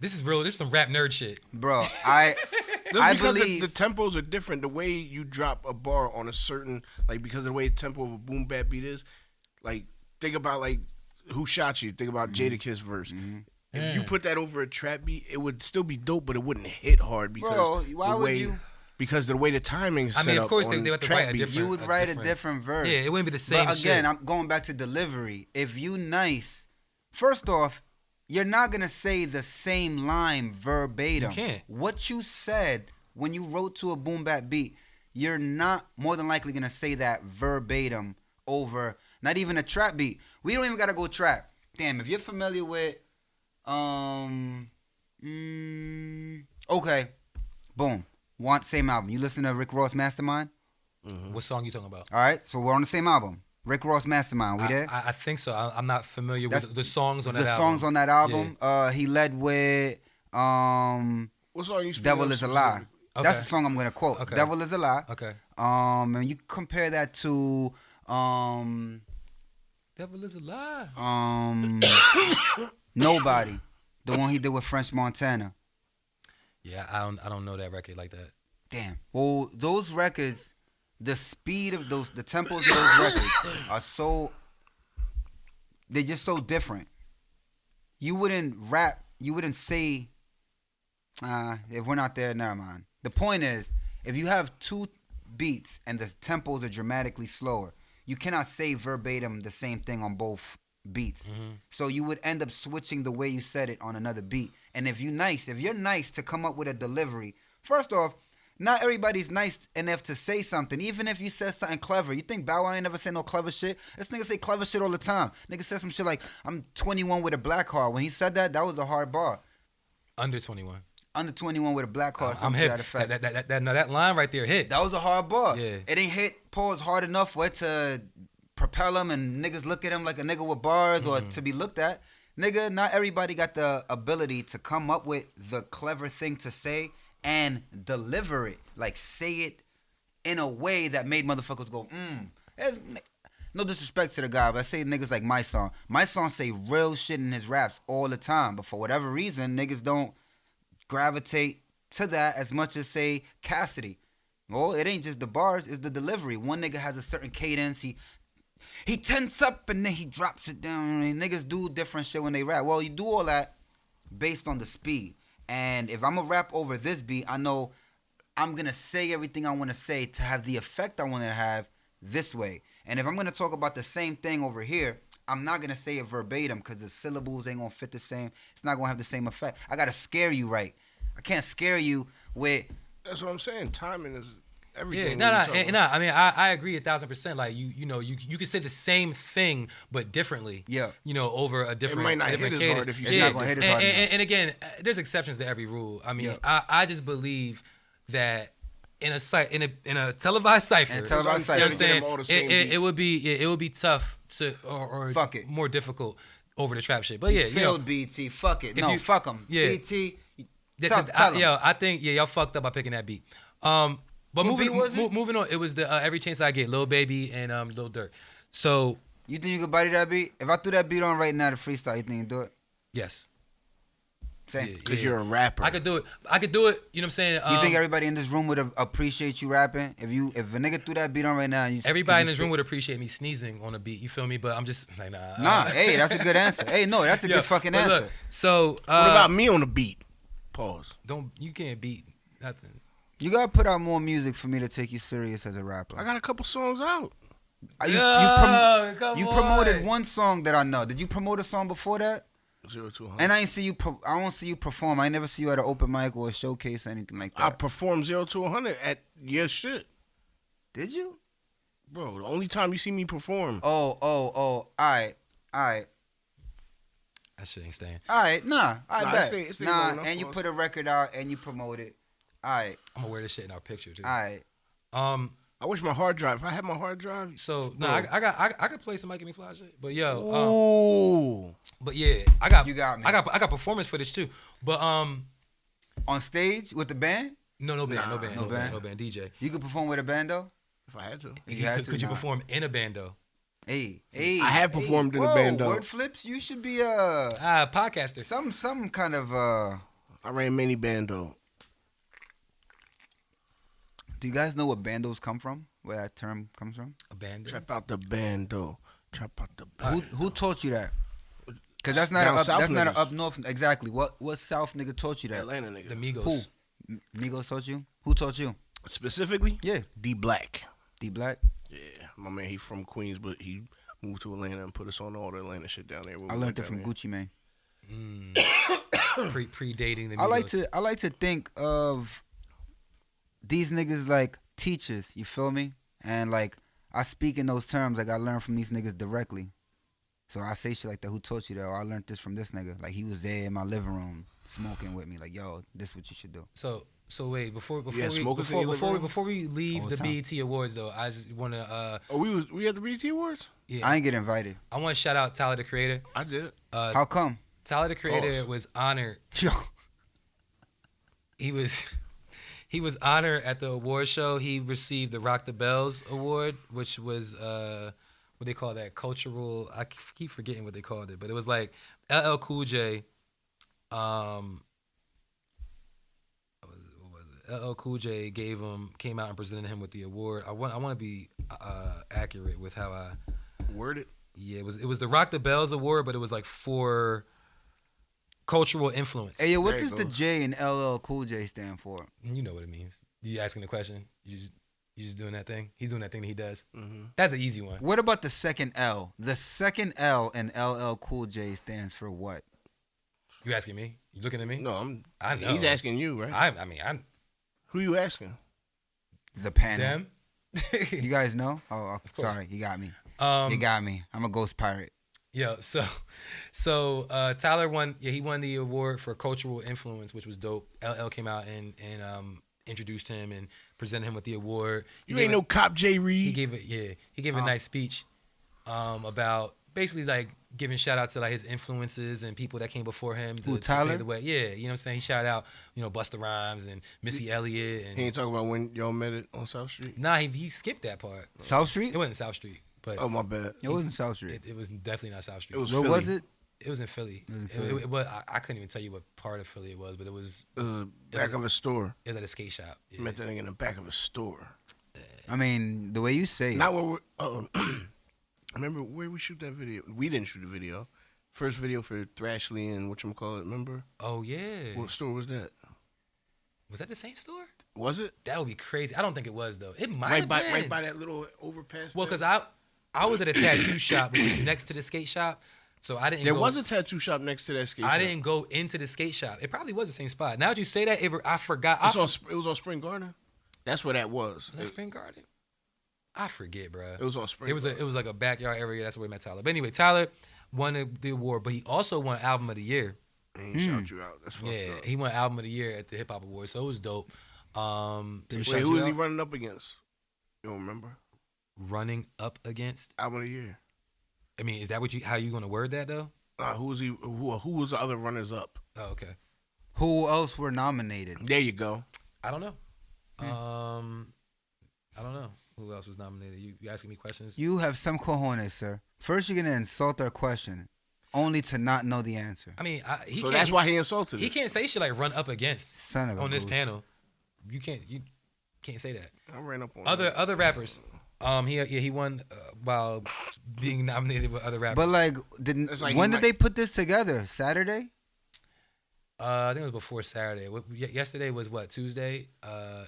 [SPEAKER 3] This is real. This is some rap nerd shit.
[SPEAKER 4] Bro, I believe
[SPEAKER 2] the tempos are different. The way you drop a bar on a certain, like, because of the way the tempo of a boom bap beat is, like, think about, like, Who Shot You? Think about Jadakiss verse. If you put that over a trap beat, it would still be dope, but it wouldn't hit hard because because the way the timing is set up.
[SPEAKER 3] I mean, of course,
[SPEAKER 2] on
[SPEAKER 3] they would have to write a
[SPEAKER 2] beats.
[SPEAKER 3] different.
[SPEAKER 4] You would write a different verse.
[SPEAKER 3] Yeah, it wouldn't be the same.
[SPEAKER 4] But again,
[SPEAKER 3] shit.
[SPEAKER 4] I'm going back to delivery. If you nice, first off, you're not gonna say the same line verbatim.
[SPEAKER 3] You can't.
[SPEAKER 4] What you said when you wrote to a boom bap beat, you're not more than likely gonna say that verbatim over not even a trap beat. We don't even gotta go trap. Damn, if you're familiar with okay, boom. Same album. You listen to Rick Ross Mastermind?
[SPEAKER 3] What song you talking about?
[SPEAKER 4] All right, so we're on the same album. Rick Ross Mastermind. We there?
[SPEAKER 3] I think so. I'm not familiar with the songs on that album.
[SPEAKER 4] The songs on that album. Yeah. He led with
[SPEAKER 2] what song you
[SPEAKER 4] Devil Is a Lie.
[SPEAKER 3] Okay.
[SPEAKER 4] That's the song I'm gonna quote.
[SPEAKER 3] Okay.
[SPEAKER 4] Devil Is a Lie.
[SPEAKER 3] Okay.
[SPEAKER 4] And you compare that to
[SPEAKER 3] Devil Is a Lie.
[SPEAKER 4] Nobody. The one he did with French Montana.
[SPEAKER 3] Yeah, I don't know that record like that.
[SPEAKER 4] Damn. Well, those records, the speed of those, the tempos of those records are so, they're just so different. You wouldn't rap, you wouldn't say, if we're not there, never mind. The point is, if you have two beats and the tempos are dramatically slower, you cannot say verbatim the same thing on both beats. So you would end up switching the way you said it on another beat. And if you're nice to come up with a delivery, first off, not everybody's nice enough to say something. Even if you said something clever. You think Bow Wow ain't never say no clever shit? This nigga say clever shit all the time. Nigga said some shit like, I'm 21 with a black car. When he said that was a hard bar.
[SPEAKER 3] Under 21.
[SPEAKER 4] Under 21 with a black car.
[SPEAKER 3] I'm hit. That line right there hit.
[SPEAKER 4] That was a hard bar.
[SPEAKER 3] Yeah.
[SPEAKER 4] It ain't hit pause hard enough for it to propel him and niggas look at him like a nigga with bars or to be looked at. Nigga, not everybody got the ability to come up with the clever thing to say and deliver it. Like, say it in a way that made motherfuckers go, No disrespect to the guy, but I say niggas like my song. My song say real shit in his raps all the time. But for whatever reason, niggas don't gravitate to that as much as, say, Cassidy. Well, it ain't just the bars, it's the delivery. One nigga has a certain cadence. He tense up and then he drops it down. I mean, niggas do different shit when they rap. Well, you do all that based on the speed. And if I'm going to rap over this beat, I know I'm going to say everything I want to say to have the effect I want to have this way. And if I'm going to talk about the same thing over here, I'm not going to say it verbatim because the syllables ain't going to fit the same. It's not going to have the same effect. I got to scare you right. I can't scare you with...
[SPEAKER 2] That's what I'm saying. Timing is everything.
[SPEAKER 3] Yeah,
[SPEAKER 2] that we talk about.
[SPEAKER 3] I mean, I agree 1,000%. Like you could say the same thing but differently.
[SPEAKER 4] Yeah.
[SPEAKER 3] Over a different,
[SPEAKER 2] might not
[SPEAKER 3] different
[SPEAKER 2] hit as
[SPEAKER 3] cadence.
[SPEAKER 2] hard if you
[SPEAKER 4] It's not gonna hit as hard enough.
[SPEAKER 3] And again, there's exceptions to every rule. I mean,
[SPEAKER 4] Yeah.
[SPEAKER 3] I just believe that in a televised cipher,
[SPEAKER 4] In a televised
[SPEAKER 3] you know what I'm
[SPEAKER 4] cipher.
[SPEAKER 2] Get
[SPEAKER 3] saying?
[SPEAKER 2] them all the same beat.
[SPEAKER 3] It would be tough to or
[SPEAKER 4] Fuck it.
[SPEAKER 3] more difficult over the trap shit. But yeah,
[SPEAKER 4] Failed BT. Fuck it. No,
[SPEAKER 3] you-
[SPEAKER 4] fuck them.
[SPEAKER 3] yeah.
[SPEAKER 4] BT. Tell 'em.
[SPEAKER 3] I think y'all fucked up by picking that beat. But
[SPEAKER 4] What beat was it?
[SPEAKER 3] moving on, it was the Every Chance I Get, Lil Baby and Lil Durk. So
[SPEAKER 4] You think you could body that beat? If I threw that beat on right now to freestyle, you think you can do it?
[SPEAKER 3] yes,
[SPEAKER 4] Same.
[SPEAKER 3] Yeah.
[SPEAKER 2] Because you're a rapper.
[SPEAKER 3] I could do it. You know what I'm saying?
[SPEAKER 4] You think everybody in this room would appreciate you rapping? If a nigga threw that beat on right now,
[SPEAKER 3] everybody in this room would appreciate me sneezing on a beat? You feel me? But I'm just like nah.
[SPEAKER 4] Nah, hey, that's a good answer. Hey, no, that's a good fucking
[SPEAKER 3] but
[SPEAKER 4] answer.
[SPEAKER 3] look, so
[SPEAKER 2] What about me on the beat? Pause.
[SPEAKER 3] you can't beat nothing.
[SPEAKER 4] You gotta put out more music for me to take you serious as a rapper.
[SPEAKER 2] I got a couple songs out.
[SPEAKER 3] Come
[SPEAKER 4] You
[SPEAKER 3] on.
[SPEAKER 4] promoted one song that I know. Did you promote a song before that?
[SPEAKER 2] 0 to 100.
[SPEAKER 4] And I ain't see you. I don't see you perform. I never see you at an open mic or a showcase or anything like
[SPEAKER 2] I
[SPEAKER 4] that.
[SPEAKER 2] performed 0 to 100 at your shit.
[SPEAKER 4] Did you?
[SPEAKER 2] Bro, the only time you see me perform.
[SPEAKER 4] Oh. All right.
[SPEAKER 3] That shit ain't staying.
[SPEAKER 4] Nah, I
[SPEAKER 2] Nah,
[SPEAKER 4] bet.
[SPEAKER 2] it's stay
[SPEAKER 4] Nah,
[SPEAKER 2] low enough
[SPEAKER 4] and you
[SPEAKER 2] for us.
[SPEAKER 4] put a record out and you promote it. All right.
[SPEAKER 3] I'm gonna wear this shit in our picture too.
[SPEAKER 4] All right.
[SPEAKER 2] I wish my hard drive. If I had my hard drive.
[SPEAKER 3] So no,
[SPEAKER 2] Bro.
[SPEAKER 3] I could play some Mikey McFly shit. But yo,
[SPEAKER 2] Ooh.
[SPEAKER 3] but yeah, I got
[SPEAKER 4] You got me.
[SPEAKER 3] I got performance footage too. But
[SPEAKER 4] On stage with the band,
[SPEAKER 3] no band,
[SPEAKER 2] Nah,
[SPEAKER 3] no band, DJ.
[SPEAKER 4] you could perform with a band though.
[SPEAKER 2] If I had to.
[SPEAKER 4] If you had to,
[SPEAKER 3] Could you
[SPEAKER 4] nah.
[SPEAKER 3] perform in a band though?
[SPEAKER 4] Hey.
[SPEAKER 2] I have performed in a
[SPEAKER 4] whoa,
[SPEAKER 2] band, though.
[SPEAKER 4] Word flips. You should be
[SPEAKER 3] Podcaster.
[SPEAKER 4] some kind of
[SPEAKER 2] I ran many bando.
[SPEAKER 4] Do you guys know where bandos come from? Where that term comes from?
[SPEAKER 3] A band.
[SPEAKER 2] Trap out the bando. Trap out the bando.
[SPEAKER 4] Who taught you that? Because that's not
[SPEAKER 2] Down
[SPEAKER 4] a up,
[SPEAKER 2] south
[SPEAKER 4] that's not an
[SPEAKER 2] niggas.
[SPEAKER 4] up north. Exactly. What South nigga taught you that?
[SPEAKER 2] Atlanta nigga.
[SPEAKER 3] The Migos.
[SPEAKER 4] Who? Migos taught you? Who taught you?
[SPEAKER 2] Specifically?
[SPEAKER 4] Yeah.
[SPEAKER 2] D Black.
[SPEAKER 4] D Black.
[SPEAKER 2] Yeah. My man, he from Queens, but he moved to Atlanta and put us on all the Atlanta shit down there. when
[SPEAKER 4] I
[SPEAKER 2] we
[SPEAKER 4] learned
[SPEAKER 2] went
[SPEAKER 4] it from
[SPEAKER 2] down there.
[SPEAKER 4] Gucci Mane.
[SPEAKER 3] Predating the Migos.
[SPEAKER 4] I like to think of these niggas like teachers. You feel me? And like I speak in those terms like I learned from these niggas directly. So I say shit like that. Who taught you that? Or I learned this from this nigga. Like he was there in my living room smoking with me. Like yo, this is what you should do.
[SPEAKER 3] So wait, before
[SPEAKER 2] had smokers in your living room?
[SPEAKER 3] we
[SPEAKER 4] All
[SPEAKER 3] leave
[SPEAKER 4] the
[SPEAKER 3] the
[SPEAKER 4] time.
[SPEAKER 3] BET Awards though, I just want to
[SPEAKER 2] Oh, we had the BT Awards?
[SPEAKER 3] yeah,
[SPEAKER 4] I ain't get invited.
[SPEAKER 3] I want to shout out Tyler the Creator.
[SPEAKER 2] I did.
[SPEAKER 4] How come?
[SPEAKER 3] Tyler the Creator
[SPEAKER 2] Pause.
[SPEAKER 3] was honored.
[SPEAKER 4] Yo,
[SPEAKER 3] He was honored at the award show. He received the Rock the Bells Award, which was what they call that, cultural. I keep forgetting what they called it, but it was like LL Cool J. What was it? LL Cool J came out and presented him with the award. I want to be accurate with how I
[SPEAKER 2] Word it.
[SPEAKER 3] yeah, it was the Rock the Bells Award, but it was like for cultural influence.
[SPEAKER 4] hey yo, what
[SPEAKER 2] There you
[SPEAKER 4] does the
[SPEAKER 2] go.
[SPEAKER 4] J in LL Cool J stand for?
[SPEAKER 3] You know what it means. You asking the question? You just doing that thing? He's doing that thing that he does.
[SPEAKER 2] Mm-hmm.
[SPEAKER 3] That's an easy one.
[SPEAKER 4] What about the second L? The second L in LL Cool J stands for what?
[SPEAKER 3] You asking me? You looking at me?
[SPEAKER 2] No,
[SPEAKER 3] I know.
[SPEAKER 2] He's asking you, right?
[SPEAKER 3] I mean, I'm
[SPEAKER 2] Who you asking?
[SPEAKER 4] The panel.
[SPEAKER 3] them.
[SPEAKER 4] You guys know? Oh,
[SPEAKER 3] course.
[SPEAKER 4] sorry, you got me.
[SPEAKER 3] Um,
[SPEAKER 4] You got me. I'm a ghost pirate.
[SPEAKER 3] Yo, so Tyler won. Yeah, he won the award for cultural influence, which was dope. LL came out and introduced him and presented him with the award.
[SPEAKER 2] You ain't no cop J.
[SPEAKER 3] He
[SPEAKER 2] Reed.
[SPEAKER 3] gave a nice speech about basically like giving shout out to like his influences and people that came before him.
[SPEAKER 4] Who,
[SPEAKER 3] to
[SPEAKER 4] Tyler?
[SPEAKER 3] pave the way. Yeah, you know what I'm saying? He shouted out, Busta Rhymes and Missy Elliott.
[SPEAKER 2] He
[SPEAKER 3] And
[SPEAKER 2] ain't talking about when y'all met it on South Street.
[SPEAKER 3] nah, he skipped that part.
[SPEAKER 4] South Street?
[SPEAKER 3] It wasn't South Street, but
[SPEAKER 2] Oh, my bad.
[SPEAKER 4] It wasn't South Street.
[SPEAKER 3] it was definitely not South Street.
[SPEAKER 2] It was
[SPEAKER 4] Where
[SPEAKER 2] Philly.
[SPEAKER 4] was it?
[SPEAKER 3] It was in Philly.
[SPEAKER 4] It was in Philly.
[SPEAKER 3] I couldn't even tell you what part of Philly it was, but it was
[SPEAKER 2] Back of a store.
[SPEAKER 3] at a skate shop. Yeah.
[SPEAKER 2] Met that nigga in the back of a store.
[SPEAKER 4] I mean, the way you say it.
[SPEAKER 2] Not where we're. Oh, remember where we shoot that video? We didn't shoot the video. First video for Thrashley and whatchamacallit, remember?
[SPEAKER 3] Oh yeah.
[SPEAKER 2] What store was that?
[SPEAKER 3] Was that the same store?
[SPEAKER 2] Was it?
[SPEAKER 3] That would be crazy. I don't think it was though. It might
[SPEAKER 2] Right
[SPEAKER 3] have
[SPEAKER 2] by,
[SPEAKER 3] been.
[SPEAKER 2] right by that little overpass.
[SPEAKER 3] Well,
[SPEAKER 2] there?
[SPEAKER 3] because I was at a tattoo shop which was next to the skate shop, so I didn't.
[SPEAKER 2] There
[SPEAKER 3] go,
[SPEAKER 2] was a tattoo shop next to that skate
[SPEAKER 3] I
[SPEAKER 2] shop.
[SPEAKER 3] didn't go into the skate shop. It probably was the same spot. Now that you say that, I forgot.
[SPEAKER 2] It was on Spring Garden. That's where that was.
[SPEAKER 3] Was that Spring Garden? I forget, bro.
[SPEAKER 2] It was on Spring.
[SPEAKER 3] It was like a backyard area. That's where we met Tyler. But anyway, Tyler won the award, but he also won Album of the Year.
[SPEAKER 2] And he shout you out. That's fucked up.
[SPEAKER 3] He won Album of the Year at the Hip Hop Awards, so it was dope.
[SPEAKER 2] Wait, who was he running up against? You don't remember?
[SPEAKER 3] Running up against
[SPEAKER 2] Album of the Year.
[SPEAKER 3] I mean, is that how you gonna word that though?
[SPEAKER 2] Who was he? Who was the other runners up?
[SPEAKER 3] Oh, okay.
[SPEAKER 4] Who else were nominated?
[SPEAKER 2] There you go.
[SPEAKER 3] I don't know. I don't know who else was nominated. You asking me questions?
[SPEAKER 4] You have some cojones, sir. First, you're gonna insult our question, only to not know the answer.
[SPEAKER 3] I mean,
[SPEAKER 2] so that's why he insulted.
[SPEAKER 3] He can't say shit like run up against
[SPEAKER 4] Son of a
[SPEAKER 3] on this
[SPEAKER 4] goose.
[SPEAKER 3] panel. You can't say that.
[SPEAKER 2] I ran up on
[SPEAKER 3] Other rappers. He won while being nominated with other rappers.
[SPEAKER 4] But like, when did they put this together? Saturday?
[SPEAKER 3] I think it was before Saturday. Yesterday was what, Tuesday?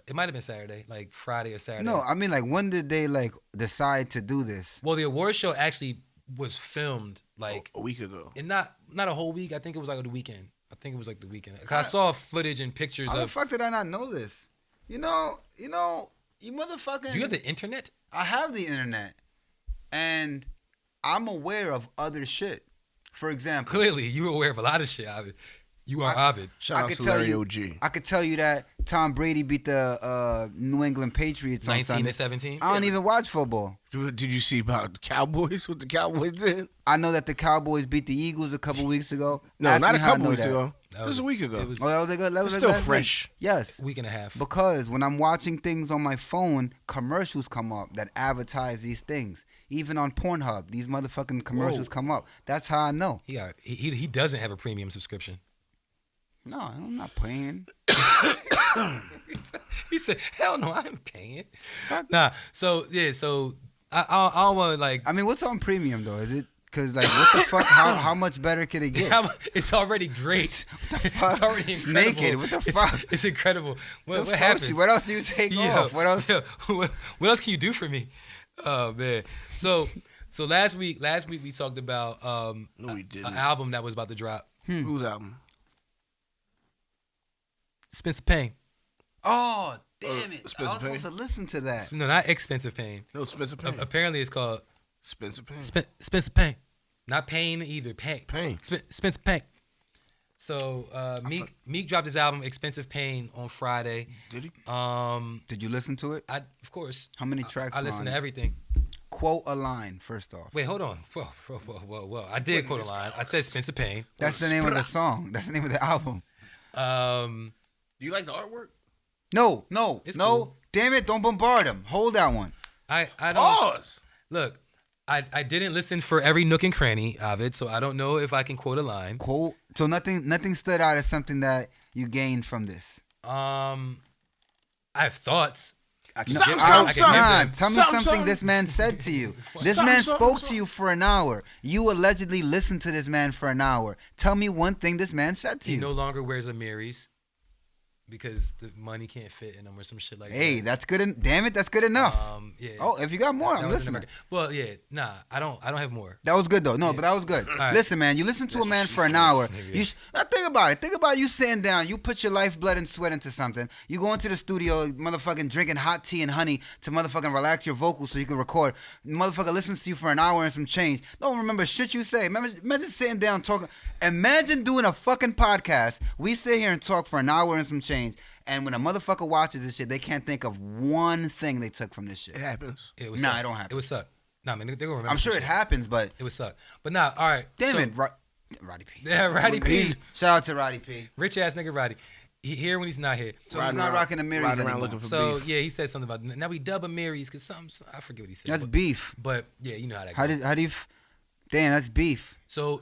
[SPEAKER 3] It might have been Saturday, like Friday or Saturday.
[SPEAKER 4] No, I mean like when did they like decide to do this?
[SPEAKER 3] Well, the award show actually was filmed like
[SPEAKER 2] a week ago,
[SPEAKER 3] and not a whole week. I think it was like the weekend. I think it was like the weekend. I saw footage and pictures
[SPEAKER 4] How
[SPEAKER 3] of.
[SPEAKER 4] the fuck did I not know this? You motherfucking.
[SPEAKER 3] Do you have the internet?
[SPEAKER 4] I have the internet, and I'm aware of other shit. For example,
[SPEAKER 3] Clearly, you were aware of a lot of shit, Ovid. You are Ovid.
[SPEAKER 2] Shout out to Larry OG.
[SPEAKER 4] I could tell you that Tom Brady beat the New England Patriots on Sunday.
[SPEAKER 3] 19-17.
[SPEAKER 4] I don't even watch football.
[SPEAKER 2] Did you see about the Cowboys? What the Cowboys did?
[SPEAKER 4] I know that the Cowboys beat the Eagles a couple weeks ago.
[SPEAKER 2] No,
[SPEAKER 4] Ask
[SPEAKER 2] not
[SPEAKER 4] me
[SPEAKER 2] a
[SPEAKER 4] how I
[SPEAKER 2] couple
[SPEAKER 4] know
[SPEAKER 2] weeks
[SPEAKER 4] that.
[SPEAKER 2] ago. It was a week ago.
[SPEAKER 3] It was
[SPEAKER 4] Oh, that was a good. That was
[SPEAKER 2] It's
[SPEAKER 4] like
[SPEAKER 2] still
[SPEAKER 4] last
[SPEAKER 2] fresh.
[SPEAKER 4] week. Yes.
[SPEAKER 3] a week and a half.
[SPEAKER 4] Because when I'm watching things on my phone, commercials come up that advertise these things. Even on Pornhub, these motherfucking commercials come up. That's how I know.
[SPEAKER 3] He doesn't have a premium subscription.
[SPEAKER 4] No, I'm not paying.
[SPEAKER 3] He said, "Hell no, I'm paying." Nah. So yeah. So I don't want to like.
[SPEAKER 4] I mean, what's on premium though? Is it because like what the fuck? How much better can it get?
[SPEAKER 3] It's already great.
[SPEAKER 4] What the fuck?
[SPEAKER 3] It's already
[SPEAKER 4] It's
[SPEAKER 3] incredible.
[SPEAKER 4] naked. What the fuck?
[SPEAKER 3] It's incredible. What
[SPEAKER 4] The fuck?
[SPEAKER 3] happens?
[SPEAKER 4] What else do you take off? What else?
[SPEAKER 3] What else can you do for me? Oh man. So last week we talked about
[SPEAKER 2] No, we didn't.
[SPEAKER 3] an album that was about to drop.
[SPEAKER 2] Whose album?
[SPEAKER 3] Spencer Payne.
[SPEAKER 4] Oh damn it!
[SPEAKER 2] Spencer
[SPEAKER 4] I was
[SPEAKER 2] Payne?
[SPEAKER 4] supposed to listen to that.
[SPEAKER 3] No, not Expensive Payne.
[SPEAKER 2] No, Spencer Payne.
[SPEAKER 3] Apparently it's called
[SPEAKER 2] Spencer Payne.
[SPEAKER 3] Spencer Payne. Not Payne either.
[SPEAKER 2] Payne.
[SPEAKER 3] Spencer Payne. So Meek dropped his album Expensive Pain on Friday.
[SPEAKER 2] Did he?
[SPEAKER 4] Did you listen to it?
[SPEAKER 3] Of course.
[SPEAKER 4] How many tracks?
[SPEAKER 3] I
[SPEAKER 4] were
[SPEAKER 3] listen
[SPEAKER 4] on
[SPEAKER 3] to
[SPEAKER 4] it?
[SPEAKER 3] everything.
[SPEAKER 4] Quote a line first off.
[SPEAKER 3] Wait, hold on. Whoa. I did quote a line. I said Spencer Payne.
[SPEAKER 4] That's the name of the song. That's the name of the album.
[SPEAKER 2] Do you like the artwork?
[SPEAKER 4] No.
[SPEAKER 3] It's cool.
[SPEAKER 4] Damn it! Don't bombard him. Hold that one.
[SPEAKER 3] I don't.
[SPEAKER 2] Pause.
[SPEAKER 3] Look, I didn't listen for every nook and cranny of it, so I don't know if I can quote a line.
[SPEAKER 4] Quote. So nothing stood out as something that you gained from this.
[SPEAKER 3] I have thoughts. I can
[SPEAKER 2] Some-
[SPEAKER 3] give-
[SPEAKER 2] some-
[SPEAKER 3] I can
[SPEAKER 2] some-
[SPEAKER 3] give
[SPEAKER 4] Nah,
[SPEAKER 3] them.
[SPEAKER 4] tell me
[SPEAKER 2] Something,
[SPEAKER 4] something
[SPEAKER 2] something.
[SPEAKER 4] this man said to you. This
[SPEAKER 2] Something,
[SPEAKER 4] man
[SPEAKER 2] something,
[SPEAKER 4] spoke to
[SPEAKER 2] something.
[SPEAKER 4] you for an hour. You allegedly listened to this man for an hour. Tell me one thing this man said to
[SPEAKER 3] He
[SPEAKER 4] you.
[SPEAKER 3] no longer wears a Miris because the money can't fit in them or some shit like
[SPEAKER 4] Hey,
[SPEAKER 3] that.
[SPEAKER 4] that's good. Damn it, that's good enough.
[SPEAKER 3] Yeah.
[SPEAKER 4] Oh, if you got more,
[SPEAKER 3] That
[SPEAKER 4] I'm
[SPEAKER 3] was in
[SPEAKER 4] listening.
[SPEAKER 3] America. Well, yeah, nah, I don't have more.
[SPEAKER 4] That was good though. No, but that was good.
[SPEAKER 3] right.
[SPEAKER 4] Listen, man, you listen to a man for an hour. Now think about it. Think about you sitting down. You put your lifeblood and sweat into something. You go into the studio, motherfucking drinking hot tea and honey to motherfucking relax your vocals so you can record. Motherfucker listens to you for an hour and some change. Don't remember shit you say. Imagine sitting down talking. Imagine doing a fucking podcast. We sit here and talk for an hour and some change. And when a motherfucker watches this shit, they can't think of one thing they took from this shit.
[SPEAKER 2] It happens.
[SPEAKER 3] It would
[SPEAKER 4] Nah,
[SPEAKER 3] suck.
[SPEAKER 4] it don't happen.
[SPEAKER 3] It would suck. Nah, man, they're gonna remember.
[SPEAKER 4] I'm sure
[SPEAKER 3] some
[SPEAKER 4] it
[SPEAKER 3] shit.
[SPEAKER 4] happens, but
[SPEAKER 3] It would suck. But nah, all right.
[SPEAKER 4] damn
[SPEAKER 3] so-
[SPEAKER 4] it, Roddy P.
[SPEAKER 3] Yeah, Roddy P.
[SPEAKER 4] Shout out to Roddy P.
[SPEAKER 3] Rich ass nigga Roddy. He here when he's not here.
[SPEAKER 4] So he's not rocking the Marys
[SPEAKER 2] riding around
[SPEAKER 4] anymore.
[SPEAKER 2] looking for
[SPEAKER 3] So
[SPEAKER 2] beef.
[SPEAKER 3] yeah, he said something about now we dub a Marys because I forget what he said.
[SPEAKER 4] That's
[SPEAKER 3] but,
[SPEAKER 4] beef.
[SPEAKER 3] But yeah, you know how that goes.
[SPEAKER 4] How do you? Damn, that's beef.
[SPEAKER 3] So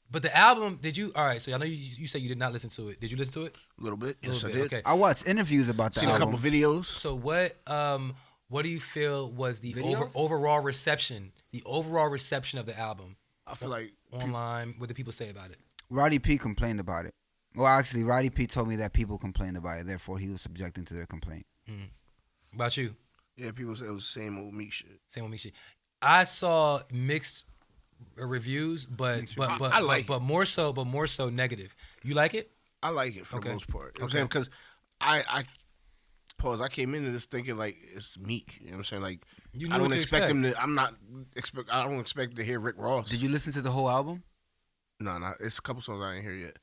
[SPEAKER 3] but the album, did you? All right. So I know you said you did not listen to it. Did you listen to it?
[SPEAKER 2] A little bit.
[SPEAKER 3] A
[SPEAKER 2] Yes,
[SPEAKER 3] little
[SPEAKER 2] I
[SPEAKER 3] bit,
[SPEAKER 2] did.
[SPEAKER 3] okay.
[SPEAKER 4] I watched interviews about the
[SPEAKER 2] Seen a
[SPEAKER 4] album.
[SPEAKER 2] couple videos.
[SPEAKER 3] So what do you feel was the
[SPEAKER 4] Videos?
[SPEAKER 3] overall reception? The overall reception of the album
[SPEAKER 2] I feel like
[SPEAKER 3] online. What did people say about it?
[SPEAKER 4] Roddy P complained about it. Well, actually, Roddy P told me that people complained about it. Therefore, he was subjecting to their complaint.
[SPEAKER 3] About you?
[SPEAKER 2] yeah, people said it was the same old Meek shit.
[SPEAKER 3] Same with me. Shit. I saw mixed reviews, but
[SPEAKER 2] I like
[SPEAKER 3] but more so negative. You like it?
[SPEAKER 2] I like it for
[SPEAKER 3] Okay.
[SPEAKER 2] the most part. You know what I'm
[SPEAKER 3] Okay.
[SPEAKER 2] saying? Because I pause. I came into this thinking like it's Meek. You know what I'm saying? Like
[SPEAKER 3] You knew
[SPEAKER 2] I
[SPEAKER 3] what
[SPEAKER 2] don't
[SPEAKER 3] to
[SPEAKER 2] expect him to. I don't expect to hear Rick Ross.
[SPEAKER 4] Did you listen to the whole album?
[SPEAKER 2] No, it's a couple songs I ain't hear yet.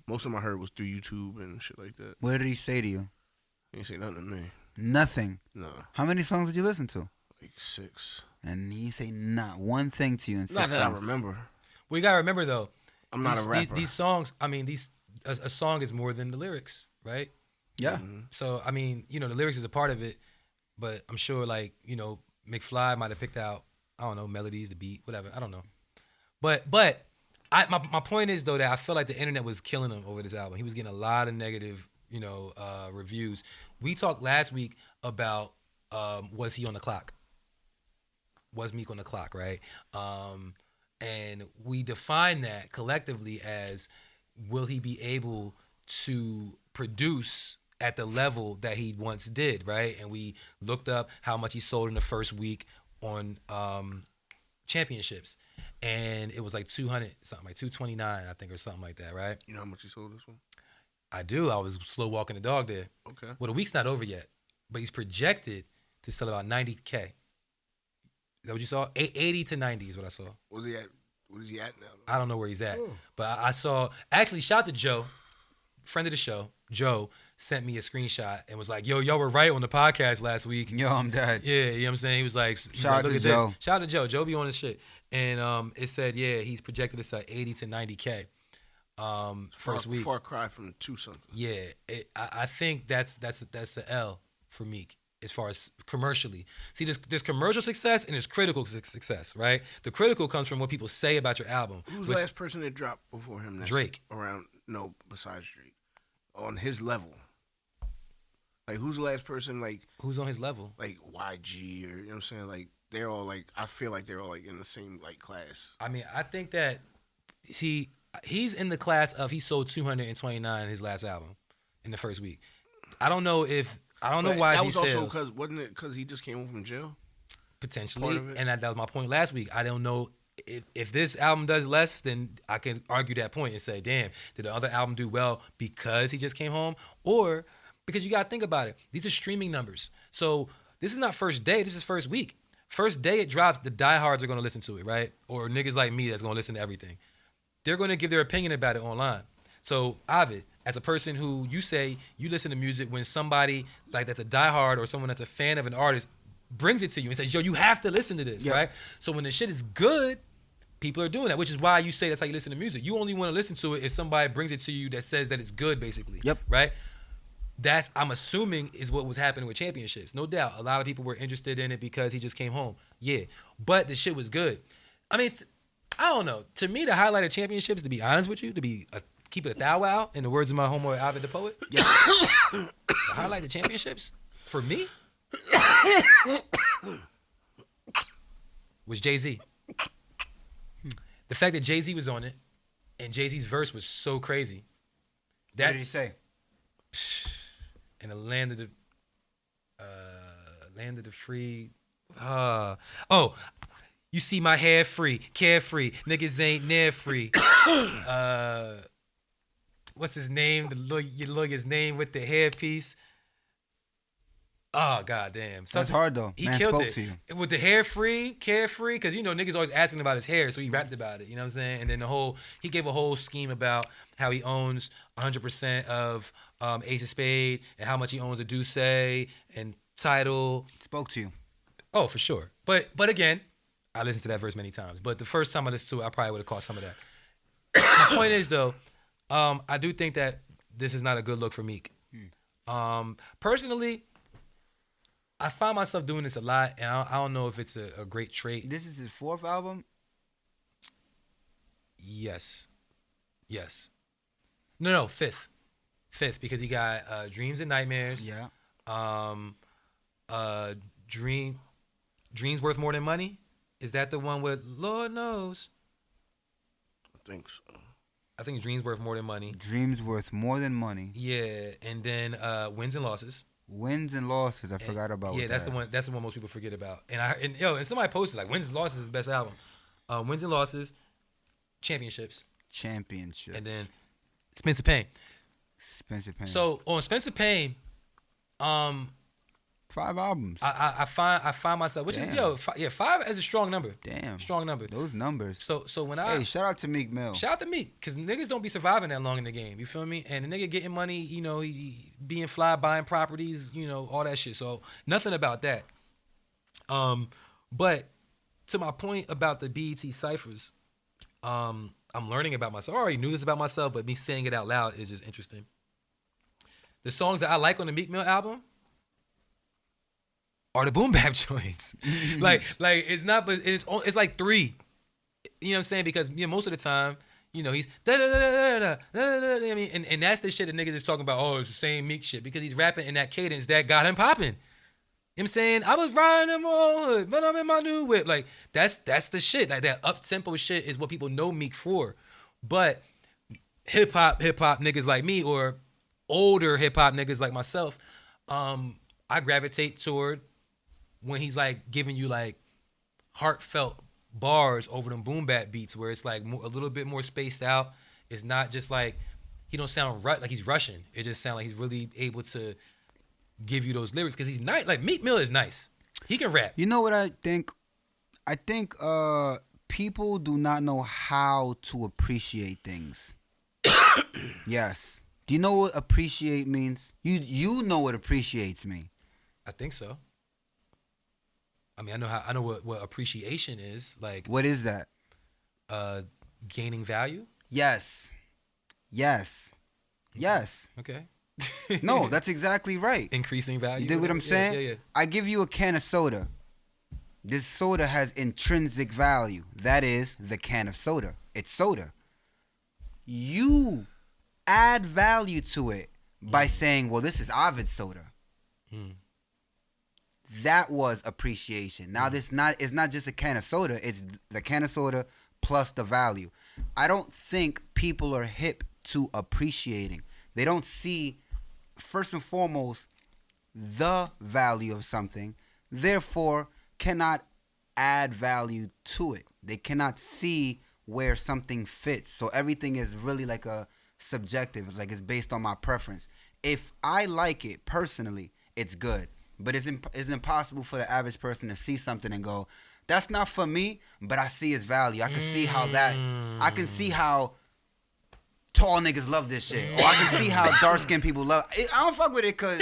[SPEAKER 2] Most of them I heard was through YouTube and shit like that.
[SPEAKER 4] What did he say to you?
[SPEAKER 2] He ain't say nothing to me.
[SPEAKER 4] Nothing.
[SPEAKER 2] No,
[SPEAKER 4] How many songs did you listen to?
[SPEAKER 2] like 6.
[SPEAKER 4] And he say not one thing to you in 6
[SPEAKER 2] Not that I
[SPEAKER 4] songs.
[SPEAKER 2] remember.
[SPEAKER 3] Well, you gotta remember though.
[SPEAKER 2] I'm not a rapper.
[SPEAKER 3] These songs. I mean, a song is more than the lyrics, right?
[SPEAKER 4] Yeah.
[SPEAKER 3] So I mean, the lyrics is a part of it, but I'm sure like McFly might have picked out I don't know melodies, the beat, whatever. I don't know, but my point is though that I feel like the internet was killing him over this album. He was getting a lot of negative reviews. We talked last week about was he on the clock? Was Meek on the clock, right? And we define that collectively as will he be able to produce at the level that he once did, right? And we looked up how much he sold in the first week on championships. And it was like 200 something, like 229, I think, or something like that, right?
[SPEAKER 2] You know how much he sold this one?
[SPEAKER 3] I do. I was slow walking the dog there.
[SPEAKER 2] Okay.
[SPEAKER 3] Well, the week's not over yet, but he's projected to sell about 90K. Is that what you saw? 80 to 90 is what I saw.
[SPEAKER 2] Where's he at? What is he at now?
[SPEAKER 3] I don't know where he's at. But I saw, actually, shout out to Joe, friend of the show. Joe sent me a screenshot and was like, yo, y'all were right on the podcast last week.
[SPEAKER 4] Yo, I'm dead.
[SPEAKER 3] Yeah, you know what I'm saying? He was like,
[SPEAKER 4] Shout out
[SPEAKER 3] look
[SPEAKER 4] to
[SPEAKER 3] at
[SPEAKER 4] Joe.
[SPEAKER 3] this. Shout out to Joe. Joe be on his shit. And it said, yeah, he's projected to sell 80 to 90K first week.
[SPEAKER 2] Far cry from 2 something.
[SPEAKER 3] Yeah, I think that's the L for Meek as far as commercially. See, there's commercial success and there's critical success, right? The critical comes from what people say about your album.
[SPEAKER 2] Who's the last person that dropped before him?
[SPEAKER 3] Drake.
[SPEAKER 2] Besides Drake. On his level. Like, who's the last person, like...
[SPEAKER 3] Who's on his level?
[SPEAKER 2] Like, YG, or, you know what I'm saying? Like, they're all, like... I feel like they're all, like, in the same, like, class.
[SPEAKER 3] I mean, I think that... See, he's in the class of... He sold 229 in his last album in the first week. I don't know why
[SPEAKER 2] that
[SPEAKER 3] he
[SPEAKER 2] was
[SPEAKER 3] sales.
[SPEAKER 2] also because... Wasn't it because he just came home from jail?
[SPEAKER 3] Potentially.
[SPEAKER 2] Part of it.
[SPEAKER 3] And that was my point last week. I don't know... If this album does less, then I can argue that point and say, damn, did the other album do well because he just came home? Or because you got to think about it. These are streaming numbers. So this is not first day. This is first week. First day it drops, the diehards are going to listen to it, right? Or niggas like me that's going to listen to everything. They're going to give their opinion about it online. So Ovid, as a person who you say you listen to music when somebody like that's a diehard or someone that's a fan of an artist brings it to you and says, yo, you have to listen to this, right? So when the shit is good, people are doing that, which is why you say that's how you listen to music. You only want to listen to it if somebody brings it to you that says that it's good, basically.
[SPEAKER 4] Yep.
[SPEAKER 3] Right? That's, I'm assuming, is what was happening with championships. No doubt. A lot of people were interested in it because he just came home. Yeah. But the shit was good. I mean, I don't know. To me, the highlight of championships, to be honest with you, keep it a thou wow, in the words of my homeboy Ovid the Poet. Yeah. The highlight of championships, for me, was Jay-Z. The fact that Jay-Z was on it, and Jay-Z's verse was so crazy.
[SPEAKER 4] What did he say?
[SPEAKER 3] In the land of the free. You see my hair free, carefree. Niggas ain't near free. What's his name? Your lawyer's name with the hairpiece. Oh, goddamn.
[SPEAKER 4] That's hard, though.
[SPEAKER 3] He
[SPEAKER 4] Man
[SPEAKER 3] killed
[SPEAKER 4] spoke
[SPEAKER 3] it.
[SPEAKER 4] to you.
[SPEAKER 3] With the hair free, carefree, because, niggas always asking about his hair, so he rapped about it, you know what I'm saying? And then he gave a whole scheme about how he owns 100% of Ace of Spade and how much he owns of Duce and Tidal.
[SPEAKER 4] Spoke to you.
[SPEAKER 3] Oh, for sure. But again, I listened to that verse many times. But the first time I listened to it, I probably would have caught some of that. My point is, though, I do think that this is not a good look for Meek. Personally, I find myself doing this a lot, and I don't know if it's a great trait.
[SPEAKER 4] This is his 4th album?
[SPEAKER 3] Yes. No, 5th. 5th, because he got Dreams and Nightmares.
[SPEAKER 4] Yeah.
[SPEAKER 3] Dreams Worth More Than Money? Is that the one with Lord Knows?
[SPEAKER 2] I think so.
[SPEAKER 3] I think Dreams Worth More Than Money.
[SPEAKER 4] Dreams Worth More Than Money.
[SPEAKER 3] Yeah, and then Wins and Losses.
[SPEAKER 4] Wins and Losses. I forgot about.
[SPEAKER 3] Yeah, that's the one. That's the one most people forget about. And somebody posted like Wins and Losses is the best album. Wins and Losses, Championships, and then Spencer Payne.
[SPEAKER 4] Spencer Payne.
[SPEAKER 3] So on Spencer Payne,
[SPEAKER 4] 5 albums.
[SPEAKER 3] I find myself, which is
[SPEAKER 4] Damn.
[SPEAKER 3] 5 is a strong number.
[SPEAKER 4] Damn.
[SPEAKER 3] Strong number.
[SPEAKER 4] Those numbers.
[SPEAKER 3] So when I
[SPEAKER 4] Hey, shout out to Meek Mill.
[SPEAKER 3] shout out to Meek, because niggas don't be surviving that long in the game. You feel me? And the nigga getting money, you know, he being fly, buying properties, you know, all that shit. So nothing about that. But to my point about the BET ciphers, I'm learning about myself. I already knew this about myself, but me saying it out loud is just interesting. The songs that I like on the Meek Mill album are the boom bap joints. like it's not, but it's like 3. You know what I'm saying? Because you know, most of the time, you know, he's da da da da da da da. I mean, and that's the shit that niggas is talking about. Oh, it's the same Meek shit because he's rapping in that cadence that got him popping. You know what I'm saying? I was riding in my old hood, but I'm in my new whip. Like that's the shit. Like that up tempo shit is what people know Meek for. But hip hop niggas like me or older hip hop niggas like myself, I gravitate toward when he's like giving you like heartfelt bars over them boom bap beats where it's like a little bit more spaced out. It's not just like he don't sound like he's rushing. It just sounds like he's really able to give you those lyrics because he's nice. Like Meek Mill is nice. He can rap.
[SPEAKER 4] You know what I think? I think people do not know how to appreciate things. Yes. Do you know what appreciate means? You know what appreciates mean.
[SPEAKER 3] I think so. I mean, I know what appreciation is. Like,
[SPEAKER 4] What is that?
[SPEAKER 3] gaining value.
[SPEAKER 4] Yes.
[SPEAKER 3] Okay.
[SPEAKER 4] No, that's exactly right.
[SPEAKER 3] Increasing value.
[SPEAKER 4] You dig what I'm saying?
[SPEAKER 3] Yeah.
[SPEAKER 4] I give you a can of soda. This soda has intrinsic value. That is the can of soda. It's soda. You add value to it by saying, well, this is Ovid soda. That was appreciation. Now it's not just a can of soda. It's the can of soda plus the value. I don't think people are hip to appreciating. They don't see, first and foremost, the value of something, therefore cannot add value to it. They cannot see where something fits. So everything is really like a subjective. It's like it's based on my preference. If I like it personally, it's good. But it's impossible for the average person to see something and go, that's not for me, but I see its value. I can see I can see how tall niggas love this shit. Or I can see how dark-skinned people love it. I don't fuck with it because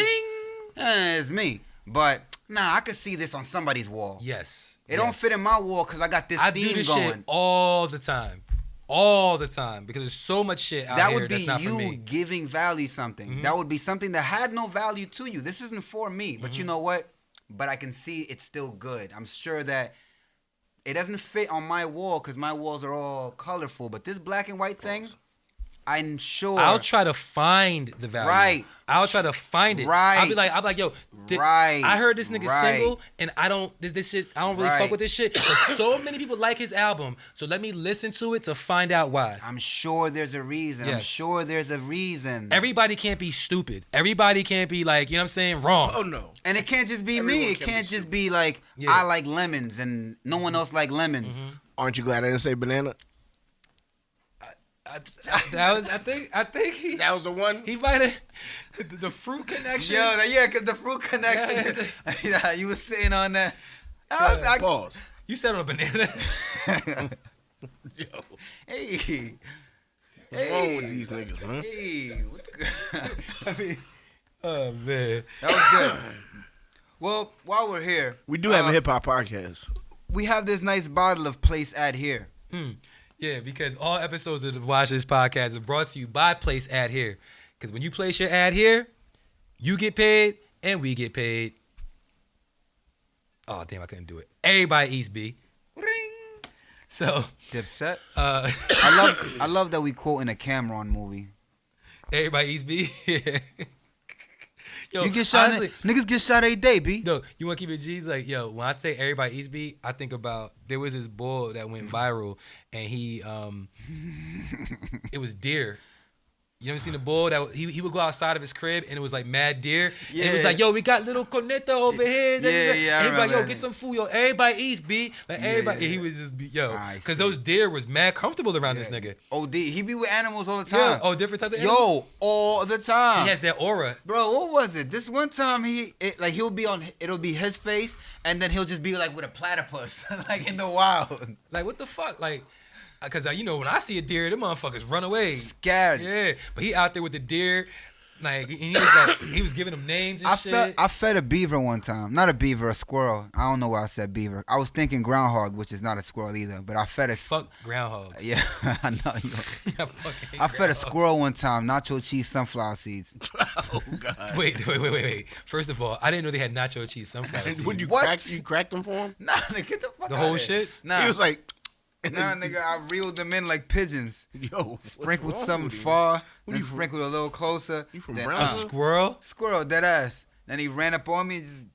[SPEAKER 4] it's me. But, nah, I can see this on somebody's wall.
[SPEAKER 3] Yes.
[SPEAKER 4] It don't fit in my wall because I got this
[SPEAKER 3] I
[SPEAKER 4] theme
[SPEAKER 3] do this
[SPEAKER 4] going.
[SPEAKER 3] shit all the time. All the time. Because there's so much shit out
[SPEAKER 4] That
[SPEAKER 3] here
[SPEAKER 4] would be
[SPEAKER 3] that's not for
[SPEAKER 4] you
[SPEAKER 3] me.
[SPEAKER 4] giving value something. That would be something that had no value to you. This isn't for me. But you know what? But I can see it's still good. I'm sure that it doesn't fit on my wall because my walls are all colorful. But this black and white thing, I'm sure.
[SPEAKER 3] I'll try to find the value.
[SPEAKER 4] Right.
[SPEAKER 3] I'll try to find it.
[SPEAKER 4] Right.
[SPEAKER 3] I'll be like, yo,
[SPEAKER 4] Right.
[SPEAKER 3] I heard this nigga
[SPEAKER 4] Right.
[SPEAKER 3] single, and I don't this shit. I don't really
[SPEAKER 4] Right.
[SPEAKER 3] fuck with this shit. But so many people like his album, so let me listen to it to find out why.
[SPEAKER 4] I'm sure there's a reason. I'm
[SPEAKER 3] Yes.
[SPEAKER 4] sure there's a reason.
[SPEAKER 3] Everybody can't be stupid. Everybody can't be like, you know what I'm saying, wrong.
[SPEAKER 2] Oh no.
[SPEAKER 4] And it can't just be
[SPEAKER 2] Everyone
[SPEAKER 4] me. It
[SPEAKER 2] can be
[SPEAKER 4] can't just
[SPEAKER 2] super.
[SPEAKER 4] be like,
[SPEAKER 3] Yeah.
[SPEAKER 4] I like lemons and no one else like lemons.
[SPEAKER 2] Aren't you glad I didn't say banana?
[SPEAKER 3] I think he
[SPEAKER 2] That was the one.
[SPEAKER 3] he might have the fruit connection.
[SPEAKER 4] Yeah, because the fruit connection. Yeah, you was sitting on that.
[SPEAKER 2] Pause.
[SPEAKER 3] You said on a banana.
[SPEAKER 2] Yo,
[SPEAKER 4] Hey.
[SPEAKER 2] what's wrong with these niggas, huh?
[SPEAKER 4] Hey.
[SPEAKER 3] I mean, oh man.
[SPEAKER 4] That was good. Well, while we're here,
[SPEAKER 2] We do have a hip hop podcast.
[SPEAKER 4] we have this nice bottle of Place Ad here.
[SPEAKER 3] Yeah, because all episodes of the Watch This podcast are brought to you by Place Ad Here. Because when you place your ad here, you get paid and we get paid. Oh, damn, I couldn't do it. Everybody eats B. Ring. So,
[SPEAKER 4] Dipset. I love that we quoting a Cameron movie.
[SPEAKER 3] everybody eats B. Yo,
[SPEAKER 4] You get shot.
[SPEAKER 3] honestly,
[SPEAKER 4] Niggas get shot every day, B.
[SPEAKER 3] no, you want to keep it G's? Like, yo, when I say everybody eats B, I think about, there was this bull that went viral and he, it was deer. You ever seen the bull that he would go outside of his crib and it was like mad deer.
[SPEAKER 4] Yeah.
[SPEAKER 3] And he was like, yo, we got little corneta over here.
[SPEAKER 4] Yeah, I
[SPEAKER 3] And he like, yo,
[SPEAKER 4] remember
[SPEAKER 3] get
[SPEAKER 4] that.
[SPEAKER 3] some food, yo. Everybody eats, B. Like everybody.
[SPEAKER 4] yeah.
[SPEAKER 3] And he was just be, yo,
[SPEAKER 4] I
[SPEAKER 3] because
[SPEAKER 4] see.
[SPEAKER 3] those deer was mad comfortable around this
[SPEAKER 4] Yeah.
[SPEAKER 3] nigga.
[SPEAKER 4] OD. He be with animals all the
[SPEAKER 3] Yeah.
[SPEAKER 4] time.
[SPEAKER 3] Oh, different types of animals?
[SPEAKER 4] Yo, all the time.
[SPEAKER 3] He has that aura.
[SPEAKER 4] Bro, what was it? This one time he'll be on. It'll be his face, and then he'll just be like with a platypus, like in the wild,
[SPEAKER 3] Like what the fuck, like. Cause you know when I see a deer, them motherfuckers run away.
[SPEAKER 4] scared.
[SPEAKER 3] Yeah, but he out there with the deer, like and he was like he was giving them names and shit.
[SPEAKER 4] I fed a beaver one time. Not a beaver, a squirrel. I don't know why I said beaver. I was thinking groundhog, which is not a squirrel either. But I fed a.
[SPEAKER 3] Fuck groundhogs.
[SPEAKER 4] Yeah, I know.
[SPEAKER 3] I fucking hate
[SPEAKER 4] I fed a
[SPEAKER 3] groundhogs.
[SPEAKER 4] squirrel one time. Nacho cheese sunflower seeds.
[SPEAKER 2] Oh God.
[SPEAKER 3] Wait. First of all, I didn't know they had nacho cheese sunflower seeds.
[SPEAKER 2] Would you
[SPEAKER 4] What?
[SPEAKER 2] cracked them for him?
[SPEAKER 4] Nah, nigga, get the fuck
[SPEAKER 3] The
[SPEAKER 4] out
[SPEAKER 3] whole
[SPEAKER 4] of here.
[SPEAKER 3] shits?
[SPEAKER 4] Nah,
[SPEAKER 2] He was like,
[SPEAKER 4] nah, nigga, I reeled them in like pigeons.
[SPEAKER 2] yo,
[SPEAKER 4] Sprinkled
[SPEAKER 2] what's wrong
[SPEAKER 4] something
[SPEAKER 2] with you?
[SPEAKER 4] far,
[SPEAKER 2] What
[SPEAKER 4] then
[SPEAKER 2] you from-
[SPEAKER 4] sprinkled a little closer.
[SPEAKER 2] You from
[SPEAKER 4] then,
[SPEAKER 3] A
[SPEAKER 2] Brownsville?
[SPEAKER 3] squirrel?
[SPEAKER 4] Squirrel, dead ass. Then he ran up on me and just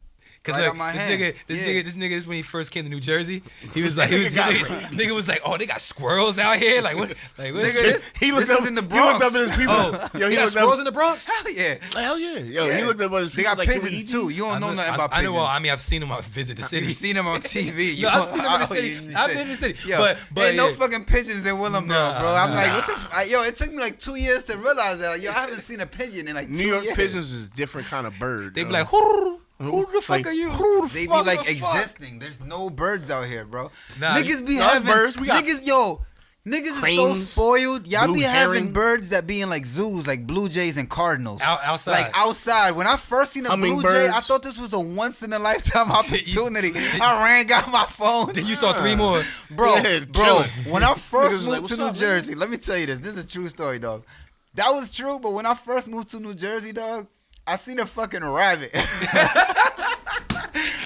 [SPEAKER 3] Cause
[SPEAKER 4] right
[SPEAKER 3] look,
[SPEAKER 4] out my
[SPEAKER 3] this
[SPEAKER 4] hand.
[SPEAKER 3] nigga, this when he first came to New Jersey, he was like, nigga was like, oh, they got squirrels out here, like what, like what?
[SPEAKER 4] Nigga, this-
[SPEAKER 2] He looked
[SPEAKER 4] This
[SPEAKER 2] up
[SPEAKER 4] was in the
[SPEAKER 2] He looked up
[SPEAKER 4] Bronx.
[SPEAKER 2] at his people.
[SPEAKER 3] Oh,
[SPEAKER 2] Yo,
[SPEAKER 3] he
[SPEAKER 2] he
[SPEAKER 3] got
[SPEAKER 2] looked
[SPEAKER 3] squirrels
[SPEAKER 2] up.
[SPEAKER 3] in the Bronx?
[SPEAKER 4] Hell yeah.
[SPEAKER 2] Hell yeah. Yo,
[SPEAKER 4] Yeah.
[SPEAKER 2] he looked up at his people.
[SPEAKER 4] They got
[SPEAKER 2] like, can we
[SPEAKER 4] pigeons
[SPEAKER 2] eat
[SPEAKER 4] too.
[SPEAKER 2] these?
[SPEAKER 4] You don't know nothing about
[SPEAKER 3] I
[SPEAKER 4] pigeons.
[SPEAKER 3] know. I mean, I've seen them. I visit the city.
[SPEAKER 4] You've seen them on TV.
[SPEAKER 3] Yo, I've seen them in the city. I've been in the city.
[SPEAKER 4] Yo,
[SPEAKER 3] But
[SPEAKER 4] ain't no
[SPEAKER 3] yeah.
[SPEAKER 4] fucking pigeons in Willenboro,
[SPEAKER 3] Nah,
[SPEAKER 4] bro. I'm
[SPEAKER 3] nah.
[SPEAKER 4] like, what the? Yo, it took me like 2 years to realize that. Like, yo, I haven't seen a pigeon in like 2
[SPEAKER 2] New York
[SPEAKER 4] years.
[SPEAKER 2] pigeons is a different kind of bird.
[SPEAKER 3] They be
[SPEAKER 2] though.
[SPEAKER 3] like, who the fuck
[SPEAKER 2] Like,
[SPEAKER 3] are you?
[SPEAKER 2] Who the
[SPEAKER 4] They be
[SPEAKER 2] fuck
[SPEAKER 4] like
[SPEAKER 2] the fuck?
[SPEAKER 4] existing. There's no birds out here, bro.
[SPEAKER 3] Nah,
[SPEAKER 4] Niggas be
[SPEAKER 2] no, it's
[SPEAKER 4] having
[SPEAKER 2] birds. We got
[SPEAKER 4] niggas. Yo, niggas is so
[SPEAKER 2] cranes,
[SPEAKER 4] spoiled. Y'all
[SPEAKER 2] blue
[SPEAKER 4] be having
[SPEAKER 2] herring.
[SPEAKER 4] birds that be in like zoos, like blue jays and cardinals.
[SPEAKER 3] Outside.
[SPEAKER 4] Like outside. When I first seen a blue jay, I
[SPEAKER 2] Hummingbirds.
[SPEAKER 4] thought this was a once in a lifetime opportunity. I ran, got my phone.
[SPEAKER 3] Then you saw 3 more.
[SPEAKER 4] Bro,
[SPEAKER 2] Yeah,
[SPEAKER 4] bro,
[SPEAKER 2] chilling.
[SPEAKER 4] when I
[SPEAKER 2] Niggas
[SPEAKER 4] first
[SPEAKER 2] was like,
[SPEAKER 4] moved to
[SPEAKER 2] "What's
[SPEAKER 4] New
[SPEAKER 2] up, man?"
[SPEAKER 4] Jersey, let me tell you this. This is a true story, dog. That was true, but when I first moved to New Jersey, dog, I seen a fucking rabbit.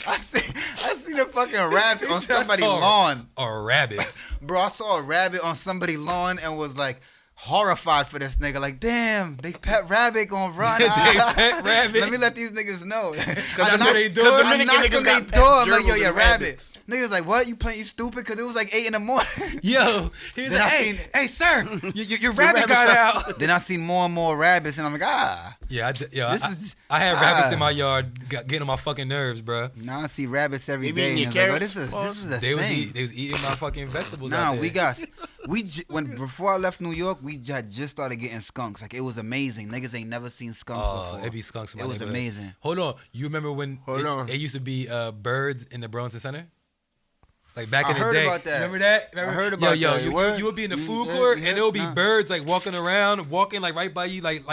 [SPEAKER 4] I seen a fucking rabbit on somebody's lawn.
[SPEAKER 3] A rabbit.
[SPEAKER 4] Bro, I saw a rabbit on somebody's lawn and was like horrified for this nigga. Like, damn, they pet rabbit gonna run.
[SPEAKER 3] They pet rabbit.
[SPEAKER 4] Let me let these niggas know.
[SPEAKER 3] That's what they do.
[SPEAKER 2] Cause
[SPEAKER 4] I
[SPEAKER 2] Dominican
[SPEAKER 4] knocked
[SPEAKER 2] niggas
[SPEAKER 4] on their
[SPEAKER 2] got
[SPEAKER 4] door. I'm
[SPEAKER 2] pet
[SPEAKER 4] like, yo,
[SPEAKER 2] gerbils
[SPEAKER 4] yeah,
[SPEAKER 2] and
[SPEAKER 4] rabbits. Niggas like, what? You playing? You stupid? Because it was like 8 in the morning.
[SPEAKER 3] Yo, he was
[SPEAKER 4] Then
[SPEAKER 3] like,
[SPEAKER 4] I
[SPEAKER 3] hey,
[SPEAKER 4] seen-
[SPEAKER 3] hey, sir, your rabbit
[SPEAKER 2] rabbit
[SPEAKER 3] got
[SPEAKER 2] shot.
[SPEAKER 3] out.
[SPEAKER 4] Then I seen more and more rabbits, and I'm like, ah.
[SPEAKER 3] Yeah,
[SPEAKER 4] This
[SPEAKER 3] I
[SPEAKER 4] is-
[SPEAKER 3] had rabbits in
[SPEAKER 4] ah.
[SPEAKER 3] my yard getting on my fucking nerves, bro.
[SPEAKER 4] Now I see rabbits every
[SPEAKER 2] They be
[SPEAKER 4] day,
[SPEAKER 2] eating
[SPEAKER 4] and
[SPEAKER 2] your
[SPEAKER 4] it's like, oh,
[SPEAKER 2] carrots?
[SPEAKER 4] this is a
[SPEAKER 3] They
[SPEAKER 4] thing.
[SPEAKER 3] was eating my fucking vegetables.
[SPEAKER 4] Nah,
[SPEAKER 3] out there.
[SPEAKER 4] we got before I left New York, we had just started getting skunks. Like it was amazing. Niggas ain't never seen skunks before.
[SPEAKER 3] It'd be skunks in my
[SPEAKER 4] It was
[SPEAKER 3] neighborhood.
[SPEAKER 4] amazing.
[SPEAKER 3] Hold on, you remember when it used to be birds in the Burlington Center? Like back
[SPEAKER 4] I
[SPEAKER 3] in the
[SPEAKER 4] heard
[SPEAKER 3] day.
[SPEAKER 4] about that.
[SPEAKER 3] Remember that?
[SPEAKER 4] I heard about
[SPEAKER 3] yo,
[SPEAKER 4] that.
[SPEAKER 3] Yo,
[SPEAKER 4] Word?
[SPEAKER 3] you would be in the food
[SPEAKER 4] Yeah,
[SPEAKER 3] court
[SPEAKER 4] yeah,
[SPEAKER 3] and there would be
[SPEAKER 4] nah.
[SPEAKER 3] birds like walking around, walking like right by you, like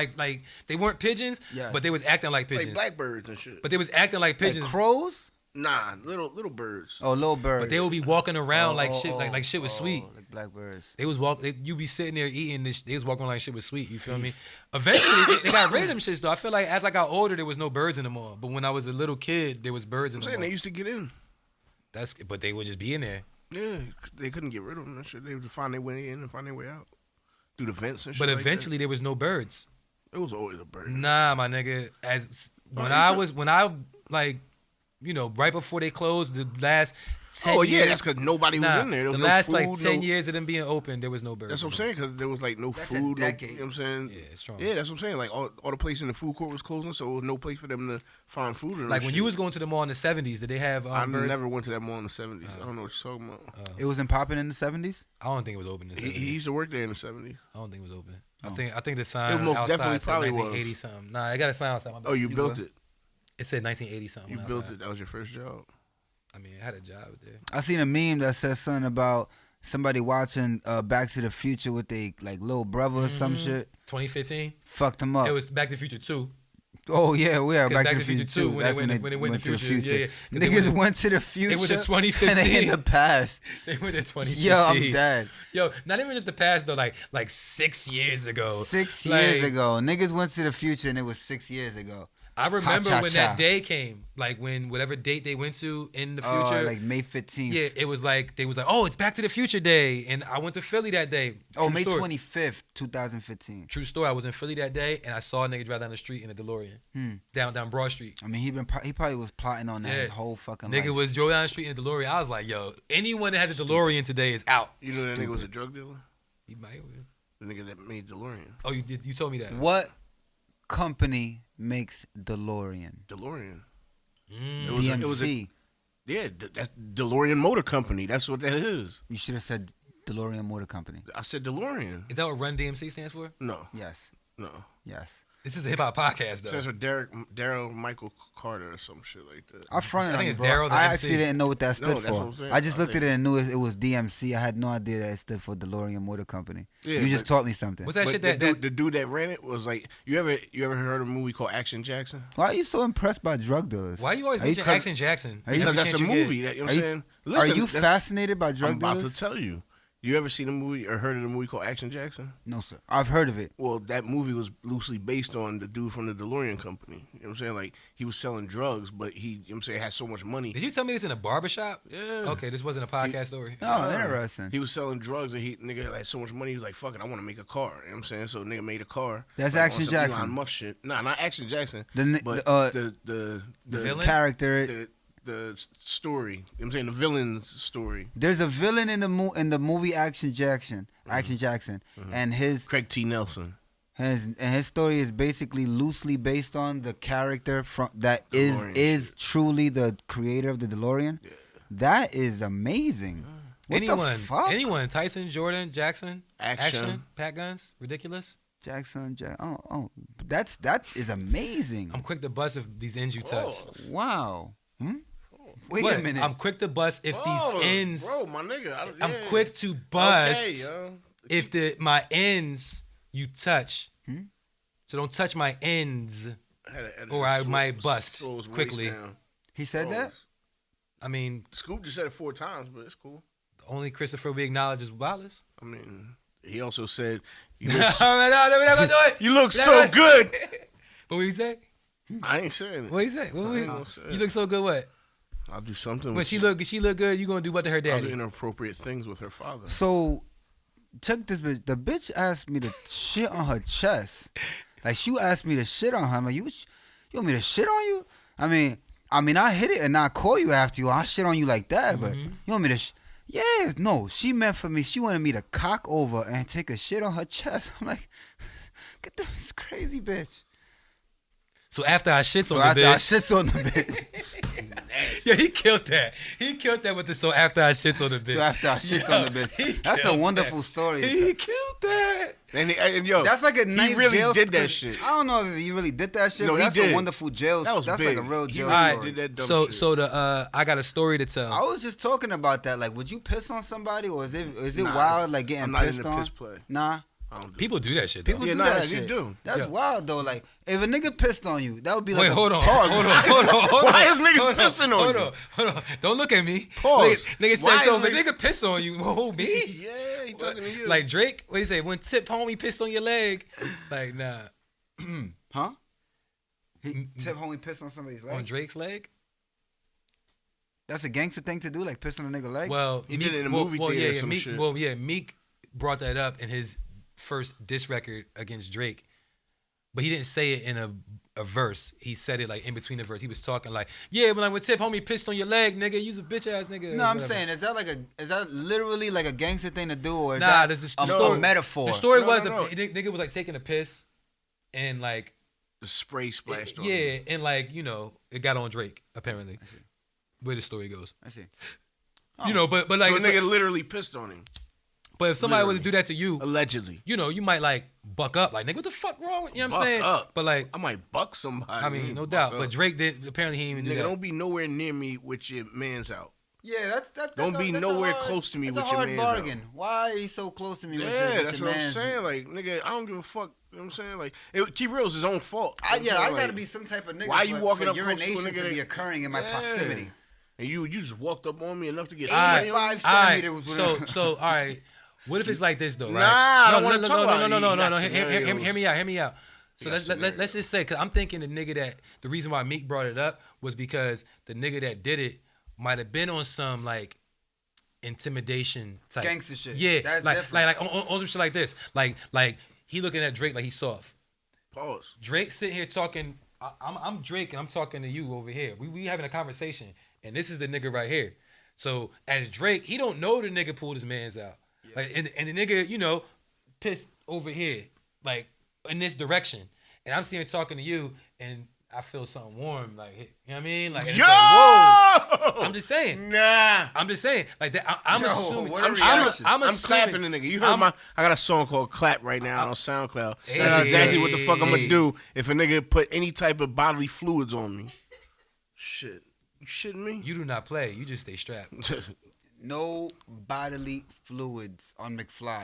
[SPEAKER 3] they weren't pigeons,
[SPEAKER 4] Yes.
[SPEAKER 3] but they was acting like pigeons.
[SPEAKER 2] Like blackbirds and shit.
[SPEAKER 3] But they was acting like
[SPEAKER 4] Like
[SPEAKER 3] pigeons.
[SPEAKER 4] crows?
[SPEAKER 2] Nah, little birds.
[SPEAKER 4] Oh, little birds.
[SPEAKER 3] But they would be walking around like shit,
[SPEAKER 4] oh,
[SPEAKER 3] like shit was sweet.
[SPEAKER 4] like blackbirds.
[SPEAKER 3] They was you be sitting there eating this. They was walking around like shit was sweet. You feel me? Eventually, they got rid of them shits though. I feel like as I got older, there was no birds anymore. But when I was a little kid, there was birds in
[SPEAKER 2] I'm
[SPEAKER 3] the
[SPEAKER 2] saying
[SPEAKER 3] mall.
[SPEAKER 2] they used to get in.
[SPEAKER 3] But they would just be in there.
[SPEAKER 2] Yeah, they couldn't get rid of them and shit. They would find their way in and find their way out through the vents and shit.
[SPEAKER 3] But
[SPEAKER 2] like
[SPEAKER 3] eventually, there was no birds.
[SPEAKER 2] that. It was always a bird.
[SPEAKER 3] Nah, my nigga. When I like, you know, right before they closed, the last 10
[SPEAKER 2] Oh
[SPEAKER 3] years.
[SPEAKER 2] yeah, that's because nobody was in there. There was
[SPEAKER 3] the
[SPEAKER 2] no
[SPEAKER 3] last
[SPEAKER 2] food,
[SPEAKER 3] like 10
[SPEAKER 2] no-
[SPEAKER 3] years of them being open, there was no birds.
[SPEAKER 2] That's what I'm saying, because there was like no
[SPEAKER 4] That's a
[SPEAKER 2] food. No, you know
[SPEAKER 4] decade.
[SPEAKER 2] what I'm saying?
[SPEAKER 3] Yeah, it's strong.
[SPEAKER 2] Yeah, that's what I'm saying. Like all the places in the food court was closing, so there was no place for them to find food. And
[SPEAKER 3] Like when you was going to the mall in the 70s, did they have
[SPEAKER 2] I
[SPEAKER 3] birds?
[SPEAKER 2] never went to that mall in the 70s. I don't know what you're talking about.
[SPEAKER 4] It wasn't popping in the 70s?
[SPEAKER 3] I don't think it was open in the 70s.
[SPEAKER 2] He used to work there in the 70s.
[SPEAKER 3] I don't think it was open.
[SPEAKER 4] Oh.
[SPEAKER 3] I think the sign
[SPEAKER 2] most
[SPEAKER 3] outside
[SPEAKER 2] definitely
[SPEAKER 3] said
[SPEAKER 2] probably
[SPEAKER 3] 1980
[SPEAKER 2] was.
[SPEAKER 3] something. Nah, I got a sign outside. My bad.
[SPEAKER 2] Oh, you built it.
[SPEAKER 3] It said 1980 something.
[SPEAKER 2] You
[SPEAKER 3] when
[SPEAKER 2] built
[SPEAKER 3] outside.
[SPEAKER 2] it. That was your first job.
[SPEAKER 3] I mean, I had a job there.
[SPEAKER 4] I seen a meme that says something about somebody watching Back to the Future with they like little brother or some shit.
[SPEAKER 3] 2015.
[SPEAKER 4] Fucked them up.
[SPEAKER 3] It was Back to the Future 2.
[SPEAKER 4] Oh yeah, we are
[SPEAKER 3] 'Cause
[SPEAKER 4] Back to the Future 2.
[SPEAKER 3] when
[SPEAKER 4] That's
[SPEAKER 3] they went to the future. Yeah, 'Cause they
[SPEAKER 4] Niggas went to the future.
[SPEAKER 3] They went to 2015.
[SPEAKER 4] And they in the past.
[SPEAKER 3] They went to 2015.
[SPEAKER 4] Yo, I'm dead.
[SPEAKER 3] Yo, not even just the past though. Like 6 years ago.
[SPEAKER 4] 6
[SPEAKER 3] Like,
[SPEAKER 4] years ago, niggas went to the future, and it was 6 years ago.
[SPEAKER 3] I remember
[SPEAKER 4] Ha-cha-cha.
[SPEAKER 3] when that day came. Like when whatever date they went to in the future.
[SPEAKER 4] Like May 15th.
[SPEAKER 3] Yeah, it was like they was like, oh, it's Back to the Future Day, and I went to Philly that day.
[SPEAKER 4] Oh,
[SPEAKER 3] True
[SPEAKER 4] May
[SPEAKER 3] story.
[SPEAKER 4] 25th, 2015.
[SPEAKER 3] True story. I was in Philly that day, and I saw a nigga drive down the street in a DeLorean, down Broad Street.
[SPEAKER 4] I mean, he probably was plotting on that
[SPEAKER 3] Yeah.
[SPEAKER 4] his whole fucking
[SPEAKER 3] Nigga
[SPEAKER 4] life.
[SPEAKER 3] was drove down the street in a DeLorean. I was like, yo, anyone that has a DeLorean today is out.
[SPEAKER 2] You know that nigga was a drug dealer?
[SPEAKER 3] He might.
[SPEAKER 2] The nigga that made DeLorean.
[SPEAKER 3] Oh, you told me that.
[SPEAKER 4] What company makes DeLorean?
[SPEAKER 2] DeLorean.
[SPEAKER 4] DMC.
[SPEAKER 2] That's DeLorean Motor Company. That's what that is.
[SPEAKER 4] You should have said DeLorean Motor Company.
[SPEAKER 2] I said DeLorean.
[SPEAKER 3] Is that what Run DMC stands for?
[SPEAKER 2] No.
[SPEAKER 4] Yes.
[SPEAKER 2] No.
[SPEAKER 4] Yes.
[SPEAKER 3] This is a hip hop podcast, though.
[SPEAKER 2] Stands for Daryl Michael Carter or some shit like that.
[SPEAKER 4] I fronted
[SPEAKER 3] I think
[SPEAKER 4] on you,
[SPEAKER 3] it's
[SPEAKER 4] bro.
[SPEAKER 3] Daryl the
[SPEAKER 4] I
[SPEAKER 3] MC.
[SPEAKER 4] actually didn't know what that stood
[SPEAKER 2] that's
[SPEAKER 4] for.
[SPEAKER 2] what I'm saying.
[SPEAKER 4] I just
[SPEAKER 2] I
[SPEAKER 4] looked at
[SPEAKER 2] think-
[SPEAKER 4] it and knew it was DMC. I had no idea that it stood for DeLorean Motor Company.
[SPEAKER 2] Yeah,
[SPEAKER 4] you just
[SPEAKER 2] but-
[SPEAKER 4] taught me something.
[SPEAKER 3] What's that
[SPEAKER 2] But
[SPEAKER 3] shit
[SPEAKER 2] the dude that ran it was like, you ever heard of a movie called Action Jackson?
[SPEAKER 4] Why are you so impressed by drug dealers?
[SPEAKER 3] Why you always
[SPEAKER 4] Are you
[SPEAKER 3] mention
[SPEAKER 4] cra-
[SPEAKER 3] Action Jackson?
[SPEAKER 4] Are you-
[SPEAKER 2] Because
[SPEAKER 3] Every
[SPEAKER 2] that's a
[SPEAKER 3] chance you get.
[SPEAKER 2] movie. That, you know what
[SPEAKER 4] Are
[SPEAKER 2] I'm
[SPEAKER 4] you-
[SPEAKER 2] saying?
[SPEAKER 4] Are
[SPEAKER 2] Listen,
[SPEAKER 4] you
[SPEAKER 2] that's-
[SPEAKER 4] fascinated by drug
[SPEAKER 2] I'm about
[SPEAKER 4] dealers?
[SPEAKER 2] to tell you. You ever seen a movie or heard of a movie called Action Jackson?
[SPEAKER 4] No, sir. I've heard of it.
[SPEAKER 2] Well, that movie was loosely based on the dude from the DeLorean company. You know what I'm saying? Like, he was selling drugs, but he, you know what I'm saying, had so much money.
[SPEAKER 3] Did you tell me this in a barbershop?
[SPEAKER 2] Yeah.
[SPEAKER 3] Okay, this wasn't a podcast story.
[SPEAKER 4] Oh, interesting.
[SPEAKER 2] He was selling drugs and nigga had so much money, he was like, fuck it, I want to make a car. You know what I'm saying? So nigga made a car.
[SPEAKER 4] That's
[SPEAKER 2] like, on
[SPEAKER 4] Action
[SPEAKER 2] some
[SPEAKER 4] Jackson.
[SPEAKER 2] Elon Musk shit. Nah, not Action Jackson.
[SPEAKER 4] The
[SPEAKER 3] villain?
[SPEAKER 4] character.
[SPEAKER 2] The story. You know what I'm saying? The villain's story.
[SPEAKER 4] There's a villain in the movie Action Jackson. And his
[SPEAKER 2] Craig T. Nelson.
[SPEAKER 4] his story is basically loosely based on the character from that
[SPEAKER 2] DeLorean
[SPEAKER 4] is truly the creator of the DeLorean.
[SPEAKER 2] Yeah.
[SPEAKER 4] That is amazing. What the fuck?
[SPEAKER 3] Anyone, Tyson, Jordan, Jackson,
[SPEAKER 2] Action.
[SPEAKER 3] Pat Guns, ridiculous.
[SPEAKER 4] Jackson. That is amazing.
[SPEAKER 3] I'm quick to bust if these ends you touch.
[SPEAKER 4] Wow. Wait
[SPEAKER 3] What?
[SPEAKER 4] a minute.
[SPEAKER 3] I'm quick to bust if these ends.
[SPEAKER 2] Bro, my nigga.
[SPEAKER 3] I'm
[SPEAKER 2] yeah.
[SPEAKER 3] quick to bust
[SPEAKER 2] Okay, yo.
[SPEAKER 3] if my ends you touch. So don't touch my ends,
[SPEAKER 2] Had
[SPEAKER 3] or I might bust quickly.
[SPEAKER 4] He said that?
[SPEAKER 3] I mean,
[SPEAKER 2] Scoop just said it 4 times, but it's cool.
[SPEAKER 3] only Christopher we acknowledge is Wallace.
[SPEAKER 2] I mean, he also said,
[SPEAKER 3] All right, no, we're not gonna do it.
[SPEAKER 2] you look so good.
[SPEAKER 3] What did he say?
[SPEAKER 2] I ain't saying it.
[SPEAKER 3] What did he say?
[SPEAKER 2] I ain't gonna say
[SPEAKER 3] You
[SPEAKER 2] it.
[SPEAKER 3] look so good. What?
[SPEAKER 2] I'll do something.
[SPEAKER 3] When
[SPEAKER 2] with
[SPEAKER 3] she
[SPEAKER 2] you.
[SPEAKER 3] look good, you gonna do what to her
[SPEAKER 2] I'll do
[SPEAKER 3] daddy?
[SPEAKER 2] inappropriate things with her father.
[SPEAKER 4] So, check this bitch. The bitch asked me to shit on her chest. Like, she asked me to shit on her. I'm like, you want me to shit on you? I mean, I hit it and I call you after you. I shit on you like that, but you want me to? Yes, no. She meant for me. She wanted me to cock over and take a shit on her chest. I'm like, get this crazy bitch.
[SPEAKER 3] So after I shits
[SPEAKER 4] So
[SPEAKER 3] on
[SPEAKER 4] after
[SPEAKER 3] the
[SPEAKER 4] I
[SPEAKER 3] bitch,
[SPEAKER 4] shits on the bitch.
[SPEAKER 3] yeah, he killed that. He killed that with the so after I shits on the bitch.
[SPEAKER 4] So after I shits on the bitch. That's a wonderful story.
[SPEAKER 3] He killed that.
[SPEAKER 2] And yo,
[SPEAKER 4] That's like a nice
[SPEAKER 2] he really
[SPEAKER 4] jail
[SPEAKER 2] did that
[SPEAKER 4] 'cause
[SPEAKER 2] shit.
[SPEAKER 4] I don't know if he really did that shit,
[SPEAKER 2] No,
[SPEAKER 4] but
[SPEAKER 2] he
[SPEAKER 4] that's
[SPEAKER 2] did.
[SPEAKER 4] a wonderful jail.
[SPEAKER 2] That was
[SPEAKER 4] That's
[SPEAKER 2] big.
[SPEAKER 4] like a real
[SPEAKER 2] He
[SPEAKER 4] jail
[SPEAKER 2] really
[SPEAKER 4] story.
[SPEAKER 2] did that dumb
[SPEAKER 3] So
[SPEAKER 2] shit.
[SPEAKER 3] so I got a story to tell.
[SPEAKER 4] I was just talking about that. Like, would you piss on somebody, or is it
[SPEAKER 2] Nah,
[SPEAKER 4] wild? Like
[SPEAKER 2] I'm
[SPEAKER 4] getting
[SPEAKER 2] not
[SPEAKER 4] pissed
[SPEAKER 2] into
[SPEAKER 4] on?
[SPEAKER 2] piss play.
[SPEAKER 4] Nah,
[SPEAKER 2] I don't do
[SPEAKER 3] People do that shit. Though.
[SPEAKER 4] people
[SPEAKER 2] Yeah,
[SPEAKER 4] do
[SPEAKER 2] nah,
[SPEAKER 4] that
[SPEAKER 2] they
[SPEAKER 4] shit.
[SPEAKER 2] do.
[SPEAKER 4] That's
[SPEAKER 3] Yeah.
[SPEAKER 4] wild though. Like, if a nigga pissed on you, that would be like
[SPEAKER 3] Wait,
[SPEAKER 4] a
[SPEAKER 3] hold on.
[SPEAKER 2] Why is niggas
[SPEAKER 3] hold
[SPEAKER 2] pissing on
[SPEAKER 3] Hold on. Don't look at me.
[SPEAKER 2] Pause.
[SPEAKER 3] Nigga
[SPEAKER 2] Why
[SPEAKER 3] said so. If
[SPEAKER 2] is
[SPEAKER 3] a nigga piss on you, who me?
[SPEAKER 2] Yeah, he talking to you.
[SPEAKER 3] Like Drake. What do you say? When Tip homie pissed on your leg, like nah.
[SPEAKER 4] Huh? Tip homie pissed on somebody's leg.
[SPEAKER 3] On Drake's leg.
[SPEAKER 4] That's a gangster thing to do, like piss on a nigga leg.
[SPEAKER 3] Well,
[SPEAKER 2] He did it in a movie theater or some
[SPEAKER 3] Meek,
[SPEAKER 2] shit.
[SPEAKER 3] Well, yeah, Meek brought that up in his first diss record against Drake, but he didn't say it in a verse. He said it like in between the verse. He was talking like, yeah, when Tip homie pissed on your leg, nigga, you's a bitch ass nigga.
[SPEAKER 4] no, I'm
[SPEAKER 3] whatever.
[SPEAKER 4] saying, is that literally like a gangster thing to do, or is
[SPEAKER 3] Nah,
[SPEAKER 4] that
[SPEAKER 3] the
[SPEAKER 4] a
[SPEAKER 3] story-
[SPEAKER 4] metaphor?
[SPEAKER 3] The story
[SPEAKER 2] No,
[SPEAKER 3] was
[SPEAKER 2] no, no.
[SPEAKER 3] the nigga was like taking a piss, and like
[SPEAKER 2] the spray splashed on
[SPEAKER 3] yeah,
[SPEAKER 2] him.
[SPEAKER 3] and like it got on Drake apparently. Where the story goes,
[SPEAKER 4] I see.
[SPEAKER 3] you know, but like,
[SPEAKER 2] So a
[SPEAKER 3] it's
[SPEAKER 2] nigga
[SPEAKER 3] like-
[SPEAKER 2] literally pissed on him.
[SPEAKER 3] but if somebody was to
[SPEAKER 2] literally.
[SPEAKER 3] do that to you,
[SPEAKER 2] Allegedly.
[SPEAKER 3] you might like buck up, like nigga, what the fuck wrong? You know what I'm
[SPEAKER 2] Buck
[SPEAKER 3] saying?
[SPEAKER 2] up.
[SPEAKER 3] But like,
[SPEAKER 2] I might buck somebody.
[SPEAKER 3] I mean, no
[SPEAKER 2] Buck
[SPEAKER 3] doubt.
[SPEAKER 2] up.
[SPEAKER 3] But Drake did. Apparently, he didn't even
[SPEAKER 2] Nigga,
[SPEAKER 3] do that.
[SPEAKER 2] don't be nowhere near me with your man's out.
[SPEAKER 4] Yeah, that's
[SPEAKER 2] Don't be
[SPEAKER 4] that's
[SPEAKER 2] nowhere
[SPEAKER 4] hard-
[SPEAKER 2] close to me
[SPEAKER 4] that's
[SPEAKER 2] with
[SPEAKER 4] a
[SPEAKER 2] your
[SPEAKER 4] hard
[SPEAKER 2] man's
[SPEAKER 4] bargain. Why are you so close to me with
[SPEAKER 2] Yeah,
[SPEAKER 4] your
[SPEAKER 2] that's
[SPEAKER 4] your
[SPEAKER 2] what I'm
[SPEAKER 4] man's?
[SPEAKER 2] saying. Like, nigga, I don't give a fuck. You know what I'm saying? Like, keep real, it's his own fault.
[SPEAKER 4] I
[SPEAKER 2] You know what I'm saying?
[SPEAKER 4] gotta
[SPEAKER 2] like,
[SPEAKER 4] be some type of nigga
[SPEAKER 2] why you
[SPEAKER 4] for,
[SPEAKER 2] walking
[SPEAKER 4] for
[SPEAKER 2] up close to a
[SPEAKER 4] urination
[SPEAKER 2] nigga
[SPEAKER 4] to be
[SPEAKER 2] that-
[SPEAKER 4] occurring in my
[SPEAKER 2] Yeah.
[SPEAKER 4] proximity.
[SPEAKER 2] And you just walked up on me enough to get
[SPEAKER 3] Alright,
[SPEAKER 2] spray on me?
[SPEAKER 4] 85
[SPEAKER 3] All right.
[SPEAKER 4] centimeters.
[SPEAKER 3] So all right. What if it's like this though? Right?
[SPEAKER 2] Nah, I don't
[SPEAKER 3] no,
[SPEAKER 2] wanna
[SPEAKER 3] no,
[SPEAKER 2] talk
[SPEAKER 3] no,
[SPEAKER 2] about
[SPEAKER 3] no,
[SPEAKER 2] it.
[SPEAKER 3] no, no,
[SPEAKER 2] You
[SPEAKER 3] no,
[SPEAKER 2] got
[SPEAKER 3] no. Hear
[SPEAKER 2] scenarios.
[SPEAKER 3] me out. So
[SPEAKER 2] You got
[SPEAKER 3] let's just say, because I'm thinking the nigga that the reason why Meek brought it up was because the nigga that did it might have been on some like intimidation type
[SPEAKER 4] Gangster shit.
[SPEAKER 3] Yeah,
[SPEAKER 4] That's
[SPEAKER 3] like
[SPEAKER 4] different.
[SPEAKER 3] like on some shit like this. Like he looking at Drake like he's soft.
[SPEAKER 2] Pause.
[SPEAKER 3] Drake sitting here talking. I'm Drake and I'm talking to you over here. We having a conversation and this is the nigga right here. So as Drake, he don't know the nigga pulled his man's out. Like and the nigga, pissed over here, like in this direction, and I'm seeing talking to you, and I feel something warm, like, you know what I mean? Like, and it's like, whoa. I'm just saying.
[SPEAKER 2] Nah.
[SPEAKER 3] I'm just saying. Like that. I'm assuming.
[SPEAKER 4] what a
[SPEAKER 3] I'm
[SPEAKER 4] reaction.
[SPEAKER 3] assuming,
[SPEAKER 2] clapping the nigga. You heard I got a song called "Clap" right now on SoundCloud.
[SPEAKER 3] Hey.
[SPEAKER 2] That's exactly what the fuck I'm gonna
[SPEAKER 4] Hey.
[SPEAKER 2] do if a nigga put any type of bodily fluids on me. Shit, you shitting me?
[SPEAKER 3] You do not play. You just stay strapped.
[SPEAKER 4] No bodily fluids on McFly.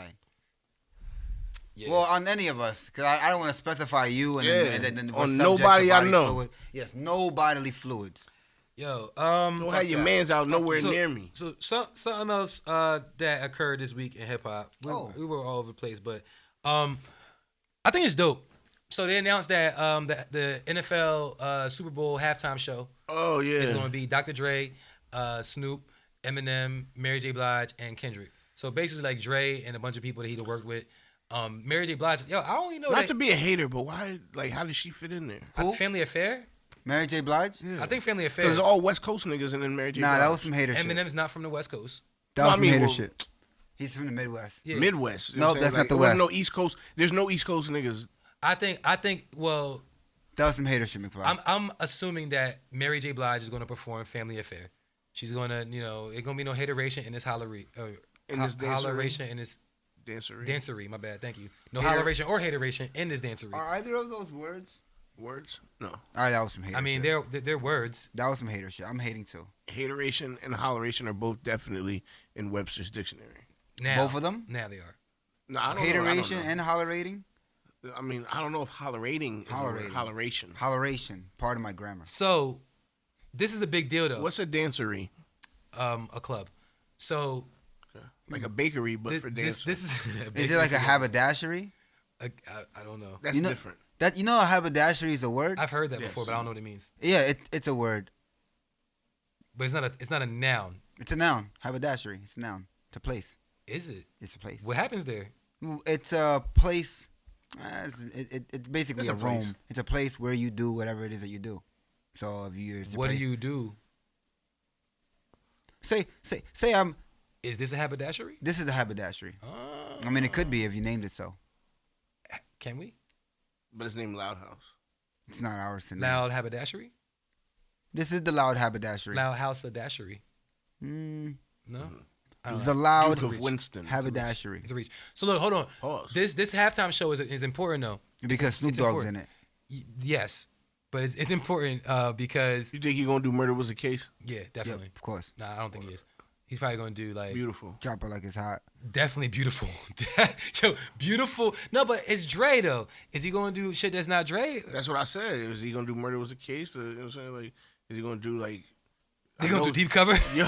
[SPEAKER 3] Yeah.
[SPEAKER 4] Well, on any of us, because I don't want to specify you and
[SPEAKER 2] Yeah.
[SPEAKER 4] then what
[SPEAKER 2] On
[SPEAKER 4] subject
[SPEAKER 2] nobody
[SPEAKER 4] of
[SPEAKER 2] I
[SPEAKER 4] bodily
[SPEAKER 2] know.
[SPEAKER 4] fluid. Yes, no bodily fluids.
[SPEAKER 3] Yo,
[SPEAKER 2] Don't have your
[SPEAKER 4] that.
[SPEAKER 2] mans out nowhere
[SPEAKER 3] so-
[SPEAKER 2] near me.
[SPEAKER 3] So something else that occurred this week in hip hop. We were all over the place, but I think it's dope. So they announced that the NFL Super Bowl halftime show
[SPEAKER 2] Oh yeah.
[SPEAKER 3] is going to be Dr. Dre, Snoop, Eminem, Mary J. Blige, and Kendrick. So basically, like Dre and a bunch of people that he worked with. Mary J. Blige. Yo, I only know
[SPEAKER 2] Not
[SPEAKER 3] that
[SPEAKER 2] to be a hater, but why? Like, how did she fit in there?
[SPEAKER 4] Who?
[SPEAKER 3] Family Affair.
[SPEAKER 4] Mary J. Blige?
[SPEAKER 2] Yeah.
[SPEAKER 3] I think Family Affair.
[SPEAKER 2] Because it's all West Coast niggas and then Mary J.
[SPEAKER 4] Nah,
[SPEAKER 2] Blige.
[SPEAKER 4] that was some hater shit.
[SPEAKER 3] Eminem's not from the West Coast.
[SPEAKER 4] That
[SPEAKER 2] No,
[SPEAKER 4] was
[SPEAKER 2] I
[SPEAKER 4] some
[SPEAKER 2] mean,
[SPEAKER 4] hater
[SPEAKER 2] well-
[SPEAKER 4] shit. He's from the Midwest.
[SPEAKER 3] Yeah.
[SPEAKER 2] Midwest. You
[SPEAKER 4] No,
[SPEAKER 2] know what I'm
[SPEAKER 4] that's
[SPEAKER 2] saying?
[SPEAKER 4] not the
[SPEAKER 2] Like,
[SPEAKER 4] West.
[SPEAKER 2] No East Coast. There's no East Coast niggas.
[SPEAKER 3] I think. Well,
[SPEAKER 4] That was some hater shit, McFly.
[SPEAKER 3] I'm assuming that Mary J. Blige is going to perform Family Affair. She's going to, it's going to be no hateration in this
[SPEAKER 2] In this dancery.
[SPEAKER 3] holleration in this
[SPEAKER 2] Dancery.
[SPEAKER 3] dancery. My bad, thank you. No
[SPEAKER 4] Hater-
[SPEAKER 3] holleration or hateration in this dancery.
[SPEAKER 4] Are either of those words?
[SPEAKER 2] Words? No.
[SPEAKER 4] All right, that was some hater
[SPEAKER 3] I mean,
[SPEAKER 4] shit.
[SPEAKER 3] they're words.
[SPEAKER 4] That was some hater shit. I'm hating too.
[SPEAKER 2] Hateration and holleration are both definitely in Webster's dictionary.
[SPEAKER 3] Now,
[SPEAKER 4] Both of them?
[SPEAKER 3] Now they are.
[SPEAKER 2] No, I don't know.
[SPEAKER 4] Hateration and hollerating?
[SPEAKER 2] I mean, I don't know if hollerating is
[SPEAKER 4] Hollerating.
[SPEAKER 2] holleration.
[SPEAKER 4] Holleration. Pardon my grammar.
[SPEAKER 3] So, this is a big deal though.
[SPEAKER 2] What's a dancery?
[SPEAKER 3] A club. So
[SPEAKER 2] Like a bakery, but for
[SPEAKER 3] this
[SPEAKER 2] dancing.
[SPEAKER 4] Is it like a haberdashery?
[SPEAKER 3] I don't know.
[SPEAKER 2] That's
[SPEAKER 4] You know-
[SPEAKER 2] different.
[SPEAKER 4] That you know, a haberdashery is a word.
[SPEAKER 3] I've heard that
[SPEAKER 2] Yes.
[SPEAKER 3] before, but I don't know what it means.
[SPEAKER 4] Yeah, it's a word.
[SPEAKER 3] But it's not a noun.
[SPEAKER 4] It's a noun. Haberdashery. It's a noun. It's a place.
[SPEAKER 3] Is it?
[SPEAKER 4] It's a place.
[SPEAKER 3] What happens there?
[SPEAKER 4] It's a place. It's basically
[SPEAKER 2] It's
[SPEAKER 4] a
[SPEAKER 2] a place.
[SPEAKER 4] room. It's a place where you do whatever it is that you do. So if you, it's a
[SPEAKER 3] What do
[SPEAKER 4] place-
[SPEAKER 3] you do?
[SPEAKER 4] say I'm.
[SPEAKER 3] Is this a haberdashery?
[SPEAKER 4] This is a haberdashery.
[SPEAKER 3] Oh.
[SPEAKER 4] I mean, it could be if you named it so.
[SPEAKER 3] Can we?
[SPEAKER 2] But it's named Loud House.
[SPEAKER 4] It's not ours to name.
[SPEAKER 3] Loud haberdashery?
[SPEAKER 4] This is the loud haberdashery.
[SPEAKER 3] Loud house of dashery?
[SPEAKER 4] Mm,
[SPEAKER 3] No? I don't
[SPEAKER 4] it's
[SPEAKER 3] know.
[SPEAKER 4] the loud
[SPEAKER 2] Duke of Winston.
[SPEAKER 4] haberdashery
[SPEAKER 3] It's a reach. So look, hold on.
[SPEAKER 2] Pause.
[SPEAKER 3] This halftime show is important though.
[SPEAKER 4] because Snoop
[SPEAKER 3] it's
[SPEAKER 4] Dogg's
[SPEAKER 3] important.
[SPEAKER 4] in it.
[SPEAKER 3] Yes, but it's important because
[SPEAKER 2] You think he gonna do Murder Was a Case?
[SPEAKER 3] yeah, definitely.
[SPEAKER 4] Yep, of course.
[SPEAKER 3] Nah, I don't think he is. He's probably gonna do like
[SPEAKER 2] Beautiful.
[SPEAKER 4] Drop it like it's hot.
[SPEAKER 3] definitely beautiful. Yo, beautiful. No, but it's Dre though. Is he gonna do shit that's not Dre?
[SPEAKER 2] That's what I said. Is he gonna do Murder Was a Case? Or, you know what I'm saying? Like, is he gonna do like?
[SPEAKER 3] They
[SPEAKER 2] I
[SPEAKER 3] gonna
[SPEAKER 2] know-
[SPEAKER 3] do deep cover?
[SPEAKER 2] Yo,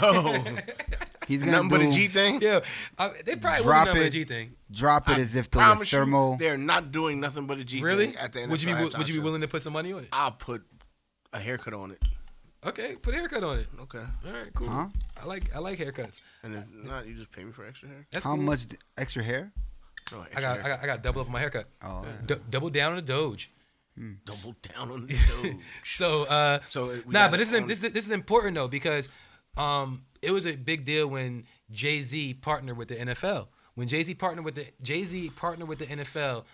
[SPEAKER 4] He's gonna
[SPEAKER 2] nothing but a
[SPEAKER 4] do-
[SPEAKER 2] G thing.
[SPEAKER 3] Yeah, they probably
[SPEAKER 4] Drop
[SPEAKER 3] will nothing but a
[SPEAKER 4] it.
[SPEAKER 3] G thing.
[SPEAKER 4] Drop it
[SPEAKER 2] I
[SPEAKER 4] as if there was
[SPEAKER 2] promise you,
[SPEAKER 4] thermal.
[SPEAKER 2] they're not doing nothing but a G
[SPEAKER 3] Really?
[SPEAKER 2] thing at the end.
[SPEAKER 3] Would you be willing to put some money on it?
[SPEAKER 2] I'll put a haircut on it.
[SPEAKER 3] Okay, put a haircut on it.
[SPEAKER 2] Okay,
[SPEAKER 3] All right, cool.
[SPEAKER 4] Huh?
[SPEAKER 3] I like haircuts.
[SPEAKER 2] and if not, you just pay me for extra hair.
[SPEAKER 3] That's
[SPEAKER 4] How
[SPEAKER 3] cool.
[SPEAKER 4] much extra hair?
[SPEAKER 2] No,
[SPEAKER 3] I
[SPEAKER 2] extra
[SPEAKER 3] got
[SPEAKER 2] hair.
[SPEAKER 3] I got to double up on my haircut.
[SPEAKER 4] Oh,
[SPEAKER 3] Double down on the Doge.
[SPEAKER 2] Double down on the dough.
[SPEAKER 3] So
[SPEAKER 2] So we
[SPEAKER 3] nah,
[SPEAKER 2] got
[SPEAKER 3] but
[SPEAKER 2] it on-
[SPEAKER 3] this is important though because it was a big deal when Jay-Z partnered with the NFL. When Jay-Z partnered with the NFL,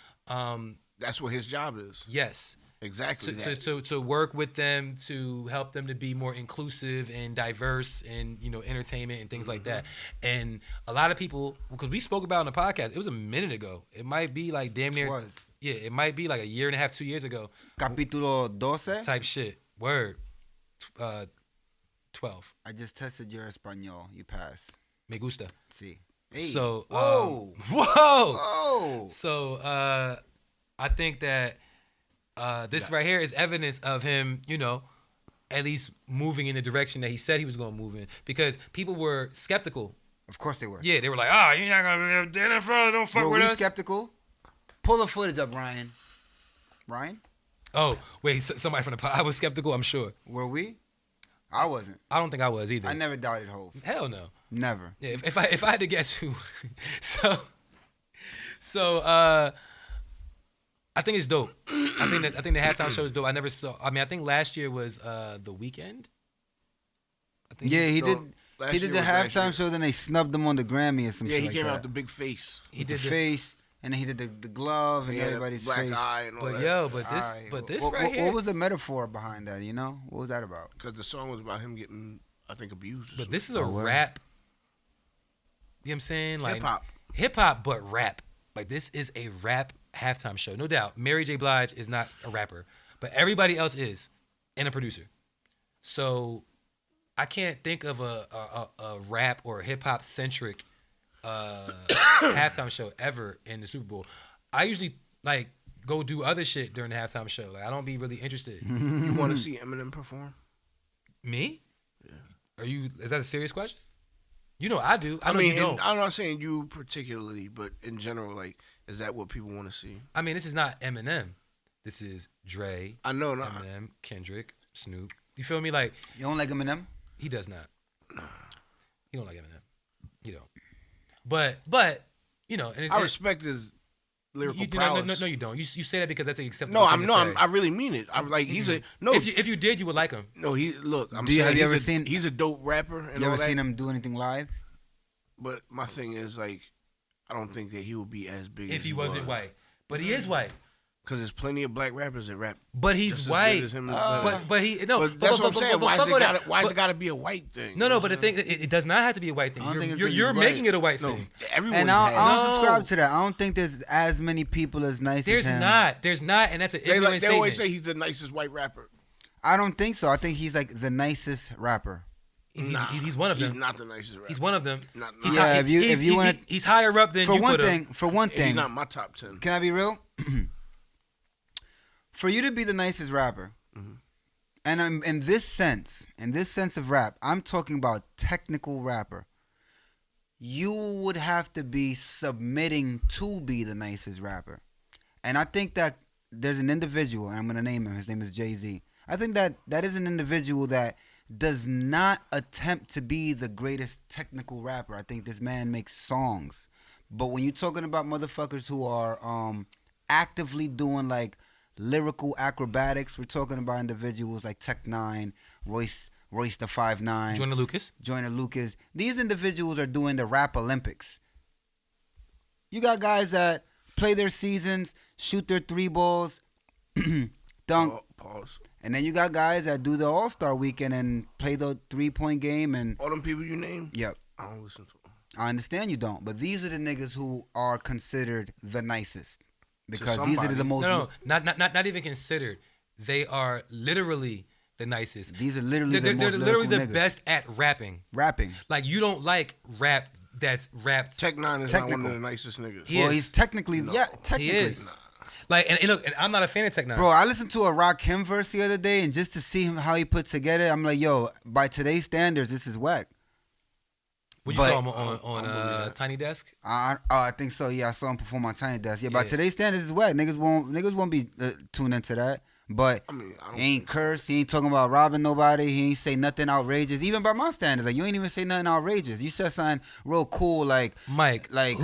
[SPEAKER 2] That's what his job is.
[SPEAKER 3] yes.
[SPEAKER 2] Exactly. that.
[SPEAKER 3] To work with them to help them to be more inclusive and diverse and entertainment and things like that. And a lot of people, because we spoke about it on the podcast, it was a minute ago. It might be like damn near
[SPEAKER 4] it was.
[SPEAKER 3] yeah, it might be like a year and a half, 2 years ago
[SPEAKER 4] Capítulo 12.
[SPEAKER 3] type shit. Word. 12.
[SPEAKER 4] I just tested your español. You pass.
[SPEAKER 3] Me gusta.
[SPEAKER 4] See. Hey.
[SPEAKER 3] So
[SPEAKER 4] Whoa.
[SPEAKER 3] whoa.
[SPEAKER 4] Oh.
[SPEAKER 3] So I think that this right here is evidence of him, at least moving in the direction that he said he was going to move in, because people were skeptical.
[SPEAKER 4] Of course they were.
[SPEAKER 3] Yeah, they were like, you're not going to the NFL, don't fuck
[SPEAKER 4] Were
[SPEAKER 3] with
[SPEAKER 4] we
[SPEAKER 3] us.
[SPEAKER 4] skeptical? Pull the footage up, Ryan. Ryan?
[SPEAKER 3] Oh, wait, somebody from the pod. I was skeptical, I'm sure.
[SPEAKER 4] Were we? I wasn't.
[SPEAKER 3] I don't think I was either.
[SPEAKER 4] I never doubted Hov.
[SPEAKER 3] Hell no.
[SPEAKER 4] Never.
[SPEAKER 3] Yeah, if I had to guess who. so I think it's dope. I think the halftime show is dope. I never saw. I mean, I think last year was The Weeknd. I think
[SPEAKER 4] Yeah, he
[SPEAKER 2] No,
[SPEAKER 4] did.
[SPEAKER 2] last
[SPEAKER 4] He did
[SPEAKER 2] year
[SPEAKER 4] the
[SPEAKER 2] was last year.
[SPEAKER 4] halftime show. Then they snubbed him on the Grammy or some
[SPEAKER 2] Yeah,
[SPEAKER 4] shit
[SPEAKER 2] he
[SPEAKER 4] like
[SPEAKER 2] came
[SPEAKER 4] that.
[SPEAKER 2] out the big face.
[SPEAKER 3] he
[SPEAKER 4] With the
[SPEAKER 3] did
[SPEAKER 4] face. And then he did the glove and
[SPEAKER 2] He had a
[SPEAKER 4] everybody's
[SPEAKER 2] black
[SPEAKER 4] face.
[SPEAKER 2] eye and all
[SPEAKER 3] But
[SPEAKER 2] that.
[SPEAKER 3] yo,
[SPEAKER 4] Alright,
[SPEAKER 3] but this
[SPEAKER 4] what,
[SPEAKER 3] right
[SPEAKER 4] what,
[SPEAKER 3] here.
[SPEAKER 4] What was the metaphor behind that? You know, what was that about?
[SPEAKER 2] Because the song was about him getting, I think, abused.
[SPEAKER 3] But this is a
[SPEAKER 4] Oh, word.
[SPEAKER 3] rap. You know what I'm saying? Like
[SPEAKER 2] Hip-hop.
[SPEAKER 3] Hip hop, but rap. Like this is a rap halftime show, no doubt. Mary J. Blige is not a rapper, but everybody else is, and a producer. So I can't think of a rap or hip hop centric halftime show ever in the Super Bowl. I usually like go do other shit during the halftime show. Like I don't be really interested.
[SPEAKER 2] You want to see Eminem perform?
[SPEAKER 3] Me? Yeah. Is that a serious question? You know I do. I know
[SPEAKER 2] mean,
[SPEAKER 3] you don't.
[SPEAKER 2] I'm not saying you particularly, but in general, like, is that what people want to see?
[SPEAKER 3] I mean, this is not Eminem. This is Dre,
[SPEAKER 2] I know, no.
[SPEAKER 3] Eminem, Kendrick, Snoop. You feel me? Like
[SPEAKER 4] You don't like Eminem?
[SPEAKER 3] he does not. He don't like Eminem. He don't. But you know, and
[SPEAKER 2] I respect his lyrical
[SPEAKER 3] you,
[SPEAKER 2] prowess.
[SPEAKER 3] no, you don't. You say that because that's an acceptable.
[SPEAKER 2] No,
[SPEAKER 3] thing to say.
[SPEAKER 2] I really mean it. I'm like, he's a no.
[SPEAKER 3] If you did, you would like him.
[SPEAKER 2] No, look. I'm
[SPEAKER 4] Do you-
[SPEAKER 2] saying
[SPEAKER 4] have you
[SPEAKER 2] he's
[SPEAKER 4] ever
[SPEAKER 2] a-
[SPEAKER 4] seen-
[SPEAKER 2] He's a dope rapper and
[SPEAKER 4] You
[SPEAKER 2] all
[SPEAKER 4] ever
[SPEAKER 2] that.
[SPEAKER 4] seen him do anything live?
[SPEAKER 2] But my thing is, like, I don't think that he would be as big
[SPEAKER 3] If
[SPEAKER 2] as
[SPEAKER 3] he wasn't white, but he is white.
[SPEAKER 2] Because there's plenty of black rappers that rap.
[SPEAKER 3] But
[SPEAKER 2] just
[SPEAKER 3] he's
[SPEAKER 2] as good
[SPEAKER 3] white.
[SPEAKER 2] as him.
[SPEAKER 3] But he no.
[SPEAKER 2] But that's what I'm saying. Why
[SPEAKER 3] fuck with that.
[SPEAKER 2] is it got to be a white thing?
[SPEAKER 3] No, but the thing it does not have to be a white thing.
[SPEAKER 4] I don't think it's
[SPEAKER 3] You're
[SPEAKER 4] 'cause
[SPEAKER 3] you're
[SPEAKER 4] he's
[SPEAKER 3] making
[SPEAKER 4] white.
[SPEAKER 3] it a white
[SPEAKER 2] No,
[SPEAKER 3] thing.
[SPEAKER 2] everyone.
[SPEAKER 4] And I
[SPEAKER 3] No.
[SPEAKER 4] don't subscribe to that. I don't think there's as many people as nice
[SPEAKER 3] There's
[SPEAKER 4] as him.
[SPEAKER 3] not, and that's an
[SPEAKER 2] They
[SPEAKER 3] ignorant
[SPEAKER 2] always
[SPEAKER 3] statement.
[SPEAKER 2] say he's the nicest white rapper.
[SPEAKER 4] I don't think so. I think he's like the nicest rapper.
[SPEAKER 3] He's one of
[SPEAKER 2] He's
[SPEAKER 3] them.
[SPEAKER 2] not the nicest rapper.
[SPEAKER 3] He's one of them.
[SPEAKER 2] Not-
[SPEAKER 3] He's
[SPEAKER 2] Yeah,
[SPEAKER 3] hi-
[SPEAKER 4] if you-
[SPEAKER 3] he's-
[SPEAKER 4] if you
[SPEAKER 3] he-
[SPEAKER 4] wanna-
[SPEAKER 3] he's higher up than
[SPEAKER 4] For
[SPEAKER 3] you
[SPEAKER 4] one
[SPEAKER 3] put him.
[SPEAKER 4] thing, for one
[SPEAKER 2] He's
[SPEAKER 4] thing,
[SPEAKER 2] not my top 10.
[SPEAKER 4] can I be real? For you to be the nicest rapper, and I'm in this sense of rap, I'm talking about technical rapper. You would have to be submitting to be the nicest rapper, and I think that there's an individual, and I'm gonna name him. His name is Jay-Z. I think that is an individual that does not attempt to be the greatest technical rapper. I think this man makes songs, but when you're talking about motherfuckers who are actively doing like lyrical acrobatics, we're talking about individuals like Tech Nine, Royce the 5'9",
[SPEAKER 3] Joyner Lucas.
[SPEAKER 4] These individuals are doing the rap Olympics. You got guys that play their seasons, shoot their 3 balls, dunk.
[SPEAKER 2] Pause.
[SPEAKER 4] And then you got guys that do the All-Star weekend and play the 3-point game. And
[SPEAKER 2] All them people you named,
[SPEAKER 4] yep,
[SPEAKER 2] I don't listen to them.
[SPEAKER 4] I understand you don't. But these are the niggas who are considered the nicest. Because these are
[SPEAKER 2] somebody.
[SPEAKER 4] the most...
[SPEAKER 3] No, not even considered. They are literally the nicest.
[SPEAKER 4] These are literally the most
[SPEAKER 3] They're literally the
[SPEAKER 4] lyrical niggas.
[SPEAKER 3] best at rapping.
[SPEAKER 4] Rapping.
[SPEAKER 3] Like you don't like rap that's rapped.
[SPEAKER 2] Tech Nine is not
[SPEAKER 4] Technical.
[SPEAKER 2] one of the nicest niggas.
[SPEAKER 3] He
[SPEAKER 4] Well,
[SPEAKER 3] is.
[SPEAKER 4] he's technically... Yeah, technically.
[SPEAKER 3] He is. Like and look, and I'm not a fan of Tech Nine.
[SPEAKER 4] Bro, I listened to a Rakim verse the other day, and just to see him how he put together, I'm like, yo, by today's standards, this is whack.
[SPEAKER 3] Would you
[SPEAKER 4] but-
[SPEAKER 3] saw him on Tiny Desk?
[SPEAKER 4] I think so. Yeah, I saw him perform on Tiny Desk. Yeah, by
[SPEAKER 3] Yeah.
[SPEAKER 4] today's standards, this is whack. Niggas won't be tuned into that. But
[SPEAKER 2] I mean, I don't
[SPEAKER 4] he ain't curse. He ain't talking about robbing nobody. He ain't say nothing outrageous. Even by my standards, like you ain't even say nothing outrageous. You said something real cool, like
[SPEAKER 3] Mike,
[SPEAKER 4] like-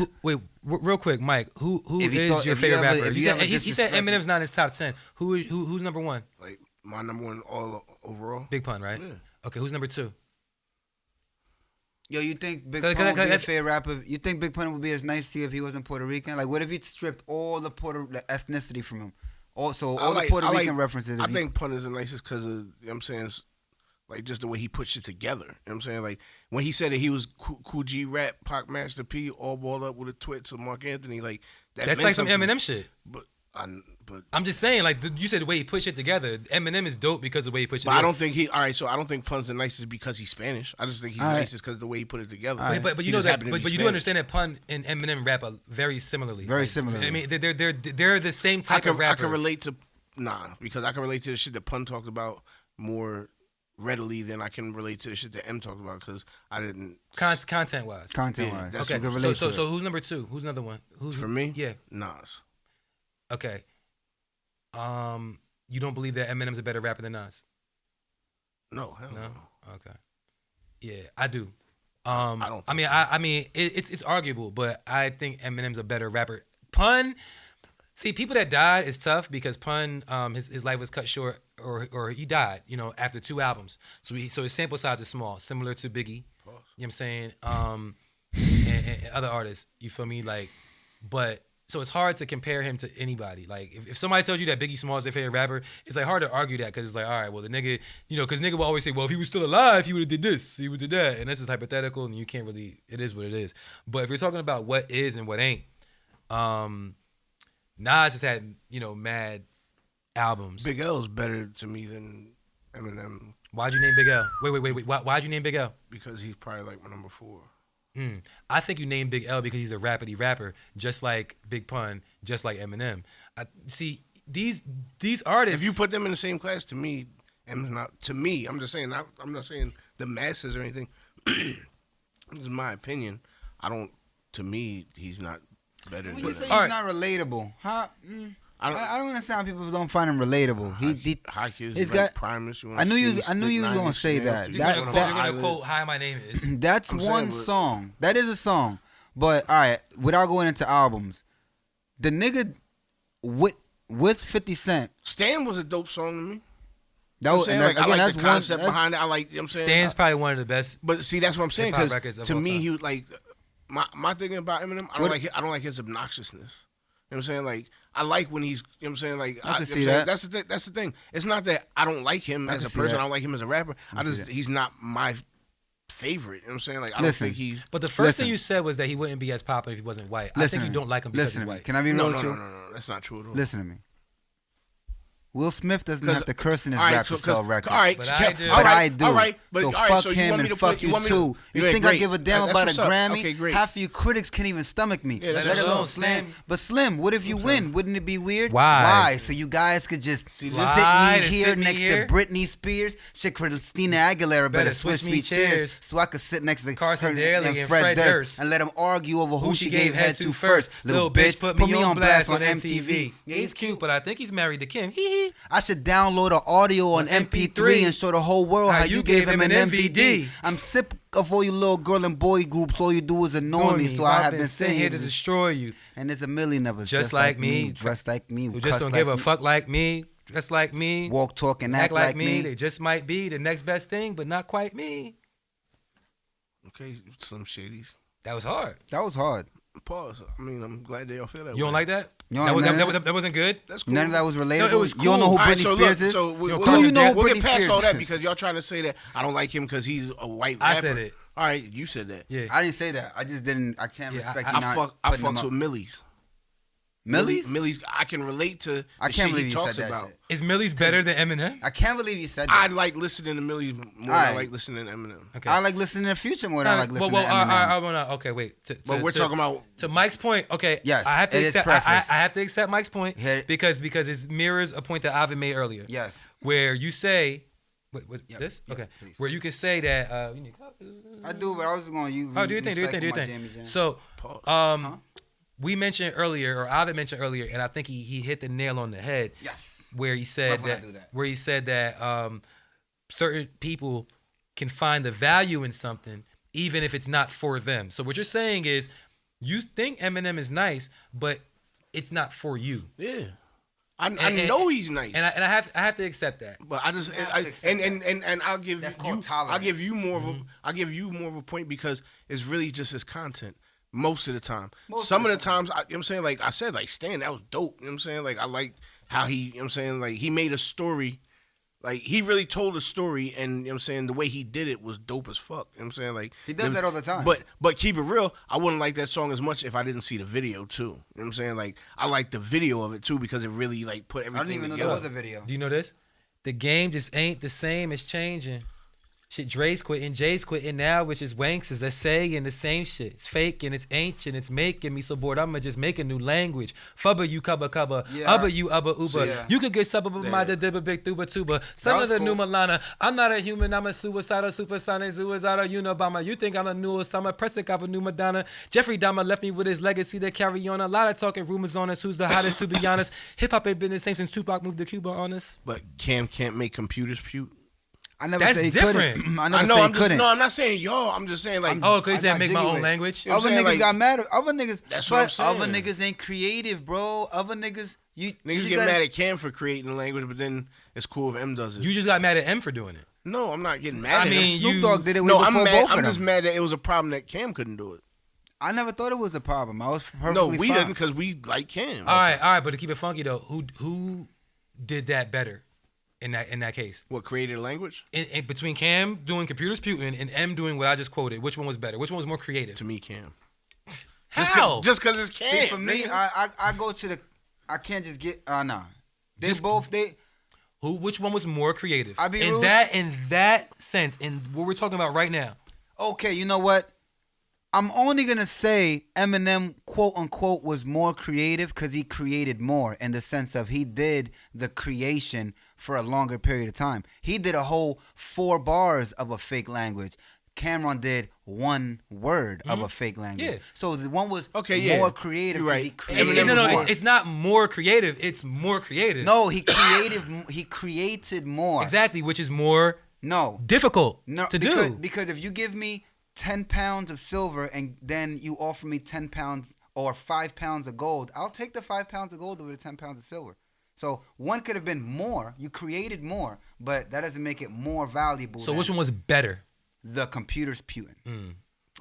[SPEAKER 3] real quick, Mike, who
[SPEAKER 4] If you
[SPEAKER 3] is
[SPEAKER 4] thought-
[SPEAKER 3] your
[SPEAKER 4] if you
[SPEAKER 3] favorite
[SPEAKER 4] ever-
[SPEAKER 3] rapper?
[SPEAKER 4] if
[SPEAKER 3] He
[SPEAKER 4] you
[SPEAKER 3] said,
[SPEAKER 4] ever
[SPEAKER 3] he said
[SPEAKER 4] disrespected-
[SPEAKER 3] Eminem's not in his top 10. Who's number one?
[SPEAKER 2] like my number one all overall.
[SPEAKER 3] Big Pun, right?
[SPEAKER 2] Yeah.
[SPEAKER 3] Okay, who's number 2?
[SPEAKER 4] yo, you think Big
[SPEAKER 3] Cause-
[SPEAKER 4] Pun would be a
[SPEAKER 3] cause-
[SPEAKER 4] favorite rapper? You think Big Pun would be as nice to you if he wasn't Puerto Rican? Like, what if he stripped all the ethnicity from him? Also, all the Puerto Rican references.
[SPEAKER 2] I
[SPEAKER 4] if he-
[SPEAKER 2] think Pun is the nicest because of, you know what I'm saying, it's like just the way he puts it together. You know what I'm saying? Like when he said that he was Cool G Rap, Pac Master P, all balled up with a twitch of Mark Anthony, like that
[SPEAKER 3] That's
[SPEAKER 2] meant
[SPEAKER 3] like some
[SPEAKER 2] something.
[SPEAKER 3] Eminem shit.
[SPEAKER 2] But
[SPEAKER 3] I'm just saying, like you said, the way he put shit together. Eminem is dope because of the way he put shit
[SPEAKER 2] But I
[SPEAKER 3] together.
[SPEAKER 2] don't think all right, so I don't think Pun's the nicest because he's Spanish. I just think he's
[SPEAKER 4] All right.
[SPEAKER 2] nicest because of the way he put it together.
[SPEAKER 3] But
[SPEAKER 2] He
[SPEAKER 3] you know
[SPEAKER 2] just
[SPEAKER 3] that.
[SPEAKER 2] happened to
[SPEAKER 3] But
[SPEAKER 2] be
[SPEAKER 3] you do
[SPEAKER 2] Spanish.
[SPEAKER 3] understand that Pun and Eminem rap very similarly.
[SPEAKER 4] Very
[SPEAKER 3] Like,
[SPEAKER 4] similarly.
[SPEAKER 3] I mean, they're the same type of
[SPEAKER 2] I
[SPEAKER 3] rapper.
[SPEAKER 2] can relate to because I can relate to the shit that Pun talked about more readily than I can relate to the shit that M talked about because I didn't.
[SPEAKER 3] Content wise.
[SPEAKER 4] Content-wise.
[SPEAKER 2] that's
[SPEAKER 3] Okay.
[SPEAKER 4] You can relate
[SPEAKER 3] So
[SPEAKER 4] to it.
[SPEAKER 3] who's number 2? Who's another one? Who's
[SPEAKER 2] For me,
[SPEAKER 3] Yeah.
[SPEAKER 2] Nas.
[SPEAKER 3] Okay. You don't believe that Eminem's a better rapper than Nas?
[SPEAKER 2] No, hell
[SPEAKER 3] No.
[SPEAKER 2] no.
[SPEAKER 3] Okay. Yeah, I do.
[SPEAKER 2] I don't
[SPEAKER 3] I mean, I mean, it's arguable, but I think Eminem's a better rapper. Pun. See, people that died is tough because Pun, his life was cut short, or he died, after 2 albums. So his sample size is small, similar to Biggie. You know what I'm saying? And other artists, you feel me? Like, but So it's hard to compare him to anybody. Like if somebody tells you that Biggie Smalls is their favorite rapper, it's like hard to argue that because it's like, all right, well the nigga, because nigga will always say, well if he was still alive, he would have did this, he would have did that, and this is hypothetical, and you can't really. It is what it is. But if you're talking about what is and what ain't, Nas has had mad albums.
[SPEAKER 2] Big L is better to me than Eminem
[SPEAKER 3] Why'd you name Big L? Wait. Why'd you name Big L?
[SPEAKER 2] because he's probably like my number 4.
[SPEAKER 3] I think you named Big L because he's a rapidy rapper, just like Big Pun, just like Eminem. See, these artists.
[SPEAKER 2] If you put them in the same class, to me, Eminem's not. To me, I'm just saying. I'm not saying the masses or anything. This is my opinion. To me, he's not better
[SPEAKER 4] When
[SPEAKER 2] than
[SPEAKER 4] you say
[SPEAKER 2] them.
[SPEAKER 4] he's not relatable, huh? I don't understand how people don't find him relatable.
[SPEAKER 2] Haiky's
[SPEAKER 4] he's
[SPEAKER 2] like
[SPEAKER 4] got.
[SPEAKER 2] Primus.
[SPEAKER 4] I knew you was gonna say that.
[SPEAKER 3] You're gonna quote "Hi, my name is."
[SPEAKER 4] That's one song. That is a song. But all right, without going into albums, the nigga with 50 Cent.
[SPEAKER 2] Stan was a dope song to me.
[SPEAKER 4] That was,
[SPEAKER 2] I like the concept behind it. I like. I'm saying
[SPEAKER 3] Stan's probably one of the best.
[SPEAKER 2] But see, that's what I'm saying
[SPEAKER 3] hip-hop records
[SPEAKER 2] because
[SPEAKER 3] of
[SPEAKER 2] to
[SPEAKER 3] all
[SPEAKER 2] me,
[SPEAKER 3] time.
[SPEAKER 2] he was like my thinking about Eminem. I don't like his obnoxiousness. You know what I'm saying? Like I like when he's. You know what I'm saying? Like
[SPEAKER 4] I can see that.
[SPEAKER 2] That's the thing. It's not that I don't like him as a person. I don't like him as a rapper. He's not my favorite. You know what I'm saying? Like I don't think he's.
[SPEAKER 3] But the first thing you said was that he wouldn't be as popular if he wasn't white. I think you don't like him because he's white.
[SPEAKER 4] Can I be real
[SPEAKER 2] No,
[SPEAKER 4] with you?
[SPEAKER 2] no. That's not true at all.
[SPEAKER 4] Listen to me. Will Smith doesn't have to curse in his rap to sell records.
[SPEAKER 2] All right,
[SPEAKER 3] But I do.
[SPEAKER 4] But I do.
[SPEAKER 2] All right, but
[SPEAKER 4] so
[SPEAKER 2] all right,
[SPEAKER 4] fuck
[SPEAKER 2] so
[SPEAKER 4] him and fuck you too. You think I give a damn about a Grammy?
[SPEAKER 2] Okay, great.
[SPEAKER 4] Half of you critics can't even stomach me.
[SPEAKER 2] Yeah,
[SPEAKER 3] that's
[SPEAKER 4] let
[SPEAKER 3] what's
[SPEAKER 4] alone
[SPEAKER 3] up,
[SPEAKER 4] Slim.
[SPEAKER 3] Slim.
[SPEAKER 4] But Slim, what if you win? Wouldn't it be weird?
[SPEAKER 3] Why?
[SPEAKER 4] So you guys could just sit
[SPEAKER 3] Lie
[SPEAKER 4] me
[SPEAKER 3] to
[SPEAKER 4] here
[SPEAKER 3] sit me
[SPEAKER 4] next
[SPEAKER 3] here?
[SPEAKER 4] to Britney Spears. Shit, Christina Aguilera better switch me chairs so I could sit next to
[SPEAKER 3] Carson
[SPEAKER 4] her
[SPEAKER 3] Daly and Fred Durst
[SPEAKER 4] and let them argue over who she gave head to first. Little bitch, put me on blast on MTV.
[SPEAKER 3] Yeah, he's cute, but I think he's married to Kim. Hee hee.
[SPEAKER 4] I should download the audio on MP3 and show the whole world how you gave him an MVD. I'm sick of all you little girl and boy groups. All you do is annoy me, so I have been sent here to
[SPEAKER 3] destroy you.
[SPEAKER 4] And there's a million of us
[SPEAKER 3] Just like me.
[SPEAKER 4] dressed like me,
[SPEAKER 3] Who just don't give a fuck like me, dress like me,
[SPEAKER 4] walk, talk, and
[SPEAKER 3] act like me. They just might be the next best thing, but not quite me.
[SPEAKER 2] Okay, Slim Shadys.
[SPEAKER 3] That was hard.
[SPEAKER 4] That was hard.
[SPEAKER 2] Pause. I mean, I'm glad they all feel that.
[SPEAKER 3] You don't
[SPEAKER 2] way.
[SPEAKER 3] like that?
[SPEAKER 4] You don't like
[SPEAKER 3] That wasn't good?
[SPEAKER 2] That's cool.
[SPEAKER 4] None of that was relatable.
[SPEAKER 3] No, it was
[SPEAKER 4] You don't know who
[SPEAKER 2] All right,
[SPEAKER 4] Britney
[SPEAKER 2] so
[SPEAKER 4] Spears
[SPEAKER 2] look,
[SPEAKER 4] is?
[SPEAKER 2] so we'll
[SPEAKER 4] Britney
[SPEAKER 2] get past
[SPEAKER 4] Spears
[SPEAKER 2] all that
[SPEAKER 4] is?
[SPEAKER 2] because y'all trying to say that I don't like him because he's a white rapper.
[SPEAKER 3] I said it.
[SPEAKER 2] All right, you said that.
[SPEAKER 3] Yeah.
[SPEAKER 4] I didn't say that. I just didn't. I can't respect you not
[SPEAKER 2] I
[SPEAKER 4] putting him
[SPEAKER 2] fucks
[SPEAKER 4] up.
[SPEAKER 2] with Millie's.
[SPEAKER 4] Millie's?
[SPEAKER 2] Millie's. I can relate to the
[SPEAKER 4] I can't
[SPEAKER 2] shit
[SPEAKER 4] believe
[SPEAKER 2] he
[SPEAKER 4] you
[SPEAKER 2] talks
[SPEAKER 4] said that
[SPEAKER 2] about.
[SPEAKER 4] shit.
[SPEAKER 3] Is Millie's better than Eminem?
[SPEAKER 4] I can't believe you said
[SPEAKER 2] I
[SPEAKER 4] that.
[SPEAKER 2] like listening to Millie's more than I
[SPEAKER 4] Alright.
[SPEAKER 2] like listening to Eminem.
[SPEAKER 3] Okay.
[SPEAKER 4] I like listening to Future more than I like listening to Eminem.
[SPEAKER 3] I wanna. Okay, wait.
[SPEAKER 2] But we're talking about.
[SPEAKER 3] To Mike's point, okay.
[SPEAKER 4] Yes,
[SPEAKER 3] I have to
[SPEAKER 4] it is
[SPEAKER 3] accept.
[SPEAKER 4] preface.
[SPEAKER 3] I have to accept Mike's point
[SPEAKER 4] Hit it.
[SPEAKER 3] because it mirrors a point that Ovid made earlier.
[SPEAKER 4] Yes.
[SPEAKER 3] Where you say, what
[SPEAKER 4] Yep,
[SPEAKER 3] this?
[SPEAKER 4] yep,
[SPEAKER 3] Okay.
[SPEAKER 4] please.
[SPEAKER 3] Where you can say that. You need
[SPEAKER 4] I do, but I was just going to use.
[SPEAKER 3] Oh, do your thing. Do your thing. Do your thing. So, we mentioned earlier, or Ovid mentioned earlier, and I think he hit the nail on the head.
[SPEAKER 4] Yes.
[SPEAKER 3] Where he said
[SPEAKER 4] Love when I
[SPEAKER 3] that,
[SPEAKER 4] do that.
[SPEAKER 3] where he said that certain people can find the value in something even if it's not for them. So what you're saying is you think Eminem is nice, but it's not for you.
[SPEAKER 2] Yeah. I know he's nice.
[SPEAKER 3] And I have to accept that.
[SPEAKER 2] But I just I'll give
[SPEAKER 4] That's
[SPEAKER 2] you
[SPEAKER 4] called tolerance.
[SPEAKER 2] I'll give you more of a point because it's really just his content most of the time. Some of the times you know what I'm saying, like I said, like Stan, that was dope. You know what I'm saying? Like I like how he, you know what I'm saying, like he made a story. Like he really told a story, and you know what I'm saying, the way he did it was dope as fuck. You know what I'm saying? Like
[SPEAKER 4] He does that all the time.
[SPEAKER 2] But keep it real, I wouldn't like that song as much if I didn't see the video too. You know what I'm saying? Like I like the video of it too because it really like put
[SPEAKER 4] I
[SPEAKER 2] everything
[SPEAKER 4] didn't even know
[SPEAKER 2] together.
[SPEAKER 4] there was a video.
[SPEAKER 3] Do you know this? The game just ain't the same. It's changing. Shit, Dre's quitting, Jay's quitting now, which is Wanks is saying the same shit. It's fake and it's ancient. It's making me so bored. I'ma just make a new language. Fubba you cubba.
[SPEAKER 4] Yeah.
[SPEAKER 3] Ubba you ubba uba.
[SPEAKER 4] Yeah.
[SPEAKER 3] You could get subba my dibba big tuba tuba. Some
[SPEAKER 4] was
[SPEAKER 3] of the
[SPEAKER 4] cool.
[SPEAKER 3] new Milana. I'm not a human. I'm a suicidal supersonic suicidal Unabomber. You think I'm the newest? I'm a pressing cop of new Madonna. Jeffrey Dahmer left me with his legacy to carry on. A lot of talking rumors on us. Who's the hottest? To be honest, hip hop ain't been the same since Tupac moved to Cuba. On us.
[SPEAKER 2] But Cam can't make computers puke.
[SPEAKER 4] I never
[SPEAKER 3] That's
[SPEAKER 4] say he
[SPEAKER 3] different.
[SPEAKER 4] couldn't. I
[SPEAKER 2] I
[SPEAKER 4] never
[SPEAKER 2] know.
[SPEAKER 4] say he
[SPEAKER 2] I'm just
[SPEAKER 4] couldn't.
[SPEAKER 2] no. I'm not saying y'all. I'm just saying like.
[SPEAKER 3] Oh, because he
[SPEAKER 4] I
[SPEAKER 3] said
[SPEAKER 4] got
[SPEAKER 3] make my
[SPEAKER 4] jiggy
[SPEAKER 3] own
[SPEAKER 4] with it.
[SPEAKER 3] language.
[SPEAKER 2] You know what
[SPEAKER 4] Other
[SPEAKER 2] I'm
[SPEAKER 4] niggas
[SPEAKER 2] saying?
[SPEAKER 4] got mad. Other niggas.
[SPEAKER 2] That's what I'm
[SPEAKER 4] but other
[SPEAKER 2] saying.
[SPEAKER 4] niggas ain't creative, bro. Other niggas.
[SPEAKER 2] Niggas get mad at Cam for creating the language, but then it's cool if M does it.
[SPEAKER 3] You just got mad at M for doing it.
[SPEAKER 2] No, I'm not getting mad.
[SPEAKER 3] I
[SPEAKER 2] at
[SPEAKER 3] mean,
[SPEAKER 2] him.
[SPEAKER 4] Snoop Dogg did it way
[SPEAKER 2] No,
[SPEAKER 4] before
[SPEAKER 2] I'm mad.
[SPEAKER 4] both of
[SPEAKER 2] I'm
[SPEAKER 4] them.
[SPEAKER 2] just mad that it was a problem that Cam couldn't do it.
[SPEAKER 4] I never thought it was a problem. I was perfectly
[SPEAKER 2] No, we
[SPEAKER 4] fine.
[SPEAKER 2] didn't because we like Cam.
[SPEAKER 3] All right, but to keep it funky though, who did that better in that case?
[SPEAKER 2] What, created a language?
[SPEAKER 3] In between Cam doing computers putin and M doing what I just quoted, which one was better? Which one was more creative?
[SPEAKER 2] To me, Cam.
[SPEAKER 3] How?
[SPEAKER 2] Just because it's Cam.
[SPEAKER 4] See, for me, I go to the. I can't just get. Nah.
[SPEAKER 3] Which one was more creative?
[SPEAKER 4] I be
[SPEAKER 3] in
[SPEAKER 4] rude.
[SPEAKER 3] that sense, in what we're talking about right now.
[SPEAKER 4] Okay, you know what? I'm only gonna say Eminem, quote unquote, was more creative because he created more in the sense of he did the creation for a longer period of time. He did a whole 4 bars of a fake language. Cameron did 1 word of a fake language.
[SPEAKER 3] Yeah.
[SPEAKER 4] So the one was
[SPEAKER 2] yeah.
[SPEAKER 4] more creative.
[SPEAKER 2] You're right.
[SPEAKER 4] He created
[SPEAKER 3] No,
[SPEAKER 4] more.
[SPEAKER 3] it's not more creative. It's more creative.
[SPEAKER 4] No, he created more.
[SPEAKER 3] Exactly, which is more difficult to do.
[SPEAKER 4] Because if you give me 10 pounds of silver and then you offer me 10 pounds or 5 pounds of gold, I'll take the 5 pounds of gold over the 10 pounds of silver. So one could have been more. You created more, but that doesn't make it more valuable.
[SPEAKER 3] So which one was better?
[SPEAKER 4] The computer's Putin.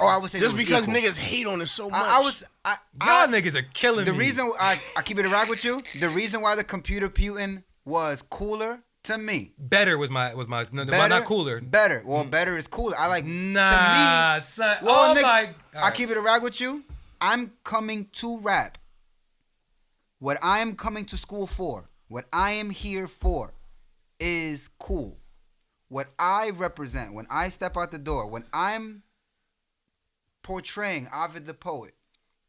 [SPEAKER 4] Or I would say
[SPEAKER 2] Just because
[SPEAKER 4] equal.
[SPEAKER 2] niggas hate on it so much.
[SPEAKER 3] Y'all niggas are killing
[SPEAKER 4] The
[SPEAKER 3] me.
[SPEAKER 4] reason I keep it a rock with you, the reason why the computer Putin was cooler to me.
[SPEAKER 3] Better was my no, why not cooler?
[SPEAKER 4] Better. Well, better is cooler. I like
[SPEAKER 3] Nah,
[SPEAKER 4] to me.
[SPEAKER 3] son.
[SPEAKER 4] Well,
[SPEAKER 3] Oh
[SPEAKER 4] nigga,
[SPEAKER 3] my.
[SPEAKER 4] I keep it a rag with you. I'm coming to rap. What I am coming to school for, what I am here for, is cool. What I represent, when I step out the door, when I'm portraying Ovid the Poet,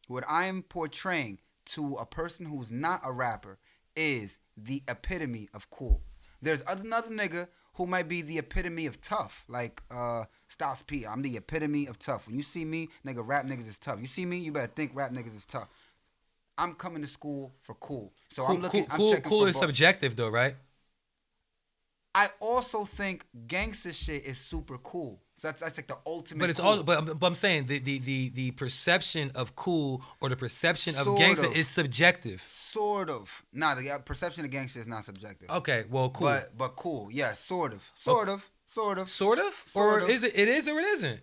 [SPEAKER 4] what I am portraying to a person who's not a rapper is the epitome of cool. There's another nigga who might be the epitome of tough, like Styles P. I'm the epitome of tough. When you see me, nigga, rap niggas is tough. You see me, you better think rap niggas is tough. I'm coming to school for cool. So I'm looking, I'm checking
[SPEAKER 3] cool
[SPEAKER 4] for
[SPEAKER 3] is subjective though, right?
[SPEAKER 4] I also think gangster shit is super cool. So that's like the ultimate.
[SPEAKER 3] But it's
[SPEAKER 4] cool.
[SPEAKER 3] all. But I'm saying the perception of cool or the perception of
[SPEAKER 4] Sort
[SPEAKER 3] gangster
[SPEAKER 4] of.
[SPEAKER 3] is subjective.
[SPEAKER 4] Sort of. Nah, the perception of gangster is not subjective.
[SPEAKER 3] Okay, well, cool.
[SPEAKER 4] But cool. Yeah, sort of. Sort of.
[SPEAKER 3] Sort of,
[SPEAKER 4] Sort
[SPEAKER 3] or
[SPEAKER 4] of.
[SPEAKER 3] is it? It is or it isn't.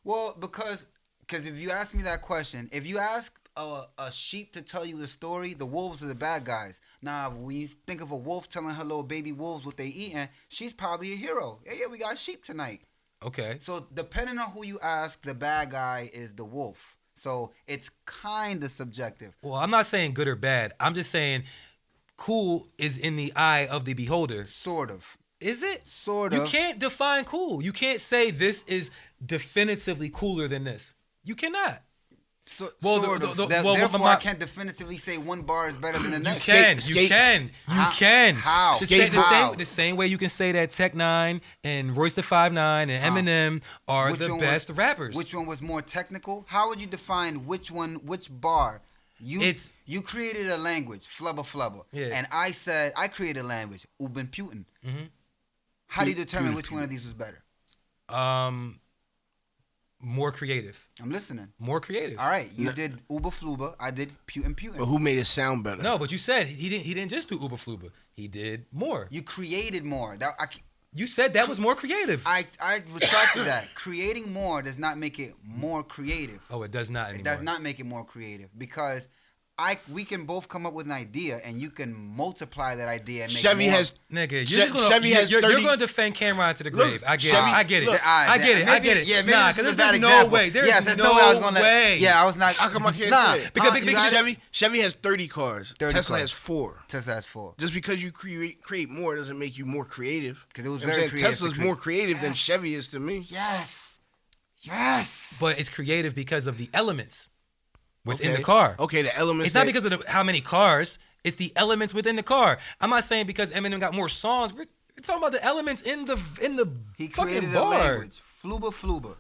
[SPEAKER 4] Well, because if you ask me that question, if you ask a sheep to tell you the story, the wolves are the bad guys. Now, when you think of a wolf telling her little baby wolves what they eating, she's probably a hero. Yeah, we got sheep tonight.
[SPEAKER 3] Okay.
[SPEAKER 4] So depending on who you ask, the bad guy is the wolf. So it's kind of subjective.
[SPEAKER 3] Well, I'm not saying good or bad. I'm just saying cool is in the eye of the beholder.
[SPEAKER 4] Sort of.
[SPEAKER 3] Is it?
[SPEAKER 4] Sort of.
[SPEAKER 3] You can't define cool. You can't say this is definitively cooler than this. You cannot.
[SPEAKER 4] So,
[SPEAKER 3] Well,
[SPEAKER 4] sort
[SPEAKER 3] the-
[SPEAKER 4] of.
[SPEAKER 3] the-
[SPEAKER 4] That-
[SPEAKER 3] well,
[SPEAKER 4] therefore,
[SPEAKER 3] my-
[SPEAKER 4] I can't definitively say one bar is better than the
[SPEAKER 3] You
[SPEAKER 4] next.
[SPEAKER 3] can.
[SPEAKER 4] How?
[SPEAKER 3] The same way you can say that Tech 9 and Royce the 5'9" and Eminem are
[SPEAKER 4] Which
[SPEAKER 3] the
[SPEAKER 4] one
[SPEAKER 3] best
[SPEAKER 4] was-
[SPEAKER 3] rappers.
[SPEAKER 4] Which one was more technical? How would you define which bar? You created a language, flubber flubber.
[SPEAKER 3] Yeah.
[SPEAKER 4] And I said, I created a language, Uben Putin.
[SPEAKER 3] Mm-hmm.
[SPEAKER 4] How do you determine which one of these was better?
[SPEAKER 3] More creative.
[SPEAKER 4] I'm listening.
[SPEAKER 3] More creative.
[SPEAKER 4] All right, you did Uber Fluba, I did Putin.
[SPEAKER 2] But who made it sound better?
[SPEAKER 3] No, but you said he didn't just do Uber Fluba. He did more.
[SPEAKER 4] You created more.
[SPEAKER 3] You said that was more creative.
[SPEAKER 4] I retracted that. Creating more does not make it more creative.
[SPEAKER 3] Oh, it does not anymore.
[SPEAKER 4] It does not make it more creative because we can both come up with an idea and you can multiply that idea and make
[SPEAKER 2] Chevy
[SPEAKER 4] more.
[SPEAKER 2] has
[SPEAKER 3] Nigga,
[SPEAKER 2] Chevy has
[SPEAKER 3] you're
[SPEAKER 2] 30
[SPEAKER 3] going to defend Cameron to the grave. I get
[SPEAKER 2] Chevy-
[SPEAKER 3] it. I get it.
[SPEAKER 2] look,
[SPEAKER 3] I get it. I get it.
[SPEAKER 4] Yeah, maybe
[SPEAKER 3] nah,
[SPEAKER 4] this is a
[SPEAKER 3] because
[SPEAKER 4] bad
[SPEAKER 3] there's no
[SPEAKER 4] example.
[SPEAKER 3] way. There's
[SPEAKER 4] Yes,
[SPEAKER 3] no
[SPEAKER 4] way I was gonna
[SPEAKER 3] way.
[SPEAKER 4] Yeah, I was not.
[SPEAKER 2] How come I can't
[SPEAKER 4] nah,
[SPEAKER 2] say it?
[SPEAKER 3] Because
[SPEAKER 4] you got it?
[SPEAKER 2] Chevy has 30 cars.
[SPEAKER 4] 30
[SPEAKER 2] Tesla
[SPEAKER 4] cars.
[SPEAKER 2] has 4.
[SPEAKER 4] Tesla has 4.
[SPEAKER 2] Just because you create more doesn't make you more creative.
[SPEAKER 4] 'Cause it was
[SPEAKER 2] You know what
[SPEAKER 4] very
[SPEAKER 2] I'm saying?
[SPEAKER 4] creative to
[SPEAKER 2] Tesla's
[SPEAKER 4] create.
[SPEAKER 2] more creative than
[SPEAKER 4] Yes.
[SPEAKER 2] Chevy is to me.
[SPEAKER 4] Yes.
[SPEAKER 3] But it's creative because of the elements within
[SPEAKER 2] Okay.
[SPEAKER 3] the car.
[SPEAKER 2] Okay, the elements.
[SPEAKER 3] It's not because of how many cars. It's the elements within the car. I'm not saying because Eminem got more songs. We're talking about the elements in the
[SPEAKER 4] He
[SPEAKER 3] fucking
[SPEAKER 4] created a
[SPEAKER 3] bar.
[SPEAKER 4] language. Fluba.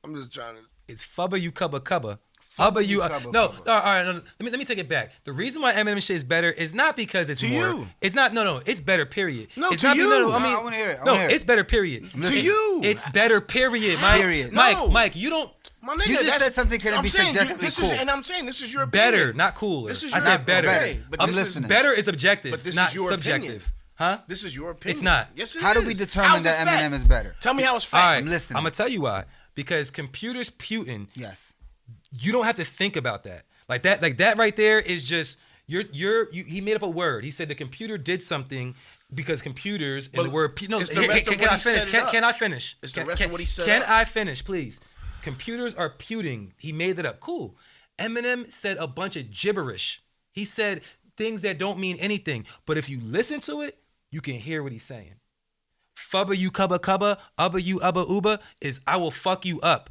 [SPEAKER 2] I'm just trying to.
[SPEAKER 3] It's fubba you cubba cubba.
[SPEAKER 4] Fubba
[SPEAKER 3] Hubba you.
[SPEAKER 4] you cubba
[SPEAKER 3] No,
[SPEAKER 4] cubba.
[SPEAKER 3] all right. No, let me take it back. The reason why Eminem shit is better is not because it's
[SPEAKER 2] To
[SPEAKER 3] more.
[SPEAKER 2] you.
[SPEAKER 3] It's not. No. It's better. Period.
[SPEAKER 2] No,
[SPEAKER 3] it's
[SPEAKER 2] to
[SPEAKER 3] not,
[SPEAKER 2] you.
[SPEAKER 3] No,
[SPEAKER 2] No,
[SPEAKER 3] I mean,
[SPEAKER 4] I wanna hear it. I
[SPEAKER 3] no,
[SPEAKER 4] wanna hear it.
[SPEAKER 3] it's better. Period.
[SPEAKER 2] To you.
[SPEAKER 3] It's better. Period. Mike.
[SPEAKER 4] Period.
[SPEAKER 2] No.
[SPEAKER 3] Mike. You don't.
[SPEAKER 2] My nigga,
[SPEAKER 4] You just
[SPEAKER 2] that's-
[SPEAKER 4] said something couldn't
[SPEAKER 2] I'm
[SPEAKER 4] be
[SPEAKER 2] saying,
[SPEAKER 4] subjectively
[SPEAKER 2] this
[SPEAKER 4] cool.
[SPEAKER 2] and I'm saying this is your opinion.
[SPEAKER 3] Better, not cooler.
[SPEAKER 2] This is
[SPEAKER 3] I
[SPEAKER 2] your
[SPEAKER 3] said better.
[SPEAKER 2] okay, but
[SPEAKER 4] I'm
[SPEAKER 2] this is-
[SPEAKER 4] listening.
[SPEAKER 3] Better is objective,
[SPEAKER 2] But this
[SPEAKER 3] not
[SPEAKER 2] is your
[SPEAKER 3] subjective.
[SPEAKER 2] opinion.
[SPEAKER 3] Huh?
[SPEAKER 2] This is your opinion.
[SPEAKER 3] It's not.
[SPEAKER 2] Yes, it is.
[SPEAKER 4] How do we determine
[SPEAKER 2] How's it
[SPEAKER 4] that
[SPEAKER 2] fact?
[SPEAKER 4] Eminem is better?
[SPEAKER 2] Tell me how it's
[SPEAKER 3] All
[SPEAKER 2] fact.
[SPEAKER 3] right,
[SPEAKER 4] I'm listening.
[SPEAKER 3] I'm gonna tell you why. Because computers Putin,
[SPEAKER 4] Yes.
[SPEAKER 3] you don't have to think about that. Like that right there is just he made up a word. He said the computer did something because computers and the word no.
[SPEAKER 2] It's the rest of
[SPEAKER 3] Can
[SPEAKER 2] what
[SPEAKER 3] I
[SPEAKER 2] he
[SPEAKER 3] finish?
[SPEAKER 2] set it up.
[SPEAKER 3] Can I finish?
[SPEAKER 2] It's the rest of what he set
[SPEAKER 3] Can
[SPEAKER 2] up.
[SPEAKER 3] I finish, please? Computers are puting. He made that up. Cool. Eminem said a bunch of gibberish. He said things that don't mean anything. But if you listen to it, you can hear what he's saying. Fubba you cubba cubba, ubba you ubba uba is I will fuck you up.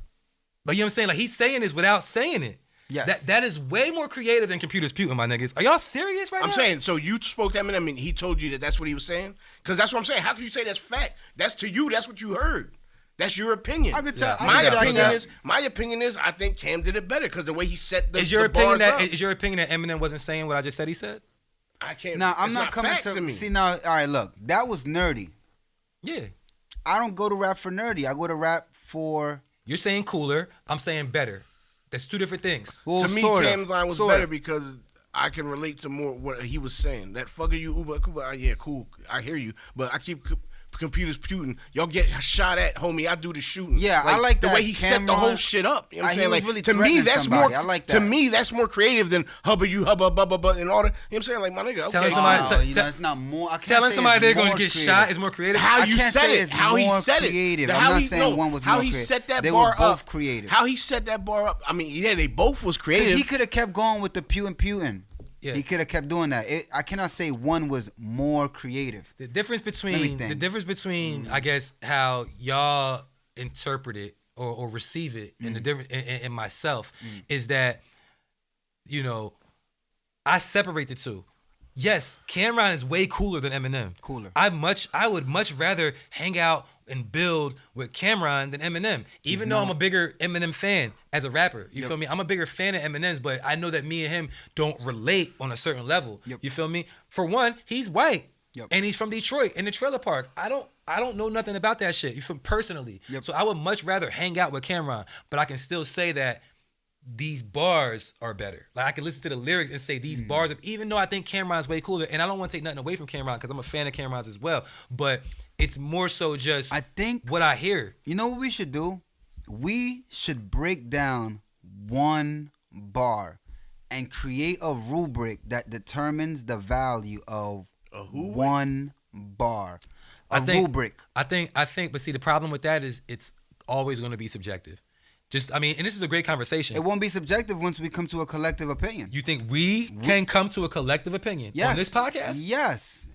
[SPEAKER 3] But you know what I'm saying? Like he's saying this without saying it.
[SPEAKER 4] Yes.
[SPEAKER 3] That is way more creative than computers puting, my niggas. Are y'all serious right now?
[SPEAKER 2] I'm saying, so you spoke to Eminem and he told you that that's what he was saying? Because that's what I'm saying. How can you say that's fact? That's to you. That's what you heard. That's your opinion.
[SPEAKER 4] I could tell.
[SPEAKER 2] My opinion is I think Cam did it better because the way he set the
[SPEAKER 3] Is your
[SPEAKER 2] bars
[SPEAKER 3] opinion
[SPEAKER 2] up.
[SPEAKER 3] that is your opinion that Eminem wasn't saying what I just said he said?
[SPEAKER 2] I can't.
[SPEAKER 4] Now I'm
[SPEAKER 2] it's
[SPEAKER 4] not coming
[SPEAKER 2] fact to me.
[SPEAKER 4] see now. All right, look, that was nerdy.
[SPEAKER 3] Yeah.
[SPEAKER 4] I don't go to rap for nerdy. I go to rap for.
[SPEAKER 3] You're saying cooler. I'm saying better. That's two different things.
[SPEAKER 4] Well,
[SPEAKER 2] To me,
[SPEAKER 4] sort of,
[SPEAKER 2] Cam's line was
[SPEAKER 4] sort
[SPEAKER 2] better
[SPEAKER 4] of.
[SPEAKER 2] because I can relate to more what he was saying. That fucker you Uber, Kuba, yeah, cool. I hear you, but I keep computers puting. Y'all get shot at, homie. I do the shooting.
[SPEAKER 4] Yeah, I like
[SPEAKER 2] the
[SPEAKER 4] that
[SPEAKER 2] way he set the
[SPEAKER 4] Cameron-
[SPEAKER 2] whole shit up. You know what I'm
[SPEAKER 4] he
[SPEAKER 2] saying?
[SPEAKER 4] was
[SPEAKER 2] Like
[SPEAKER 4] really
[SPEAKER 2] to me,
[SPEAKER 4] threatening
[SPEAKER 2] that's
[SPEAKER 4] somebody.
[SPEAKER 2] more.
[SPEAKER 4] I like
[SPEAKER 2] To
[SPEAKER 4] that.
[SPEAKER 2] me, that's more creative than hubba you hubba bubba but and all that. You know what I'm saying? Like my nigga, okay.
[SPEAKER 3] Telling somebody-
[SPEAKER 4] Oh,
[SPEAKER 3] t-
[SPEAKER 4] it's not more. I can't
[SPEAKER 3] Telling
[SPEAKER 4] say
[SPEAKER 3] somebody
[SPEAKER 4] it's
[SPEAKER 3] they're gonna
[SPEAKER 4] more
[SPEAKER 3] get
[SPEAKER 4] creative.
[SPEAKER 3] shot is more creative.
[SPEAKER 2] How
[SPEAKER 4] I
[SPEAKER 2] you
[SPEAKER 4] can't
[SPEAKER 2] said
[SPEAKER 4] say
[SPEAKER 2] it,
[SPEAKER 4] it's
[SPEAKER 2] how he
[SPEAKER 4] more
[SPEAKER 2] said
[SPEAKER 4] creative.
[SPEAKER 2] it,
[SPEAKER 4] I'm
[SPEAKER 2] how
[SPEAKER 4] not
[SPEAKER 2] he
[SPEAKER 4] saying
[SPEAKER 2] no,
[SPEAKER 4] one was
[SPEAKER 2] how
[SPEAKER 4] more
[SPEAKER 2] he
[SPEAKER 4] creative.
[SPEAKER 2] set that
[SPEAKER 4] They
[SPEAKER 2] bar
[SPEAKER 4] were both
[SPEAKER 2] up.
[SPEAKER 4] creative.
[SPEAKER 2] How he set that bar up. I mean, yeah, they both was
[SPEAKER 4] 'Cause
[SPEAKER 2] creative.
[SPEAKER 4] he could have kept going with the putin.
[SPEAKER 3] Yeah.
[SPEAKER 4] He could have kept doing that. I cannot say one was more creative.
[SPEAKER 3] The difference
[SPEAKER 4] Let
[SPEAKER 3] between
[SPEAKER 4] me think.
[SPEAKER 3] I guess how y'all interpret it or receive it and the difference in myself is that I separate the two. Yes, Cameron is way cooler than Eminem.
[SPEAKER 4] Cooler.
[SPEAKER 3] I would much rather hang out and build with Cameron than Eminem. Even though I'm a bigger Eminem fan as a rapper. You feel me? I'm a bigger fan of Eminem's, but I know that me and him don't relate on a certain level.
[SPEAKER 4] Yep.
[SPEAKER 3] You feel me? For one, he's white.
[SPEAKER 4] Yep.
[SPEAKER 3] And he's from Detroit in the trailer park. I don't know nothing about that shit. You feel personally.
[SPEAKER 4] Yep.
[SPEAKER 3] So I would much rather hang out with Cameron, but I can still say that these bars are better. Like I can listen to the lyrics and say these bars, even though I think Cameron's way cooler, and I don't want to take nothing away from Cameron because I'm a fan of Cameron's as well. But it's more so just
[SPEAKER 4] I think
[SPEAKER 3] what I hear.
[SPEAKER 4] You know what we should do? We should break down one bar and create a rubric that determines the value of one bar. Rubric.
[SPEAKER 3] I think, but see, the problem with that is it's always going to be subjective. And this is a great conversation.
[SPEAKER 4] It won't be subjective once we come to a collective opinion.
[SPEAKER 3] You think we can come to a collective opinion on this podcast?
[SPEAKER 4] Yes.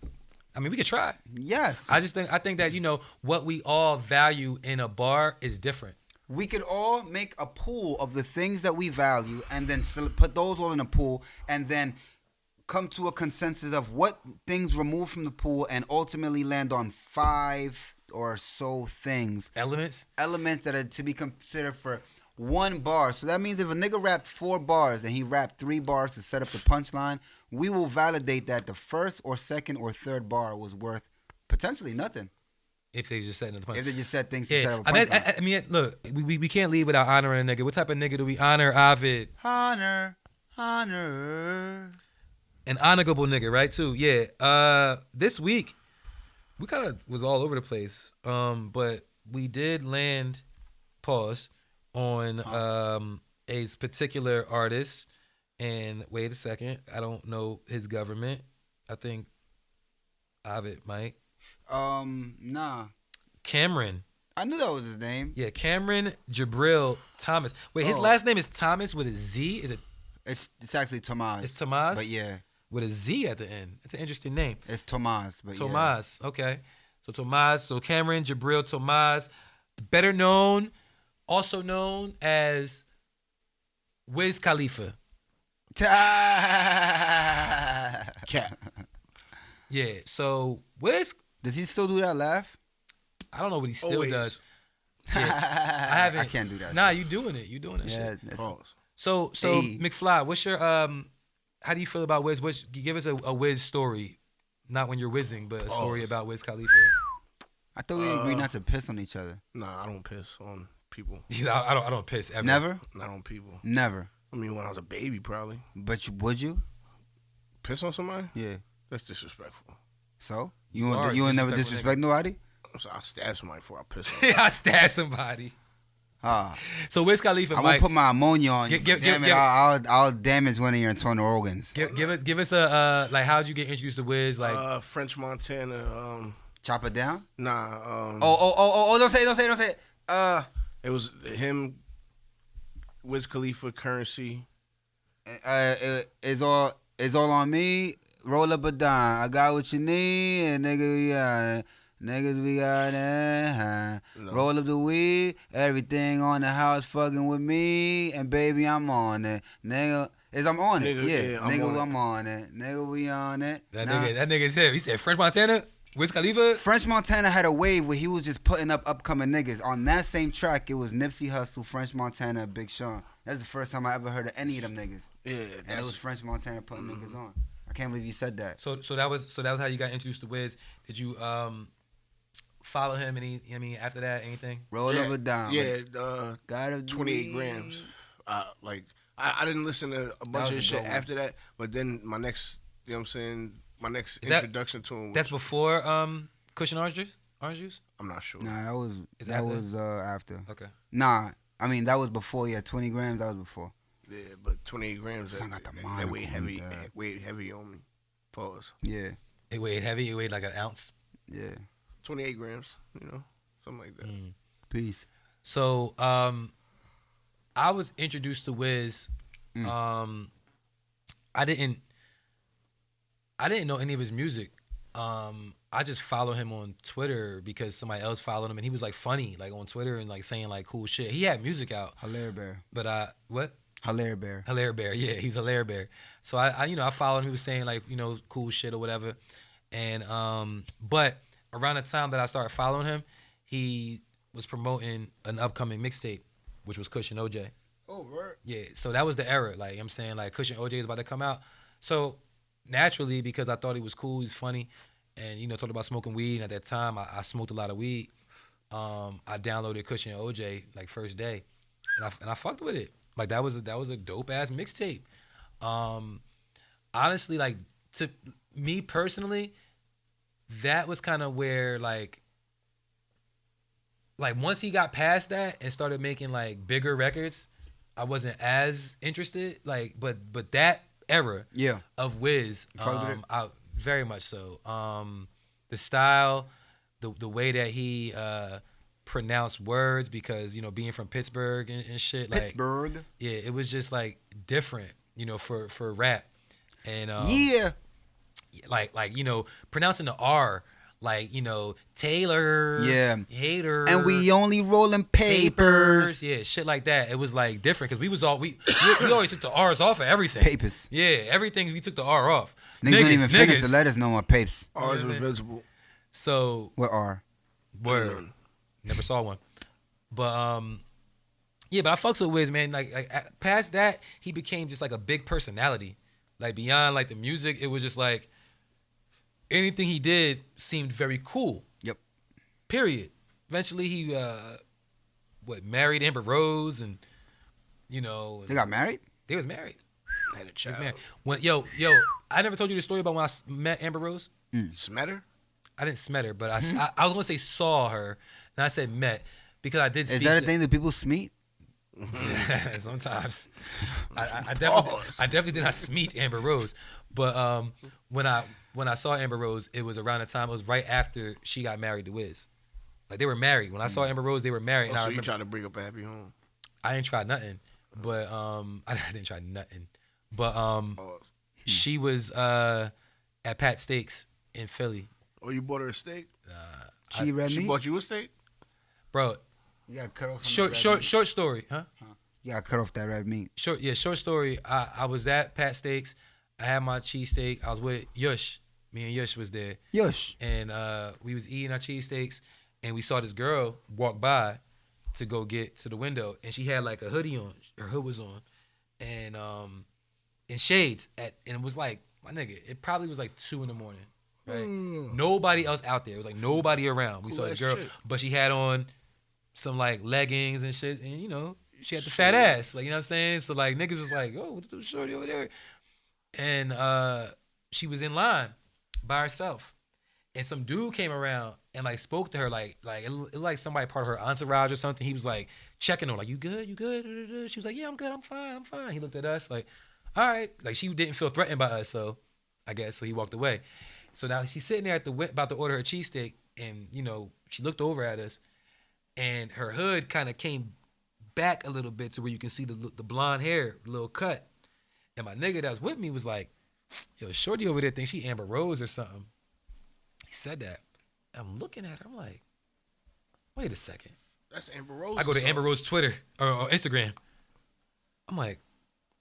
[SPEAKER 3] I mean, we could try.
[SPEAKER 4] Yes.
[SPEAKER 3] I think that, what we all value in a bar is different.
[SPEAKER 4] We could all make a pool of the things that we value and then put those all in a pool and then come to a consensus of what things remove from the pool and ultimately land on 5 or so things. Elements that are to be considered for one bar. So that means if a nigga rapped 4 bars and he rapped 3 bars to set up the punchline, we will validate that the first or second or third bar was worth potentially nothing.
[SPEAKER 3] If they just set the punch.
[SPEAKER 4] If they just said things to set up a
[SPEAKER 3] I
[SPEAKER 4] punchline.
[SPEAKER 3] mean, look, we can't leave without honoring a nigga. What type of nigga do we honor, Ovid?
[SPEAKER 4] Honor.
[SPEAKER 3] An honorable nigga, right, too. Yeah. This week, we kind of was all over the place. But we did land, pause, on a particular artist. And wait a second, I don't know his government. I think Ovid might.
[SPEAKER 4] Nah.
[SPEAKER 3] Cameron.
[SPEAKER 4] I knew that was his name.
[SPEAKER 3] Yeah, Cameron Jabril Thomas. Wait, his last name is Thomas with a Z? Is it?
[SPEAKER 4] It's actually Tomas.
[SPEAKER 3] It's Tomas?
[SPEAKER 4] But yeah.
[SPEAKER 3] With a Z at the end. It's an interesting name.
[SPEAKER 4] It's Tomas. But
[SPEAKER 3] Tomas. Okay. So Cameron Jabril Tomas, better known, also known as Wiz Khalifa.
[SPEAKER 4] Cat.
[SPEAKER 3] Yeah. So Wiz.
[SPEAKER 4] Does he still do that laugh?
[SPEAKER 3] I don't know what he still
[SPEAKER 2] Always.
[SPEAKER 3] does. Yeah, I haven't.
[SPEAKER 4] I can't do that.
[SPEAKER 3] Nah,
[SPEAKER 4] shit.
[SPEAKER 3] you doing it. You doing that shit.
[SPEAKER 2] Pause.
[SPEAKER 3] So
[SPEAKER 4] Hey.
[SPEAKER 3] McFly, what's your how do you feel about Wiz? Give us a Wiz story, not when you're whizzing, but a story about Wiz Khalifa.
[SPEAKER 4] I thought we agreed not to piss on each other.
[SPEAKER 2] Nah, I don't piss on people.
[SPEAKER 3] I don't piss ever.
[SPEAKER 4] Never?
[SPEAKER 2] Not on people.
[SPEAKER 4] Never.
[SPEAKER 2] I mean, when I was a baby, probably.
[SPEAKER 4] But would you?
[SPEAKER 2] Piss on somebody?
[SPEAKER 4] Yeah.
[SPEAKER 2] That's disrespectful.
[SPEAKER 4] So?
[SPEAKER 3] You are
[SPEAKER 4] You would never
[SPEAKER 3] disrespectful
[SPEAKER 4] disrespect nobody?
[SPEAKER 2] So I stab somebody before I piss on them.
[SPEAKER 3] I stab somebody. So Wiz Khalifa,
[SPEAKER 4] I
[SPEAKER 3] Mike,
[SPEAKER 4] won't put my ammonia on you.
[SPEAKER 3] Give-
[SPEAKER 4] Damn
[SPEAKER 3] give-
[SPEAKER 4] it, I'll damage one of your internal organs.
[SPEAKER 3] give us a like, how'd you get introduced to Wiz? Like,
[SPEAKER 2] French Montana.
[SPEAKER 4] Chop it down.
[SPEAKER 2] Nah.
[SPEAKER 4] Don't say it.
[SPEAKER 2] It was him, Wiz Khalifa, Currency.
[SPEAKER 4] It's all on me. Roll up a dime. I got what you need, and niggas we got it.
[SPEAKER 2] No.
[SPEAKER 4] Roll up the weed. Everything on the house fucking with me, and baby I'm on it. Nigga, I'm on it.
[SPEAKER 2] Nigga,
[SPEAKER 4] Yeah,
[SPEAKER 2] I'm
[SPEAKER 4] nigga,
[SPEAKER 2] on
[SPEAKER 4] I'm on it. Nigga, we on it.
[SPEAKER 3] that
[SPEAKER 4] Nah.
[SPEAKER 3] nigga's him. He said French Montana, Wiz Khalifa.
[SPEAKER 4] French Montana had a wave where he was just putting up upcoming niggas. On that same track, it was Nipsey Hussle, French Montana, and Big Sean. That's the first time I ever heard of any of them niggas.
[SPEAKER 2] Yeah,
[SPEAKER 4] And it was French Montana putting niggas on. I can't believe you said that.
[SPEAKER 3] So that was how you got introduced to Wiz. Did you follow him? After that, anything?
[SPEAKER 4] Roll up a dime.
[SPEAKER 2] Yeah,
[SPEAKER 4] Gotta
[SPEAKER 2] 28 grams. I didn't listen to a bunch
[SPEAKER 4] was
[SPEAKER 2] of
[SPEAKER 4] a
[SPEAKER 2] shit
[SPEAKER 4] good one.
[SPEAKER 2] after that, but then my next, you know what I'm saying, my next
[SPEAKER 3] Is that-
[SPEAKER 2] introduction to him was,
[SPEAKER 3] That's before Cushion Orange Juice. Orange Juice.
[SPEAKER 2] I'm not sure.
[SPEAKER 4] Nah, that was
[SPEAKER 3] Is
[SPEAKER 4] that
[SPEAKER 3] after?
[SPEAKER 4] was after.
[SPEAKER 3] Okay.
[SPEAKER 4] Nah, I mean that was before. Yeah, 20 grams. That was before.
[SPEAKER 2] Yeah, but 28 grams,
[SPEAKER 4] Son
[SPEAKER 2] that,
[SPEAKER 4] got the
[SPEAKER 2] that
[SPEAKER 4] monocle
[SPEAKER 2] weighed
[SPEAKER 4] on
[SPEAKER 2] heavy,
[SPEAKER 4] that.
[SPEAKER 2] weighed heavy on me. Pause.
[SPEAKER 4] Yeah,
[SPEAKER 3] It weighed heavy. It weighed like an ounce.
[SPEAKER 4] yeah.
[SPEAKER 2] 28 grams, something like that.
[SPEAKER 4] Peace.
[SPEAKER 3] So I was introduced to Wiz. I didn't know any of his music. I just follow him on Twitter because somebody else followed him, and he was like funny, like on Twitter and like saying like cool shit. He had music out,
[SPEAKER 4] Hilaire Bear.
[SPEAKER 3] but what?
[SPEAKER 4] Hilaire Bear.
[SPEAKER 3] Hilaire Bear, yeah, he's Hilaire Bear. So I followed him. He was saying like cool shit or whatever, and but around the time that I started following him, he was promoting an upcoming mixtape, which was Cushion OJ.
[SPEAKER 4] Oh, right.
[SPEAKER 3] Yeah, so that was the era. Like, you know what I'm saying, like Cushion OJ is about to come out. So naturally, because I thought he was cool, he's funny, and talked about smoking weed. And at that time, I smoked a lot of weed. I downloaded Cushion OJ like first day, and I fucked with it. Like that was a dope ass mixtape. Honestly, like to me personally, that was kind of where like once he got past that and started making like bigger records, I wasn't as interested. Like, but that era
[SPEAKER 4] Yeah.
[SPEAKER 3] of Wiz,
[SPEAKER 4] fucked with it?
[SPEAKER 3] I very much so. The style, the way that he pronounced words, because being from Pittsburgh and shit, like
[SPEAKER 4] Pittsburgh.
[SPEAKER 3] yeah, it was just like different, for rap, and
[SPEAKER 4] Yeah.
[SPEAKER 3] like pronouncing the R. Like, Taylor,
[SPEAKER 4] Yeah.
[SPEAKER 3] hater,
[SPEAKER 4] And we only rolling papers.
[SPEAKER 3] yeah, shit like that. It was like different because we always took the R's off of everything.
[SPEAKER 4] Papers.
[SPEAKER 3] Yeah, everything we took the R off.
[SPEAKER 4] Niggas don't even finish the letters no more. Papes.
[SPEAKER 2] Ours
[SPEAKER 3] what I'm
[SPEAKER 2] was
[SPEAKER 3] saying?
[SPEAKER 2] visible.
[SPEAKER 3] So
[SPEAKER 4] What are?
[SPEAKER 3] word, never saw one, but yeah, but I fucks with Wiz, man. Like past that, he became just like a big personality. Like beyond like the music, it was just like anything he did seemed very cool.
[SPEAKER 4] Yep.
[SPEAKER 3] Period. Eventually, he married Amber Rose, and
[SPEAKER 4] They got married?
[SPEAKER 3] they was married.
[SPEAKER 2] Had a
[SPEAKER 3] They was
[SPEAKER 2] child.
[SPEAKER 3] married. When yo, I never told you the story about when I met Amber Rose.
[SPEAKER 2] Smetter?
[SPEAKER 3] I didn't met her, but I was gonna say saw her, and I said met because I did.
[SPEAKER 4] Is
[SPEAKER 3] Speak
[SPEAKER 4] that a
[SPEAKER 3] to,
[SPEAKER 4] thing that people smeet?
[SPEAKER 3] Sometimes. I definitely did not meet Amber Rose, but when I saw Amber Rose, it was around the time. It was right after she got married to Wiz. Like they were married. When I saw Amber Rose, they were married. And I
[SPEAKER 2] So you
[SPEAKER 3] remember,
[SPEAKER 2] trying to bring up a happy home?
[SPEAKER 3] I didn't try nothing, but I didn't try nothing, but
[SPEAKER 2] Pause.
[SPEAKER 3] she was at Pat Steaks in Philly,
[SPEAKER 2] Oh, you bought her a steak?
[SPEAKER 4] She red
[SPEAKER 2] She
[SPEAKER 4] meat?
[SPEAKER 2] bought you a steak?
[SPEAKER 3] bro.
[SPEAKER 4] You got cut off.
[SPEAKER 3] Short story, huh?
[SPEAKER 4] You got cut off that red meat.
[SPEAKER 3] Short story. I was at Pat Steaks. I had my cheesesteak. I was with Yush. Me and Yush was there.
[SPEAKER 4] Yush.
[SPEAKER 3] And we was eating our cheesesteaks, and we saw this girl walk by to go get to the window, and she had like a hoodie on. Her hood was on, and shades. And it was like, my nigga, it probably was like 2 a.m. Right? Nobody else out there. It was like nobody around. We
[SPEAKER 2] Cool
[SPEAKER 3] saw the
[SPEAKER 2] ass
[SPEAKER 3] girl,
[SPEAKER 2] chick.
[SPEAKER 3] but she had on some like leggings and shit, and she had the fat ass. Like, you know what I'm saying? So like niggas was like, oh, what the shorty over there? And she was in line by herself, and some dude came around and like spoke to her like it looked like somebody part of her entourage or something. He was like checking on like, you good? She was like, yeah, I'm good. I'm fine. He looked at us like, all right. Like she didn't feel threatened by us, so I guess so he walked away. So now she's sitting there at the about to order her cheesesteak, and she looked over at us, and her hood kind of came back a little bit to where you can see the blonde hair, little cut. And my nigga that was with me was like, yo, shorty over there thinks she Amber Rose or something. He said that. I'm looking at her. I'm like, wait a second.
[SPEAKER 2] That's Amber Rose.
[SPEAKER 3] I go to Amber Rose Twitter or Instagram. I'm like,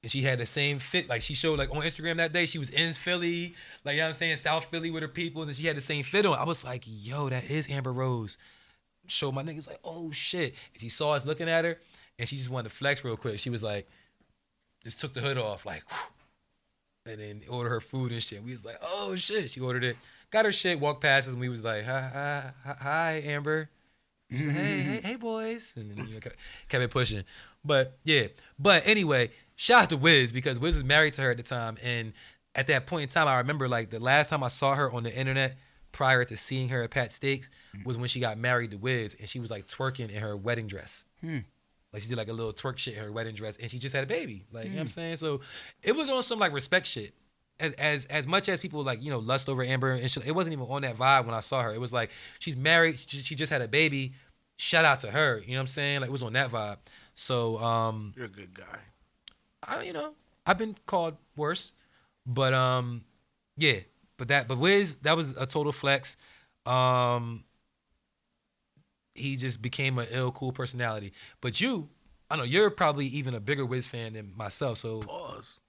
[SPEAKER 3] and she had the same fit. Like she showed like on Instagram that day, she was in Philly, like, you know what I'm saying, South Philly with her people, and she had the same fit on. I was like, yo, that is Amber Rose. Show my niggas like, oh shit. And she saw us looking at her, and she just wanted to flex real quick. She was like, just took the hood off, like, whew, and then ordered her food and shit. We was like, oh shit. She ordered it, got her shit, walked past us, and we was like, hi, Amber. She said, hey, boys, and then kept it pushing. But yeah, but anyway, shout out to Wiz, because Wiz was married to her at the time, and at that point in time, I remember like the last time I saw her on the internet prior to seeing her at Pat Steaks was when she got married to Wiz, and she was like twerking in her wedding dress. Like she did like a little twerk shit in her wedding dress, and she just had a baby. Like, you know what I'm saying? So it was on some like respect shit. As much as people like, lust over Amber and shit, it wasn't even on that vibe when I saw her. It was like, she's married, she just had a baby. Shout out to her. You know what I'm saying? Like it was on that vibe. So
[SPEAKER 2] you're a good guy.
[SPEAKER 3] I've been called worse. But yeah. But Wiz, that was a total flex. He just became an ill, cool personality. But I know you're probably even a bigger Wiz fan than myself. So
[SPEAKER 2] Pause.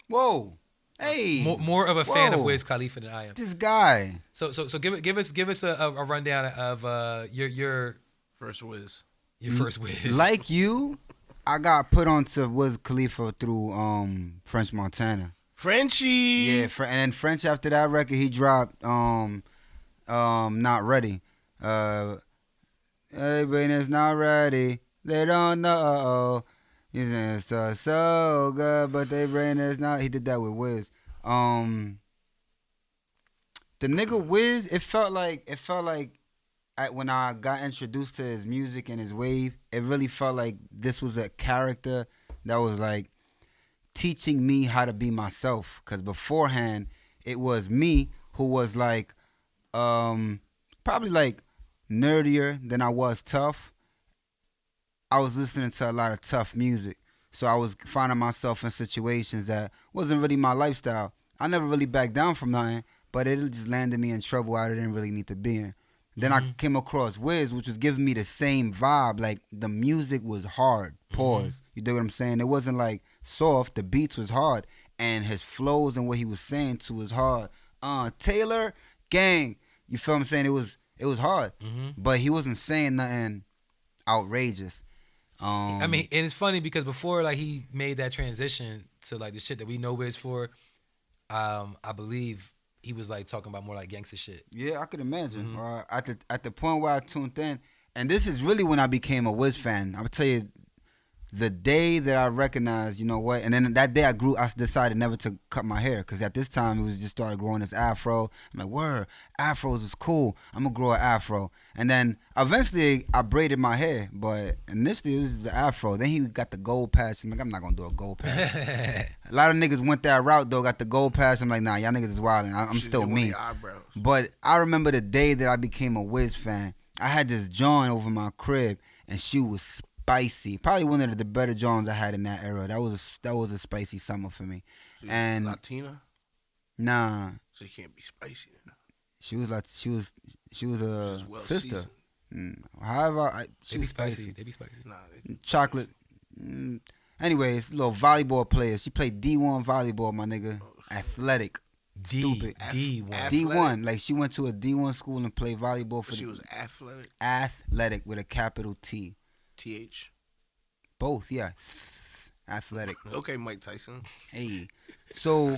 [SPEAKER 4] Whoa. Hey.
[SPEAKER 3] More of a fan of
[SPEAKER 4] Whoa.
[SPEAKER 3] Wiz Khalifa than I am.
[SPEAKER 4] This guy.
[SPEAKER 3] So give us a rundown of your
[SPEAKER 2] First Wiz.
[SPEAKER 3] first Wiz.
[SPEAKER 4] Like you, I got put onto Wiz Khalifa through French Montana.
[SPEAKER 2] Frenchie.
[SPEAKER 4] Yeah, and then French after that record he dropped Not Ready. Everybody is not ready. They don't know. He's saying so good, but their brain is not. He did that with Wiz. The nigga Wiz, it felt like when I got introduced to his music and his wave, it really felt like this was a character that was like teaching me how to be myself. Cause beforehand, it was me who was like, probably like nerdier than I was tough. I was listening to a lot of tough music. So I was finding myself in situations that wasn't really my lifestyle. I never really backed down from nothing, but it just landed me in trouble I didn't really need to be in. Then I came across Wiz, which was giving me the same vibe. Like the music was hard. Pause. You dig what I'm saying? It wasn't like soft. The beats was hard. And his flows and what he was saying too was hard. Taylor, gang. You feel what I'm saying? It was hard. But he wasn't saying nothing outrageous.
[SPEAKER 3] I mean, and it's funny because before like he made that transition to like the shit that we know Wiz for, I believe he was like talking about more like gangster shit.
[SPEAKER 4] Yeah, I could imagine. At the point where I tuned in, and this is really when I became a Wiz fan. I would tell you, the day that I recognized, you know what, and then that day I decided never to cut my hair, because at this time it was just started growing this afro. I'm like, word, afros is cool. I'm gonna grow an afro. And then eventually I braided my hair, but initially it was the afro. Then he got the gold patch. I'm like, I'm not gonna do a gold patch. A lot of niggas went that route though, got the gold patch. I'm like, nah, y'all niggas is wildin'. I'm still me. But I remember the day that I became a Wiz fan. I had this John over my crib, and she was spicy. Probably one of the better Johns I had in that era. That was a spicy summer for me. And
[SPEAKER 2] Latina?
[SPEAKER 4] Nah.
[SPEAKER 2] So you can't be spicy.
[SPEAKER 4] She was a
[SPEAKER 2] Well
[SPEAKER 4] sister.
[SPEAKER 2] seasoned.
[SPEAKER 4] However, she
[SPEAKER 3] They be
[SPEAKER 4] was
[SPEAKER 3] spicy. They be spicy.
[SPEAKER 2] Nah,
[SPEAKER 4] Chocolate. Anyways, little volleyball player. She played D1 volleyball, my nigga. Athletic. Stupid.
[SPEAKER 3] D1.
[SPEAKER 4] D1. Like she went to a D1 school and played volleyball for
[SPEAKER 2] she was athletic.
[SPEAKER 4] Athletic with a capital T.
[SPEAKER 2] TH.
[SPEAKER 4] Both, yeah. Athletic.
[SPEAKER 2] Okay, Mike Tyson.
[SPEAKER 4] Hey. So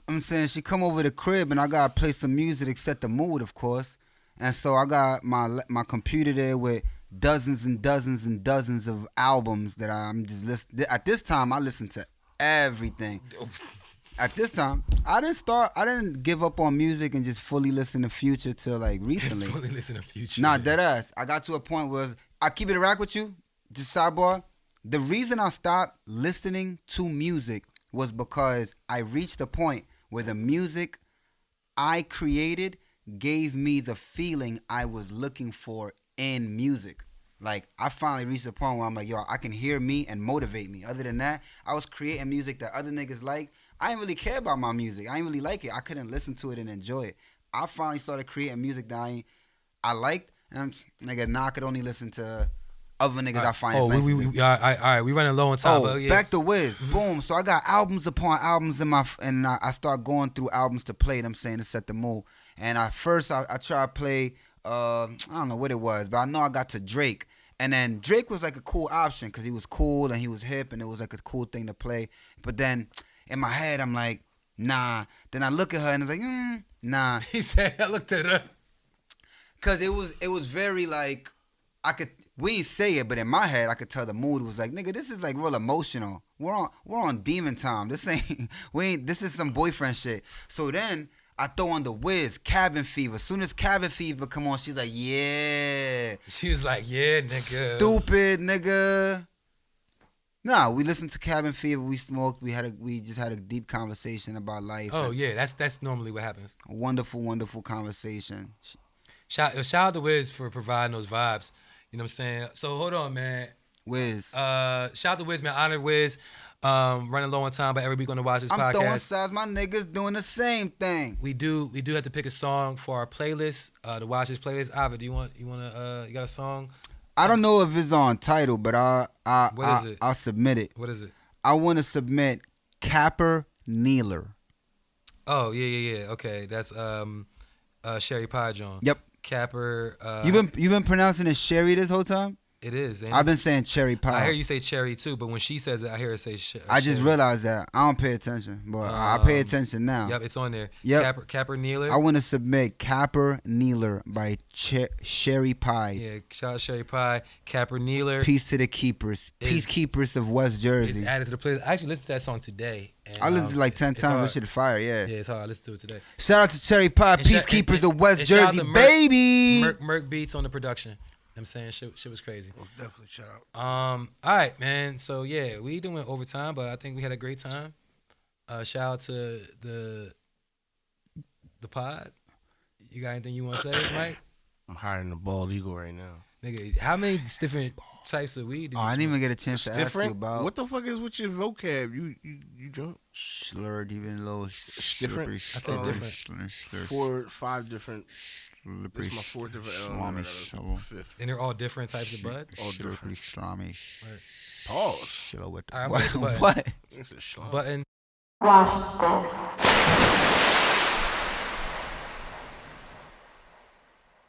[SPEAKER 4] I'm saying she come over the crib and I gotta play some music to set the mood, of course. And so I got my computer there with dozens and dozens and dozens of albums that I'm just listening. At this time, I listened to everything. At this time, I didn't give up on music and just fully listen to Future till like recently.
[SPEAKER 3] Fully listen to Future.
[SPEAKER 4] Nah, deadass. I got to a point where I keep it a rack with you. Just sidebar. The reason I stopped listening to music was because I reached a point where the music I created gave me the feeling I was looking for in music. Like, I finally reached a point where I'm like, yo, I can hear me and motivate me. Other than that, I was creating music that other niggas like. I didn't really care about my music. I didn't really like it. I couldn't listen to it and enjoy it. I finally started creating music that I liked. And nigga, now I could only listen to other niggas I find
[SPEAKER 3] all right, we running low on time.
[SPEAKER 4] Oh,
[SPEAKER 3] yeah.
[SPEAKER 4] back to Wiz. Boom. So I got albums upon albums in my, and I start going through albums to play them, saying to set the mood. And I tried to play, I don't know what it was, but I know I got to Drake. And then Drake was like a cool option because he was cool and he was hip and it was like a cool thing to play. But then in my head, I'm like, nah. Then I look at her and it's like, nah.
[SPEAKER 3] He said, I looked at her.
[SPEAKER 4] Cause it was very like, we didn't say it, but in my head I could tell the mood was like, nigga, this is like real emotional. We're on demon time. This is some boyfriend shit. So then I throw on the Wiz, Cabin Fever. As soon as Cabin Fever come on, she's like, yeah.
[SPEAKER 3] She was like, yeah, nigga.
[SPEAKER 4] Stupid nigga. Nah, we listened to Cabin Fever, we smoked, we just had a deep conversation about life.
[SPEAKER 3] Oh yeah, that's normally what happens.
[SPEAKER 4] A wonderful, wonderful conversation.
[SPEAKER 3] Shout out to Wiz for providing those vibes. You know what I'm saying? So hold on, man.
[SPEAKER 4] Wiz.
[SPEAKER 3] Shout out to Wiz, man. Honor Wiz. Running low on time, but every week on the Watch This
[SPEAKER 4] I'm
[SPEAKER 3] podcast.
[SPEAKER 4] throwing sides. My niggas doing the same thing.
[SPEAKER 3] We do have to pick a song for our playlist, the Watch This playlist. Ovid, you got a song?
[SPEAKER 4] I don't know if it's on title, but
[SPEAKER 3] What is it?
[SPEAKER 4] I'll submit it.
[SPEAKER 3] What is it?
[SPEAKER 4] I want to submit Capper Kneeler.
[SPEAKER 3] Oh yeah. Okay, that's Sherry Pie John.
[SPEAKER 4] Yep.
[SPEAKER 3] Capper.
[SPEAKER 4] You've been pronouncing it Sherry this whole time?
[SPEAKER 3] It is.
[SPEAKER 4] I've been saying cherry pie.
[SPEAKER 3] I hear you say cherry too, but when she says it, I hear her say
[SPEAKER 4] I just
[SPEAKER 3] Sherry.
[SPEAKER 4] realized that. I don't pay attention, but I pay attention now.
[SPEAKER 3] Yep, it's on there.
[SPEAKER 4] Yep.
[SPEAKER 3] Capper Kneeler.
[SPEAKER 4] I want to submit Capper Kneeler by Sherry Pie.
[SPEAKER 3] Yeah, shout out Sherry Pie, Capper Kneeler.
[SPEAKER 4] Peace to the keepers. Peacekeepers of West Jersey.
[SPEAKER 3] It's added to the playlist. I actually listened to that song today. And,
[SPEAKER 4] I listened to it like 10 times. That shit is fire, yeah.
[SPEAKER 3] Yeah, it's hard. I listened to it today.
[SPEAKER 4] Shout out to Cherry Pie,
[SPEAKER 3] And
[SPEAKER 4] Peacekeepers of West
[SPEAKER 3] and shout out
[SPEAKER 4] Jersey,
[SPEAKER 3] to
[SPEAKER 4] baby.
[SPEAKER 3] Merc Beats on the production. I'm saying shit was crazy.
[SPEAKER 2] Well, definitely shout out.
[SPEAKER 3] All right, man. So yeah, we doing overtime, but I think we had a great time. Shout out to the pod. You got anything you want to say, Mike?
[SPEAKER 2] I'm higher than the bald eagle right now.
[SPEAKER 3] Nigga, how many different types of weed do you
[SPEAKER 4] I didn't
[SPEAKER 3] smoke?
[SPEAKER 4] even get a chance to ask you
[SPEAKER 2] Different?
[SPEAKER 4] about.
[SPEAKER 2] What the fuck is with your vocab? You drunk?
[SPEAKER 4] Slurred, even low.
[SPEAKER 2] Different?
[SPEAKER 3] I said different.
[SPEAKER 2] 4 or 5 different. This is my 4th different fifth.
[SPEAKER 3] And they're all different types of bud?
[SPEAKER 2] All different.
[SPEAKER 4] Slimy.
[SPEAKER 2] Pause.
[SPEAKER 3] All right, I'm gonna hit the button.
[SPEAKER 4] What?
[SPEAKER 2] This is slime.
[SPEAKER 3] Button.
[SPEAKER 6] Wash this.